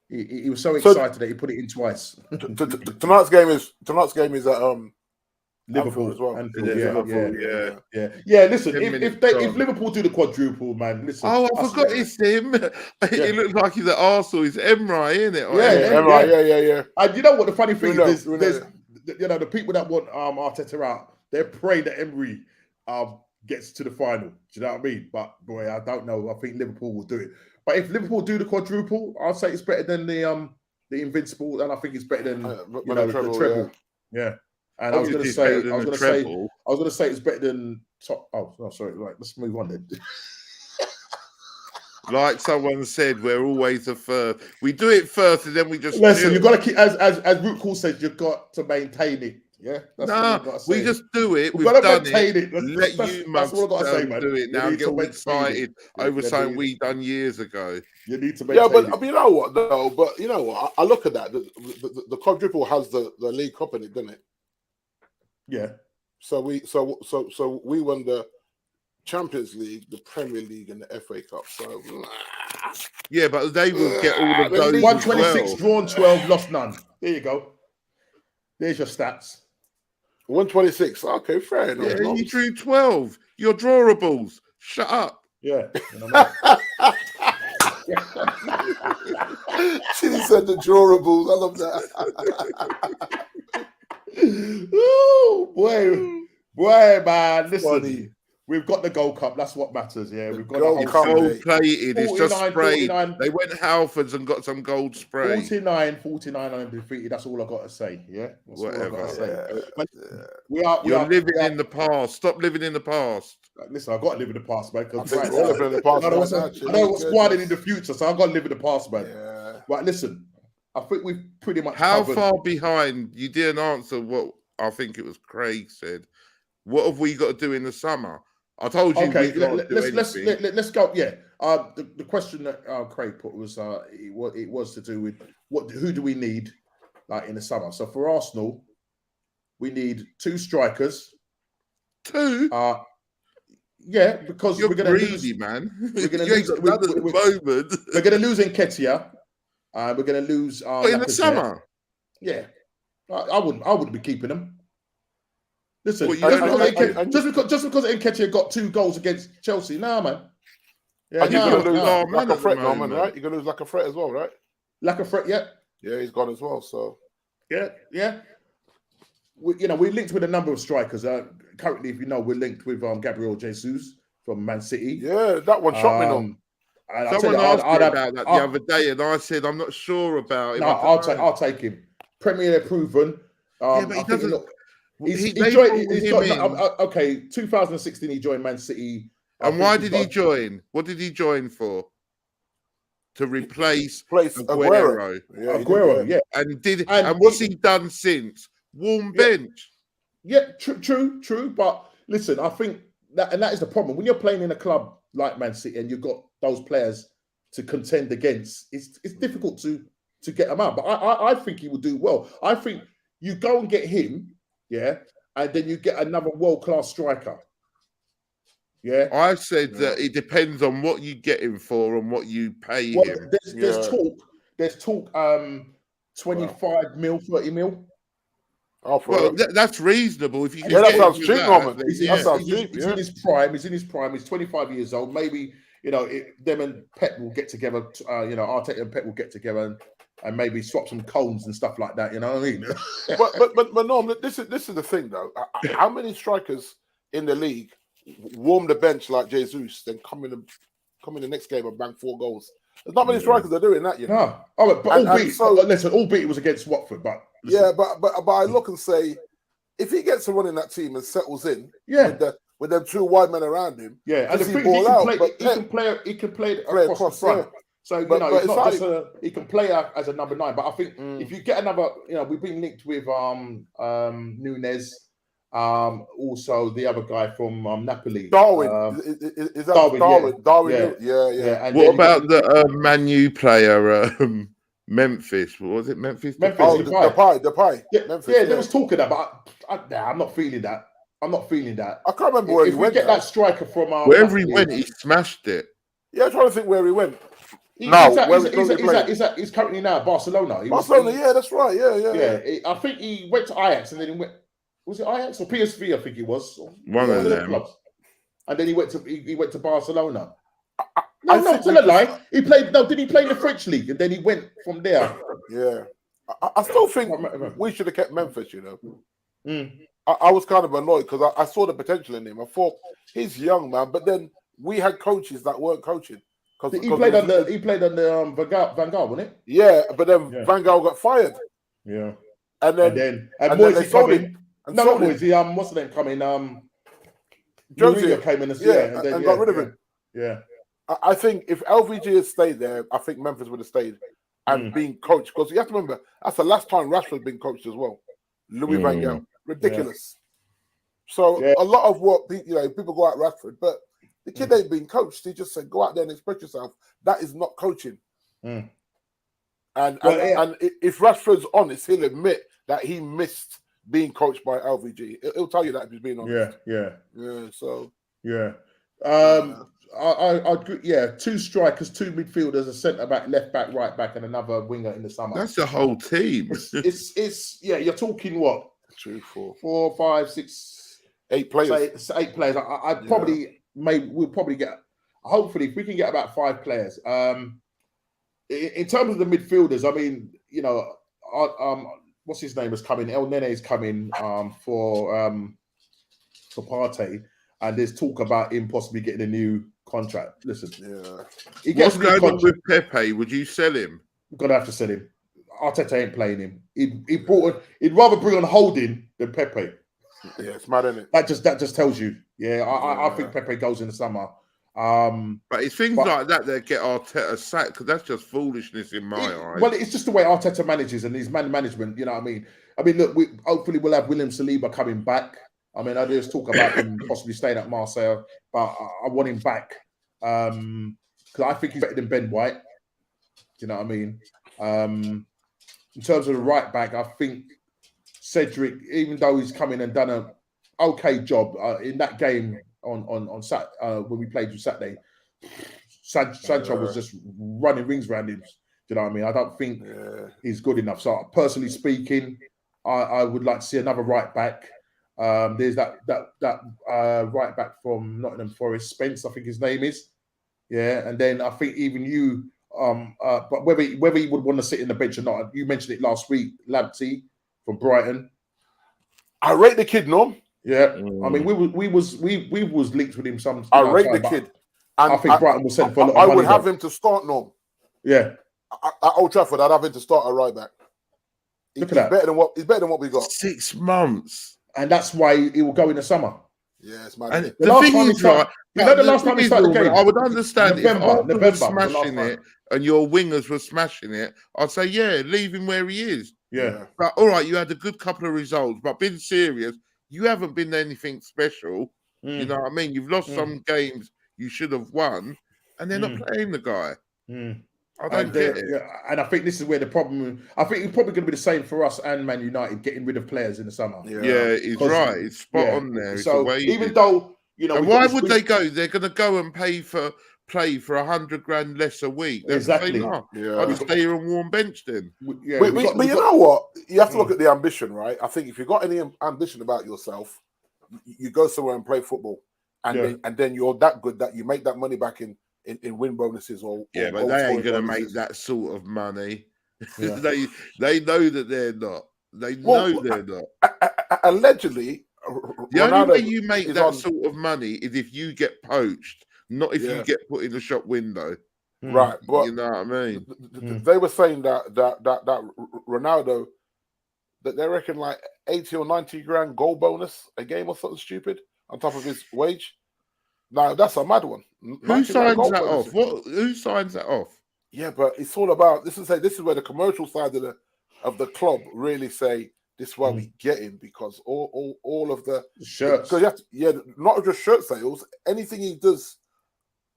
S1: He was so excited that he put it in twice.
S2: Tonight's game is at
S1: Liverpool
S2: as well.
S1: Yeah. Listen, if Liverpool do the quadruple, man, listen.
S3: Oh, I forgot it's him. It looks like he's at Arsenal. It's Emre, isn't it?
S2: Emre. Yeah.
S1: And you know what the funny thing is? There's the people that want Arteta out. they're praying that Emery gets to the final. Do you know what I mean? But boy, I don't know. I think Liverpool will do it. But if Liverpool do the quadruple, I'll say it's better than the Invincible, and I think it's better than the treble. Yeah. And
S3: Obviously
S1: I was going to say it's better than top. Oh, no, sorry. Right, let's move on then.
S3: Like someone said, we're always the first. We do it first, and then we just
S1: listen. You've got to keep, as Root Cool said, you've got to maintain it. Yeah,
S3: we just do it. We've done it. Let you mugs do it now and get all excited over something we done years ago.
S1: You need to maintain
S2: but you know what? No, but you know what? I look at that. The quadruple has the League Cup in it, doesn't it?
S1: Yeah.
S2: So we won the Champions League, the Premier League, and the FA Cup. So
S3: yeah, but they will get all of those.
S1: 126 drawn 12, lost none. There you go. There's your stats.
S2: 126. Okay, fair enough.
S3: Yeah, you drew 12. You're drawables. Shut up.
S1: Yeah.
S2: She said the drawables. I love that.
S1: Oh boy, man! Listen, funny. We've got the Gold Cup. That's what matters. Yeah, we've got
S3: gold plated. It's just sprayed. 49. They went Halfords and got some gold spray.
S1: 49 undefeated. That's all I got to say. Yeah, that's
S3: whatever.
S1: All I say.
S3: Yeah. You're living in the past. Stop living in the past.
S1: Listen, I've got to live in the past, man. Because
S2: I
S1: know what's squatting in the future, so I've got to live in the past, man. Yeah. Right, listen. I think we've pretty much.
S3: How far behind? You didn't answer what I think it was Craig said. What have we got to do in the summer? I told you.
S1: Okay, let's go. Yeah. The question that Craig put was it was to do with who do we need like in the summer? So for Arsenal, we need 2 strikers.
S3: 2.
S1: Yeah, because
S3: you're
S1: we're going to lose,
S3: man.
S1: We're going to lose at the moment. We're going to lose Nketiah. We're going to lose.
S3: In the summer.
S1: Yeah, I wouldn't be keeping them. Listen, just because Nketiah got 2 goals against Chelsea, nah, man.
S2: Yeah, you're going to lose like a threat, Norman, right? You're going to lose like a threat as well, right?
S1: Like a threat, yeah.
S2: Yeah, he's gone as well. So
S1: yeah. We're linked with a number of strikers. Currently, if you know, we're linked with Gabriel Jesus from Man City.
S2: Yeah, that one shot me on.
S3: Someone asked me about that the other day, and I said I'm not sure about it.
S1: No, I'll take him. Premier proven.
S3: Yeah, but he doesn't.
S1: Okay, 2016 he joined Man City.
S3: And why did he join? What did he join for? To replace Aguero.
S1: Yeah, Aguero, yeah.
S3: And what's he done since? Warm bench.
S1: Yeah, true. But listen, I think that is the problem. When you're playing in a club like Man City and you've got those players to contend against, it's difficult to get them out. But I think he will do well. I think you go and get him, yeah, and then you get another world-class striker. Yeah,
S3: I said that it depends on what you get him for and what you pay him.
S1: There's talk. 25 mil, 30 mil.
S3: That's reasonable. If you
S2: that sounds cheap, Norman.
S1: He's in his prime. He's 25 years old. Maybe them and Pep will get together. Arteta and Pep will get together and maybe swap some cones and stuff like that. You know what I mean?
S2: but Norman, this is the thing though. How many strikers in the league warm the bench like Jesus, then come in the next game and bang 4 goals? There's not many strikers that are doing that, you know.
S1: No. Albeit it was against Watford, but
S2: listen. Yeah, but I look and say, if he gets a run in that team and settles in, with them 2 wide men around him,
S1: and the thing he can play across the front. Yeah. So it's not just he can play as a number 9. But I think if you get another, we've been linked with Nunes. Also the other guy from Napoli,
S2: Darwin. Is that Darwin? Yeah.
S3: And what about the Man U player, Memphis? What was it? Memphis.
S2: Depay.
S1: Yeah, Memphis, there was talk of that, but I'm not feeling that. I
S2: can't remember where he went.
S1: If we get that striker from
S3: wherever he went, he smashed it.
S2: Yeah, I'm trying to think where he went.
S1: He's currently now at Barcelona.
S2: Yeah, that's right. Yeah.
S1: I think he went to Ajax and then he went. Was it Ajax or PSV? I think it was
S3: one of them.
S1: Clubs. And then he went to Barcelona. No, tell a lie. He played. No, did he play in the French league? And then he went from there.
S2: Yeah, I still think we should have kept Memphis. I was kind of annoyed because I saw the potential in him. I thought he's young, man, but then we had coaches that weren't coaching.
S1: He played on the Van Gaal, wasn't it?
S2: Yeah, but then Van Gaal got fired.
S1: Yeah,
S2: and then
S1: Moisey
S2: sold
S1: coming.
S2: him.
S1: No, not Moisey. What's the name coming? Mourinho came in
S2: and got rid of him.
S1: Yeah,
S2: I think if LVG had stayed there, I think Memphis would have stayed and been coached. Because you have to remember, that's the last time Rashford's been coached as well. Louis Van Gaal, ridiculous. Yeah. So a lot of what people go at Rashford, but the kid ain't being coached. He just said, "Go out there and express yourself." That is not coaching. And if Rashford's honest, he'll admit that he missed being coached by LVG. He'll tell you that if he's being honest.
S1: I two strikers, two midfielders, a centre back, left back, right back, and another winger in the summer.
S3: That's the whole team.
S1: It's you're talking what?
S2: 2, 4,
S1: 4, 5, 6,
S2: 8 players.
S1: Say 8 players. We'll probably get. Hopefully, if we can get about 5 players. In terms of the midfielders, I mean, what's his name is coming? El Nene is coming for Partey, and there's talk about him possibly getting a new contract. Listen,
S3: he gets what's going on with Pepe? Would you sell him?
S1: We're gonna have to sell him. Arteta ain't playing him. He'd rather bring on Holding than Pepe.
S2: Yeah, it's mad, isn't it?
S1: That just tells you. I think Pepe goes in the summer.
S3: But it's things like that get Arteta sacked, because that's just foolishness in my eyes.
S1: Well, it's just the way Arteta manages and his management. You know what I mean? Look, hopefully we'll have William Saliba coming back. I mean, I just talk about him possibly staying at Marseille, but I want him back because I think he's better than Ben White. You know what I mean? In terms of the right back, I think Cedric, even though he's come in and done an okay job in that game on Saturday, when we played on Saturday, Sancho was just running rings around him. You know what I mean? I don't think he's good enough. So personally speaking, I would like to see another right back. There's that right back from Nottingham Forest, Spence, I think his name is. Yeah, and then I think even you, but whether he would want to sit in the bench or not, you mentioned it last week, Lamptey from Brighton.
S2: I rate the kid, Norm.
S1: Yeah, I mean we was linked with him some.
S2: I rate the kid. And
S1: I think Brighton will send for a lot of
S2: money.
S1: I would
S2: have him to start, Norm.
S1: Yeah,
S2: at Old Trafford, I'd have him to start a right back.
S1: Look at that.
S2: He's better than what we got.
S3: 6 months.
S1: And that's why he will go in the summer.
S2: Yeah, it's mad.
S3: And the thing is, right,
S1: the last time he started the game,
S3: I would understand
S1: November
S3: if Arsenal was smashing it and your wingers were smashing it. I'd say, leave him where he is.
S1: Yeah.
S3: But all right, you had a good couple of results, but being serious, you haven't been anything special. You know what I mean? You've lost some games you should have won, and they're not playing the guy. I don't get it.
S1: And I think this is where the problem. I think it's probably going to be the same for us and Man United getting rid of players in the summer.
S3: Yeah, he's right. It's spot on there.
S1: So even though
S3: and why would they go? They're going to go and play for $100,000 less a week.
S1: Exactly.
S3: I'll just stay here and warm bench then.
S2: But you know what? You have to look at the ambition, right? I think if you've got any ambition about yourself, you go somewhere and play football, and then you're that good that you make that money back in win bonuses or
S3: but they ain't going to make that sort of money. They know that they're not. They know they're not.
S2: Allegedly,
S3: the only way you make that sort of money is if you get poached, not if you get put in the shop window.
S2: Right, but
S3: you know what I mean.
S2: They were saying that Ronaldo, that they reckon like 80 or 90 grand goal bonus a game or something stupid on top of his wage. Now that's a mad one.
S3: Who signs that off? Who signs that off?
S2: Yeah, but it's all about this is where the commercial side of the club really say this is why we get him, because all of the
S1: shirts.
S2: Because not just shirt sales, anything he does,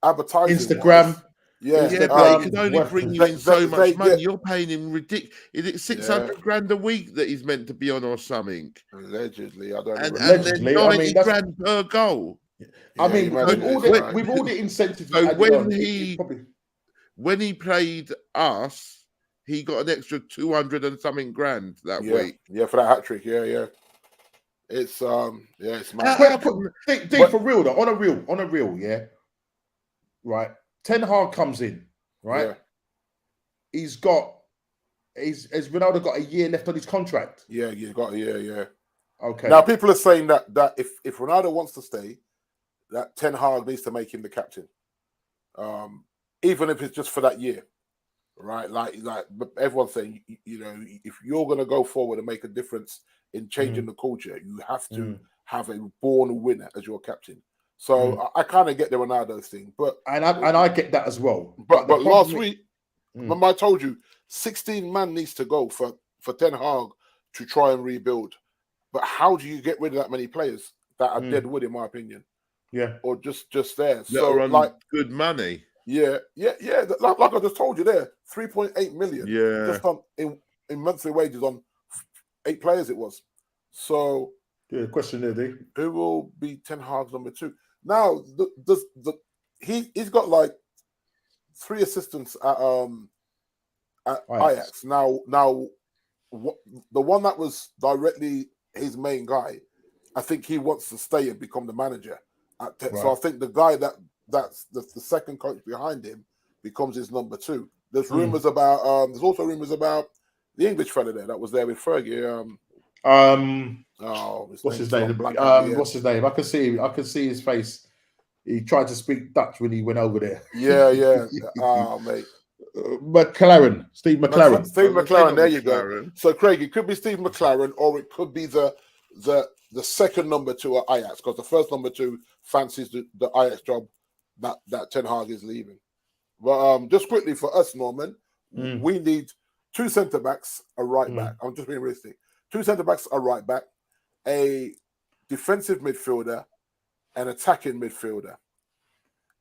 S2: advertising,
S1: Instagram.
S3: But he can only bring you in so much money. You're paying him ridiculous. Is it 600 grand a week that he's meant to be on or something?
S2: Allegedly, I don't know.
S3: And then 90 grand per goal.
S1: I mean, with all the incentives.
S3: So when he played us, he got an extra 200 and something grand that week.
S2: Yeah, for that hat trick. Yeah. It's it's mad.
S1: For real though, on a real, yeah. Right. Ten Hag comes in, right? Yeah. Has Ronaldo got a year left on his contract?
S2: Yeah, you got a year, yeah.
S1: Okay.
S2: Now people are saying that if Ronaldo wants to stay, that Ten Hag needs to make him the captain, even if it's just for that year, right? Like everyone's saying, you know, if you're going to go forward and make a difference in changing the culture, you have to have a born winner as your captain. So I kind of get the Ronaldo thing, but
S1: I get that as well.
S2: But last week, remember I told you, 16 man needs to go for Ten Hag to try and rebuild. But how do you get rid of that many players that are dead wood, in my opinion?
S1: Yeah,
S2: or just there.
S3: That
S2: So
S3: are on
S2: like
S3: good money.
S2: Yeah. Like I just told you there, 3.8 million.
S3: Yeah.
S2: Just on in monthly wages on 8 players it was. So
S1: yeah. Question there, D.
S2: Who will be Ten Hag's number 2? Now he's got like 3 assistants at Ajax. Now the one that was directly his main guy, I think he wants to stay and become the manager. So I think the guy that's the second coach behind him becomes his number 2. There's rumors about there's also rumors about the English fella there that was there with Fergie.
S1: What's his name? What's his name? I can see his face. He tried to speak Dutch when he went over there.
S2: Yeah. Mate.
S1: McLaren, Steve McLaren.
S2: Steve McLaren, there you go. So Craig, it could be Steve McLaren, or it could be the second number 2 at Ajax, because the first number 2 fancies the Ajax job that Ten Hag is leaving. But just quickly for us, Norman, we need 2 centre backs, a right back. I'm just being realistic. 2 centre backs, a right back, a defensive midfielder, an attacking midfielder,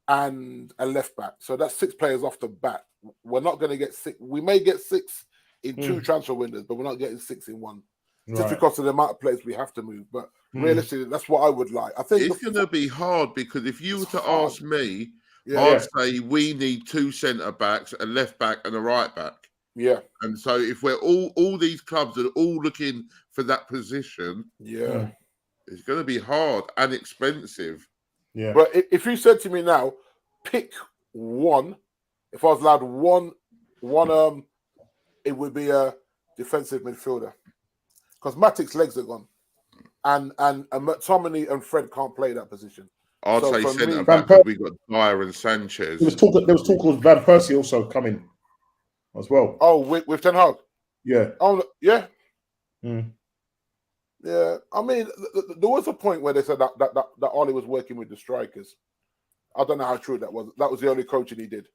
S2: and a left back. So that's 6 players off the bat. We're not going to get 6. We may get 6 in 2 transfer windows, but we're not getting 6 in one. Just because of the amount of players we have to move. But realistically, that's what I would like. I think
S3: it's going to be hard, because if you were to ask me, I'd say we need 2 centre backs, a left back, and a right back.
S2: Yeah.
S3: And so if we're all these clubs are all looking for that position, it's going to be hard and expensive.
S2: Yeah. But if you said to me now, pick one, if I was allowed one, it would be a defensive midfielder. Because Matic's legs are gone. And McTominay and Fred can't play that position.
S3: I'd say centre back, because we got Dyer and Sanchez.
S1: There was talk of Van Persie also coming as well.
S2: Oh, with Ten Hag?
S1: Yeah.
S2: Oh, yeah. Yeah. I mean, there was a point where they said that Ollie was working with the strikers. I don't know how true that was. That was the only coaching he did.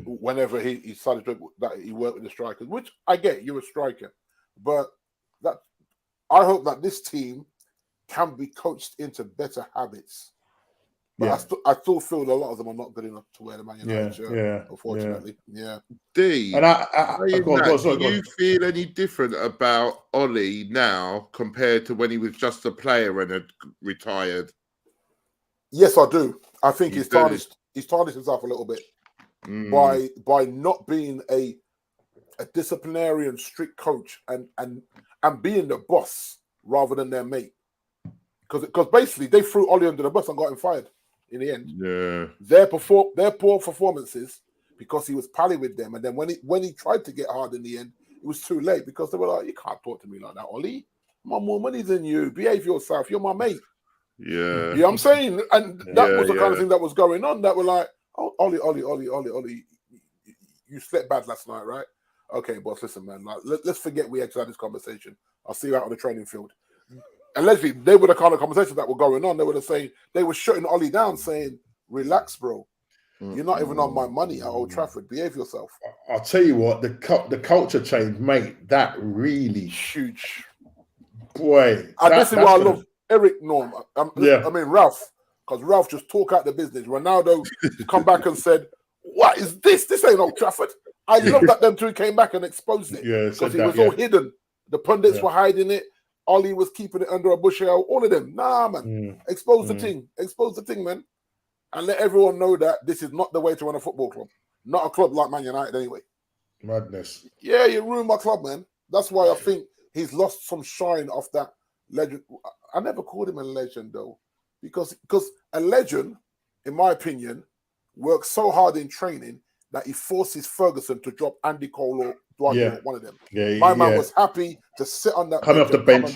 S2: Whenever he started that he worked with the strikers, which I get, you're a striker. But I hope that this team can be coached into better habits. But I still feel a lot of them are not good enough to wear the Man United shirt, unfortunately. Yeah.
S3: D, do you feel any different about Ollie now compared to when he was just a player and had retired?
S2: Yes, I do. I think he's tarnished himself a little bit by not being a disciplinarian, strict coach and being the boss rather than their mate. Because basically they threw Ollie under the bus and got him fired in the end.
S3: Yeah.
S2: Their poor performances, because he was pally with them, and then when he tried to get hard in the end, it was too late, because they were like, "You can't talk to me like that, Ollie. I'm on more money than you. Behave yourself. You're my mate."
S3: Yeah.
S2: You know what I'm saying? And that was the kind of thing that was going on. That were like, "Oh, Ollie, you slept bad last night, right? Okay, boss, listen, man. Like, let's forget we actually had this conversation. I'll see you out on the training field." Allegedly, they were the kind of conversations that were going on. They were shutting Ollie down, saying, "Relax, bro. You're not even on my money at Old Trafford. Behave yourself."
S1: I'll tell you what, the culture change, mate, that really
S2: huge.
S1: Boy.
S2: And this is why I love Eric Norm. I mean, Ralph, because Ralph just talk out the business. Ronaldo come back and said, "What is this? This ain't Old Trafford." I love that them two came back and exposed it.
S1: Yeah,
S2: because it was all hidden. The pundits were hiding it. Ollie was keeping it under a bushel. All of them. Nah, man. Expose the thing. Expose the thing, man. And let everyone know that this is not the way to run a football club. Not a club like Man United anyway.
S1: Madness.
S2: Yeah, you ruined my club, man. That's why I think he's lost some shine off that legend. I never called him a legend, though. Because a legend, in my opinion, works so hard in training that he forces Ferguson to drop Andy Cole or Dwight York, one of them. My man was happy to sit on that
S1: coming off the bench,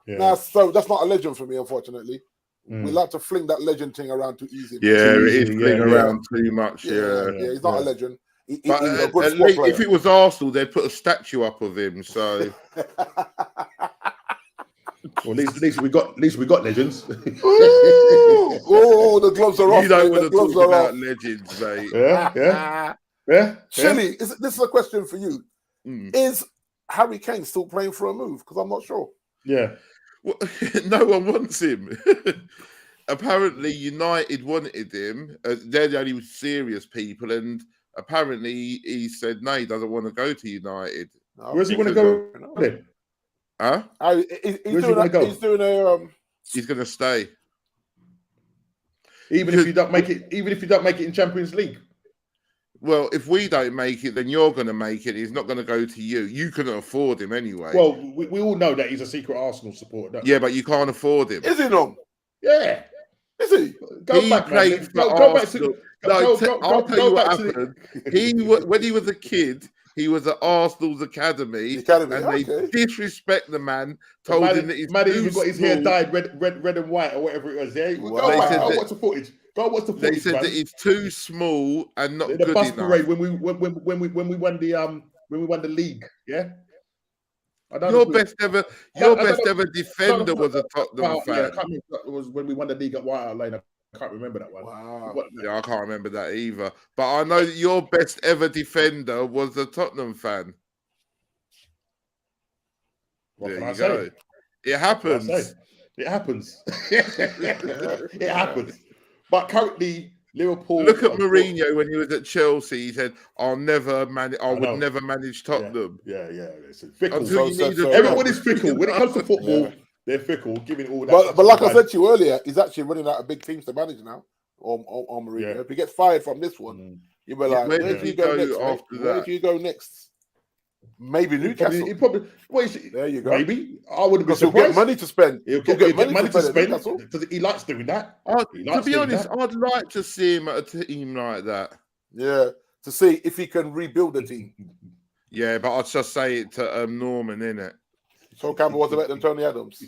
S2: Nah, so that's not a legend for me, unfortunately. We like to fling that legend thing around too easy.
S3: Yeah, it is fling around too much. Yeah,
S2: he's not a legend. He's
S3: a
S2: good squad player.
S3: If it was Arsenal, they'd put a statue up of him. So,
S1: well, at least we got legends.
S2: Oh, the gloves are off.
S3: You don't want to talk about legends, mate.
S1: Yeah.
S2: Chili, this is a question for you. Is Harry Kane still playing for a move? Because I'm not sure.
S1: Yeah.
S3: Well, no one wants him. Apparently, United wanted him. They're the only serious people, and apparently he said no, he doesn't want to go to United.
S1: Where's he want to go?
S3: Huh?
S2: He's
S3: going to stay.
S1: Even if you don't make it in Champions League.
S3: Well, if we don't make it, then you're going to make it. He's not going to go to you. You couldn't afford him anyway.
S1: Well, we all know that he's a secret Arsenal supporter.
S3: Yeah, but you can't afford him.
S2: Is he not?
S1: Yeah.
S2: Is he?
S3: He played for Arsenal. I'll tell you what happened. When he was a kid, he was at Arsenal's academy, and they disrespect the man. Told him that he's
S1: even got his hair dyed red and white or whatever it was. Yeah, what's the footage?
S3: They said that he's too small and not good enough.
S1: Parade when we won the league. Yeah.
S3: Your best ever defender was a Tottenham fan.
S1: Yeah, I can't remember. It was when we won the league at White Hart Lane. I can't remember that one.
S2: Wow.
S3: Yeah, I can't remember that either. But I know that your best ever defender was a Tottenham fan. There you go. It happens.
S1: It happens. It happens. But currently, Liverpool.
S3: Look at Mourinho when he was at Chelsea. He said, "I would never manage Tottenham."
S1: Yeah. It's fickle.
S3: Everybody's
S1: fickle. When it comes to football, they're fickle, giving all that.
S2: But like I said to you earlier, he's actually running out of big teams to manage now. On Mourinho. Yeah. If he gets fired from this one, you'll be like, where do you go next? Where do you go next? Maybe Newcastle.
S1: There
S2: you go.
S1: Maybe I wouldn't be surprised.
S2: He'll get money to spend.
S1: He'll get money to spend because he likes doing that.
S3: To be honest, I'd like to see him at a team like that.
S2: Yeah, to see if he can rebuild the team.
S3: Yeah, but I'd just say it to Norman, innit?
S2: So Campbell was better than Tony Adams.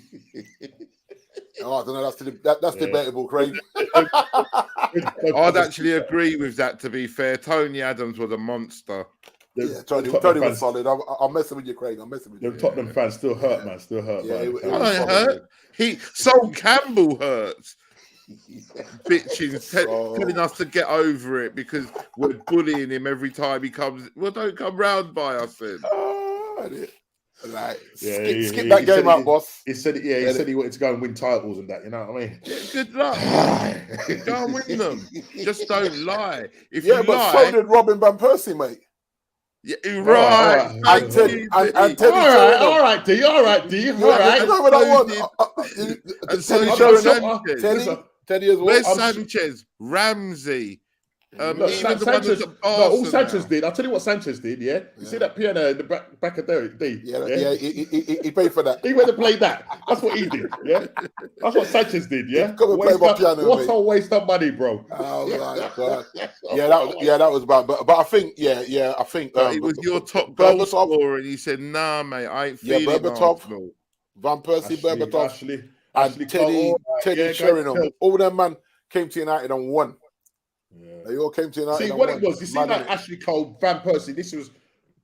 S2: Oh, I don't know. That's debatable, Craig.
S3: I'd actually agree with that. To be fair, Tony Adams was a monster.
S2: Yeah, Tony was solid. I'm messing with you, Craig. I'm messing with you.
S1: The Tottenham fans still hurt, man. Still hurt.
S2: Yeah,
S3: it hurt. Sol Campbell hurts. Bitching, telling us to get over it because we're bullying him every time he comes. Well, don't come round by us then.
S2: Skip that game out, boss.
S1: He said, he said he wanted to go and win titles and that. You know what I mean?
S3: Yeah, good luck. Go and win them. Just don't lie.
S2: But so did Robin van Persie, mate.
S3: Yeah, right.
S2: And Teddy
S1: all right, D. All right.
S2: Teddy as well.
S3: Where's Sanchez? Ramsey.
S1: All Sanchez did. I'll tell you what Sanchez did. Yeah, you see that piano in the back of there, D.
S2: He paid for that.
S1: He went to play that. That's what he did. Yeah, that's what Sanchez did. Yeah,
S2: come and play my piano.
S1: What a waste of money, bro.
S2: Oh my God. that was bad. But I think I think
S3: it was your top goal scorer, and he said, "Nah, mate, I ain't feeling Arsenal."
S2: Van Persie, Berbatov, and Teddy Sheringham. All them man came to United and won.
S1: Yeah.
S2: They all came to United.
S1: See what it was. You see that Ashley Cole, Van Persie. This was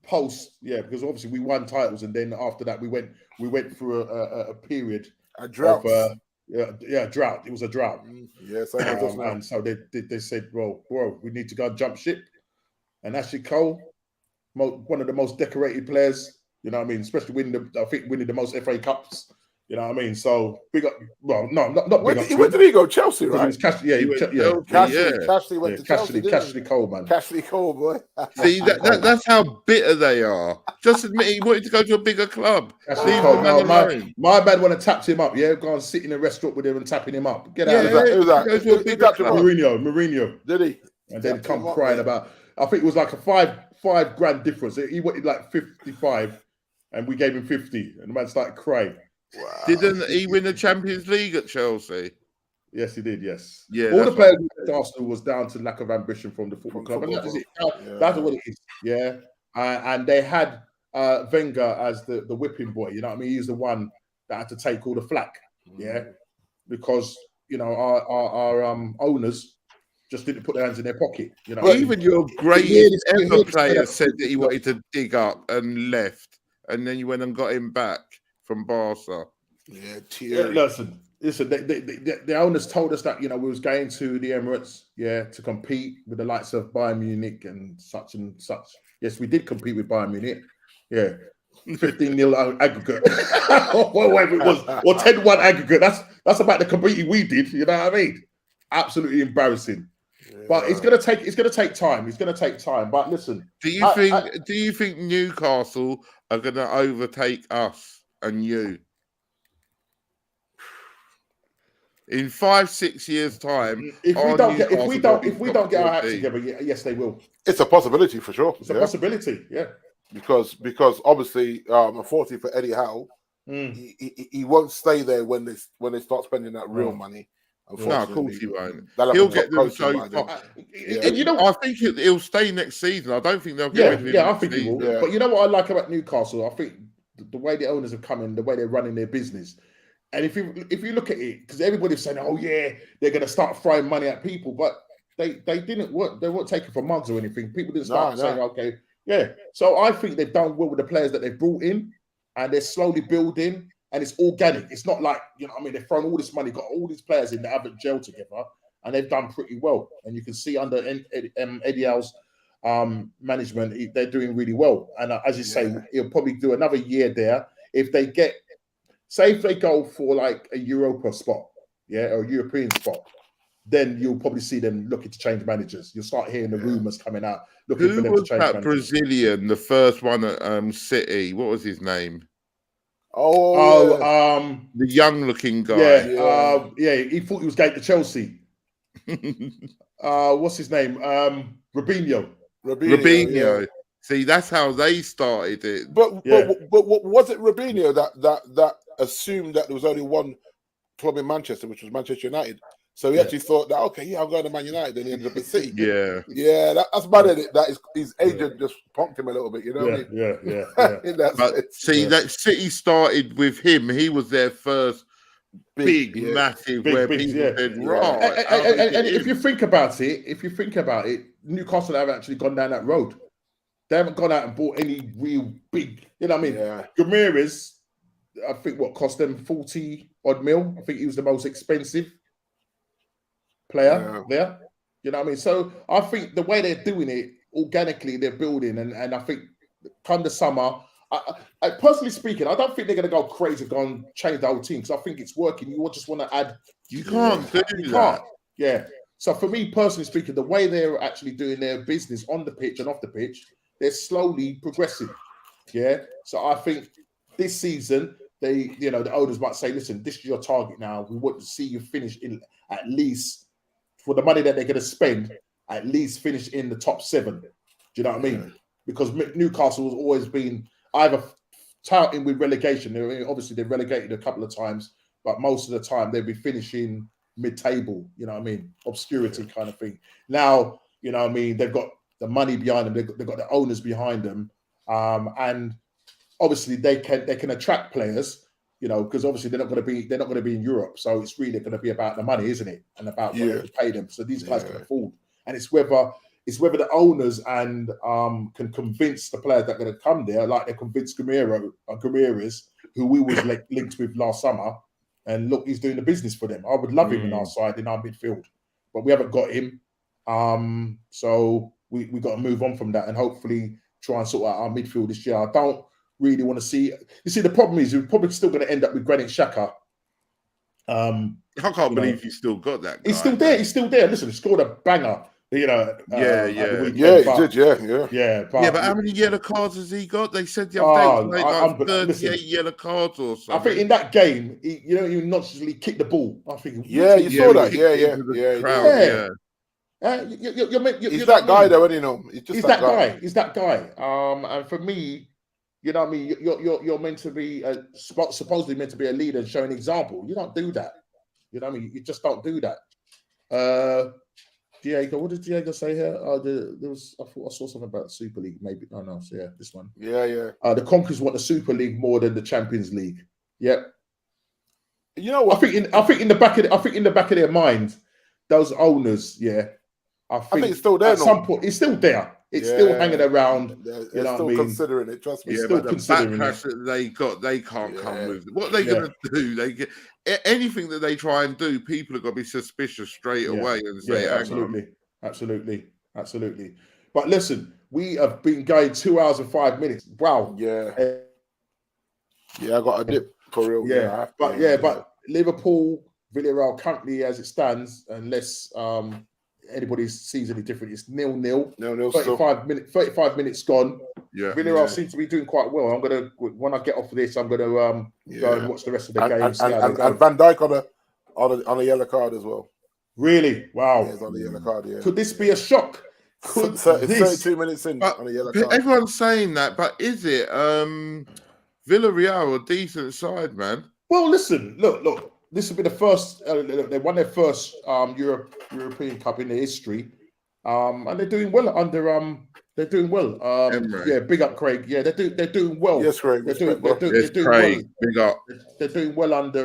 S1: post, because obviously we won titles, and then after that we went through a period,
S2: a drought.
S1: Drought. It was a drought.
S2: Yes,
S1: and so they said, well, we need to go and jump ship. And Ashley Cole, one of the most decorated players. You know what I mean? Especially winning the most FA Cups. You know what I mean? So big up. Well, no, not big up.
S2: Where did he go? Chelsea, right?
S1: Cashley went to Chelsea. Cashley Cole, man.
S2: Cashley Cole, boy.
S3: See, that's how bitter they are. Just admit he wanted to go to a bigger club.
S1: Cashley Cole. No, my man want to tap him up. Yeah, go and sit in a restaurant with him and tapping him up. Get out of that.
S2: Who's that?
S1: Mourinho.
S2: Did he?
S1: And then come crying about. I think it was like a five grand difference. He wanted like 55, and we gave him 50, and the man started crying.
S3: Wow. Didn't he win the Champions League at Chelsea?
S1: Yes, he did. Yes.
S3: Yeah.
S1: All the players at Arsenal was down to lack of ambition from the football club, and that's it. That's what it is. Yeah. And they had Wenger as the whipping boy. You know what I mean? He's the one that had to take all the flack. Yeah, because our owners just didn't put their hands in their pocket.
S3: Even your greatest ever player said that he wanted to dig up and left, and then you went and got him back from Barca.
S2: Yeah,
S1: listen. The owners told us that we was going to the Emirates, to compete with the likes of Bayern Munich and such and such. Yes, we did compete with Bayern Munich. 15-0 aggregate, or whatever it was, or 10-1 aggregate. That's about the competing we did. You know what I mean? Absolutely embarrassing. But it's gonna take time. It's gonna take time. But listen,
S3: do you think Newcastle are gonna overtake us and you in 5-6 years' time?
S1: If we don't get our act together, yes, they will.
S2: It's a possibility for sure.
S1: It's a possibility,
S2: because obviously, unfortunately for Eddie Howe, he won't stay there when they start spending that real money.
S3: No, of course he won't. He'll get them so far. And I think he'll stay next season. I don't think they'll get rid of him.
S1: I think he will. But you know what I like about Newcastle? I think the way the owners have come in, the way they're running their business. And if you look at it, because everybody's saying, oh yeah, they're going to start throwing money at people, but they didn't work. They weren't taking for mugs or anything. People didn't start saying, okay, So I think they've done well with the players that they've brought in, and they're slowly building, and it's organic. It's not like, they've thrown all this money, got all these players in that haven't gelled together, and they've done pretty well. And you can see under Eddie Howe's management, they're doing really well. And as you say, he'll probably do another year there. If they go for like a Europa spot, or a European spot, then you'll probably see them looking to change managers. You'll start hearing the rumours coming out looking for them to change managers.
S3: Brazilian, the first one at City? What was his name?
S2: The
S3: young-looking guy.
S1: He thought he was going to Chelsea. What's his name? Robinho.
S3: Yeah. See, that's how they started it.
S2: But was it Robinho that assumed that there was only one club in Manchester, which was Manchester United? So he actually thought that, I'm going to Man United, and he ended up at City. That's bad at it. That is, his agent just punked him a little bit, what I mean?
S3: That City started with him. He was their first massive, where people said, right.
S1: And if you think about it, Newcastle have actually gone down that road. They haven't gone out and bought any real big, Ramirez, I think cost them 40 odd mil. I think he was the most expensive player there. You know what I mean? So I think the way they're doing it, organically, they're building, and I think come the summer, I personally speaking, I don't think they're going to go crazy, go and change the whole team, because I think it's working. You just want to add.
S3: You can't do that.
S1: Yeah. So for me, personally speaking, the way they're actually doing their business on the pitch and off the pitch, they're slowly progressing. Yeah. So I think this season, the owners might say, listen, this is your target now. We want to see you finish in at least, for the money that they're going to spend, at least finish in the top 7. Do you know what I mean? Because Newcastle has always been either touting with relegation. Obviously, they're relegated a couple of times, but most of the time they'll be finishing mid-table. You know what I mean? Obscurity kind of thing. Now, you know what I mean? They've got the money behind them. They've got the owners behind them, and obviously they can attract players. Because obviously they're not going to be in Europe, so it's really going to be about the money, isn't it? And about what they pay them. So these guys can afford, and it's whether the owners and can convince the players that are going to come there, like they convinced Ramirez, who we was linked with last summer, and look, he's doing the business for them. I would love him in our side, in our midfield, but we haven't got him. So we got to move on from that and hopefully try and sort out our midfield this year. I don't really want to see. You see, the problem is we're probably still going to end up with Granit Xhaka.
S3: I can't believe you still got that guy.
S1: He's still there. He's still there. Listen, he scored a banger.
S2: He did.
S3: But how many yellow cards has he got? They said the other day like 38 yellow cards or something.
S1: I think in that game, he nonchalant kicked the ball. I think.
S2: You saw that. He's that guy, though, isn't he? He's that guy.
S1: He's that guy. And for me, you know what I mean? You're meant to be supposedly meant to be a leader and show an example. You don't do that. You know what I mean? You just don't do that. Diego, what did Diego say here? I thought I saw something about the Super League. Maybe this one.
S2: The
S1: Conquerors want the Super League more than the Champions League. Yep.
S2: You know what?
S1: I think in the back of their mind, those owners, I think
S2: it's still there.
S1: At some point, it's still there. It's still hanging around.
S2: They're
S1: you know
S2: still
S1: what I mean?
S2: considering it. Trust me.
S3: Yeah,
S1: still
S3: but the
S1: considering
S3: backlash
S1: it.
S3: that they got, they can't come with. What are they going to do? They get anything that they try and do. People are going to be suspicious straight away and say,
S1: absolutely. But listen, we have been going 2 hours and 5 minutes. Wow.
S2: Yeah, I got a dip for real.
S1: But Liverpool, Villarreal currently as it stands, unless anybody sees any different, it's 0-0.
S2: 0-0.
S1: 35 minutes gone.
S3: Yeah,
S1: Villarreal seems to be doing quite well. I'm gonna, when I get off of this, I'm gonna go and watch the rest of the games.
S2: And Van Dijk on a yellow card as well.
S1: Really? Wow.
S2: Yeah, he's on the yellow card. Yeah.
S1: Could this be a shock?
S2: It's 32 minutes in on a yellow card.
S3: Everyone's saying that, but is it Villarreal a decent side, man?
S1: Well, listen, look. This will be the first. They won their first European Cup in their history, and they're doing well under. They're doing well. Big up, Craig. Yeah, they're doing well.
S2: Yes, Craig.
S1: They're doing well.
S3: Big up.
S1: They're doing well under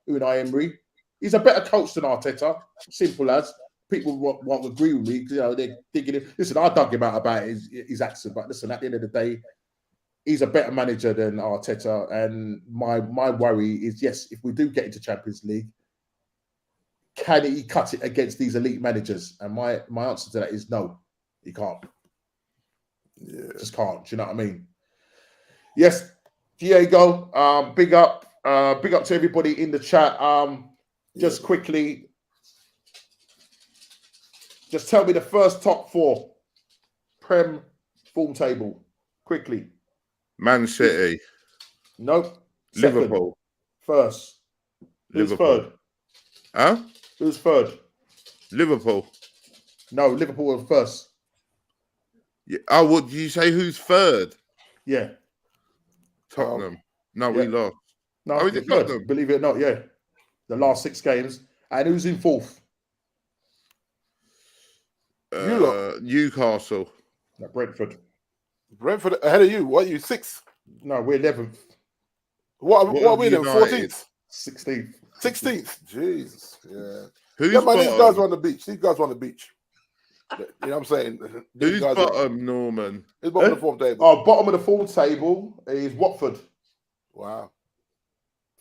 S1: Unai Emery. He's a better coach than Arteta. Simple as. People won't agree with me because they're digging it. Listen, I dug him out about his accent, but listen, at the end of the day, he's a better manager than Arteta. And my worry is, yes, if we do get into Champions League, can he cut it against these elite managers? And my answer to that is no, he can't.
S2: Yeah,
S1: just can't. Do you know what I mean? Yes, Diego. Big up to everybody in the chat. Just quickly, just tell me the first top 4 Prem form table quickly.
S3: Man City.
S1: Nope.
S3: Liverpool.
S1: First. Who's third?
S3: Huh?
S1: Who's third?
S3: Liverpool.
S1: No, Liverpool was first.
S3: Yeah. Oh, what did you say? Who's third?
S1: Yeah.
S3: Tottenham. We lost.
S1: No,
S3: is it Tottenham?
S1: Believe it or not, yeah. The last 6 games. And who's in fourth?
S3: Newcastle.
S1: No, Brentford.
S2: Brentford ahead of you. What are you, 6th?
S1: No, we're 11th.
S2: What are we then? 14th?
S1: 16th.
S2: 16th. Jesus. Yeah.
S3: Who's
S2: these guys are on the beach. These guys are on the beach. You know what I'm saying?
S3: Who's bottom, Norman?
S2: Who's bottom of the form table?
S1: Oh, bottom of the form table is Watford.
S2: Wow.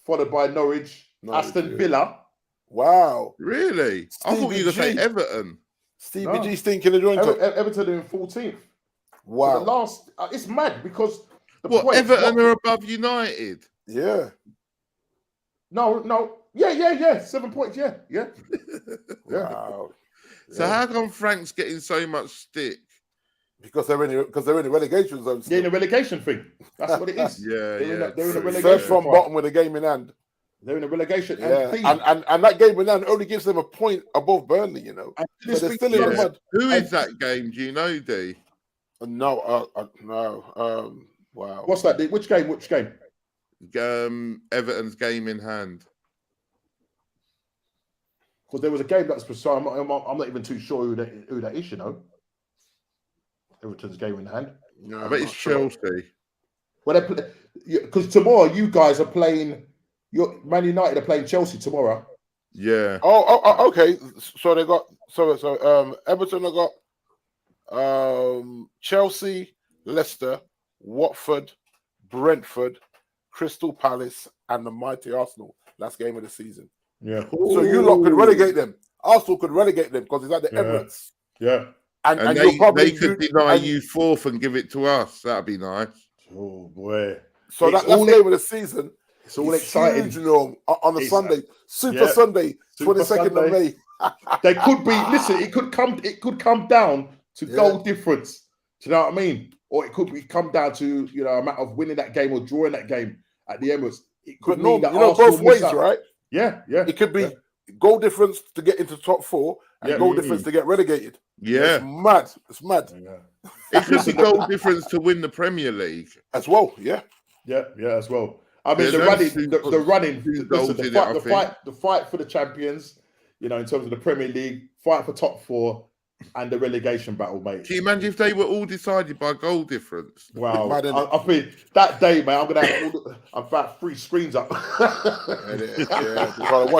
S1: Followed by Norwich Aston Villa.
S2: Wow.
S3: Really? I thought you were going to say Everton.
S2: Stevie G stinking the joint up.
S1: Everton are in 14th.
S2: Wow.
S1: So the last, it's mad because
S3: Everton are above United?
S2: Yeah.
S1: No. Yeah. 7 points. Yeah.
S2: Wow.
S3: So how come Frank's getting so much stick?
S2: Because they're in the relegation zone.
S1: They're in the relegation thing. That's what it is.
S3: They're
S1: in the relegation.
S2: First from bottom with a game in hand.
S1: They're in the relegation.
S2: Yeah. And that game in hand only gives them a point above Burnley, you know. So they're still in the mud.
S3: Who is that game? Do you know, D?
S2: No. Wow.
S1: What's that? Which game?
S3: Everton's game in hand.
S1: Because there was a game that's so I'm not even too sure who that is, you know. Everton's game in hand.
S3: No, I bet it's Chelsea.
S1: Well, because tomorrow you guys are playing. Man United are playing Chelsea tomorrow.
S3: Yeah.
S2: Oh, okay. So they got Everton have got Chelsea, Leicester, Watford, Brentford, Crystal Palace, and the mighty Arsenal. Last game of the season.
S1: Yeah.
S2: So you lot could relegate them. Arsenal could relegate them because it's at the Emirates.
S1: Yeah.
S2: And
S3: they could deny you 4th and give it to us. That'd be nice.
S1: Oh boy.
S2: So that last game of the season.
S1: It's all exciting.
S2: Huge, you know, on a Sunday. Super Sunday, 22nd of May.
S1: They could be, listen, it could come down to goal difference. Do you know what I mean? Or it could come down to, a matter of winning that game or drawing that game at the Emirates. It could mean that
S2: both ways, right?
S1: Yeah.
S2: It could be goal difference to get into top 4 and goal difference to get relegated.
S3: Yeah.
S2: It's mad.
S1: Yeah.
S3: It could be goal difference to win the Premier League.
S2: As well, yeah.
S1: Yeah, as well. I mean, the fight for the champions, in terms of the Premier League, fight for top 4, and the relegation battle, mate.
S3: Can you imagine if they were all decided by goal difference?
S1: Wow. I think that day, man, I'm going to have about 3 screens up.
S2: Yeah, trying to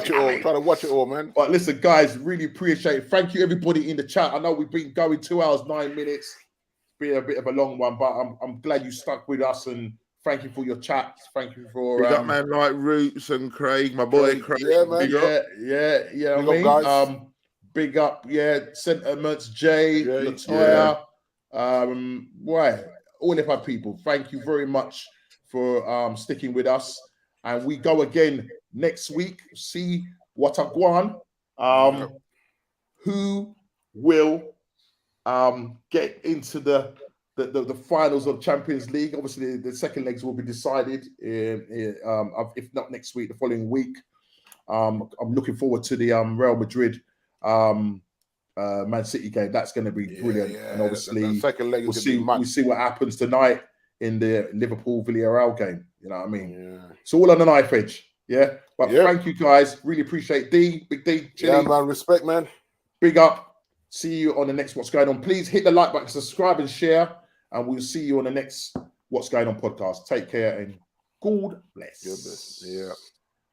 S2: watch it all, man.
S1: But listen, guys, really appreciate it. Thank you, everybody in the chat. I know we've been going 2 hours, 9 minutes. It's been a bit of a long one, but I'm glad you stuck with us, and thank you for your chats. Thank you for
S3: we got man like Roots and Craig, my boy Craig.
S2: Yeah, man.
S1: Yeah.
S2: Big up, guys.
S1: Big up, Sentiments, Jay, Latoya, all of our people. Thank you very much for sticking with us. And we go again next week. See what I want. Who will get into the finals of Champions League? Obviously, the second legs will be decided if not next week, the following week. I'm looking forward to the Real Madrid Man City game. That's going to be brilliant. And obviously, the second leg we'll see what happens tonight in the Liverpool Villarreal game. You know what I mean? Yeah. It's all on the knife edge. Yeah. But thank you, guys. Really appreciate Big D. Chili.
S2: Yeah, man. Respect, man.
S1: Big up. See you on the next What's Going On. Please hit the like button, subscribe, and share. And we'll see you on the next What's Going On podcast. Take care and God bless.
S2: Yeah.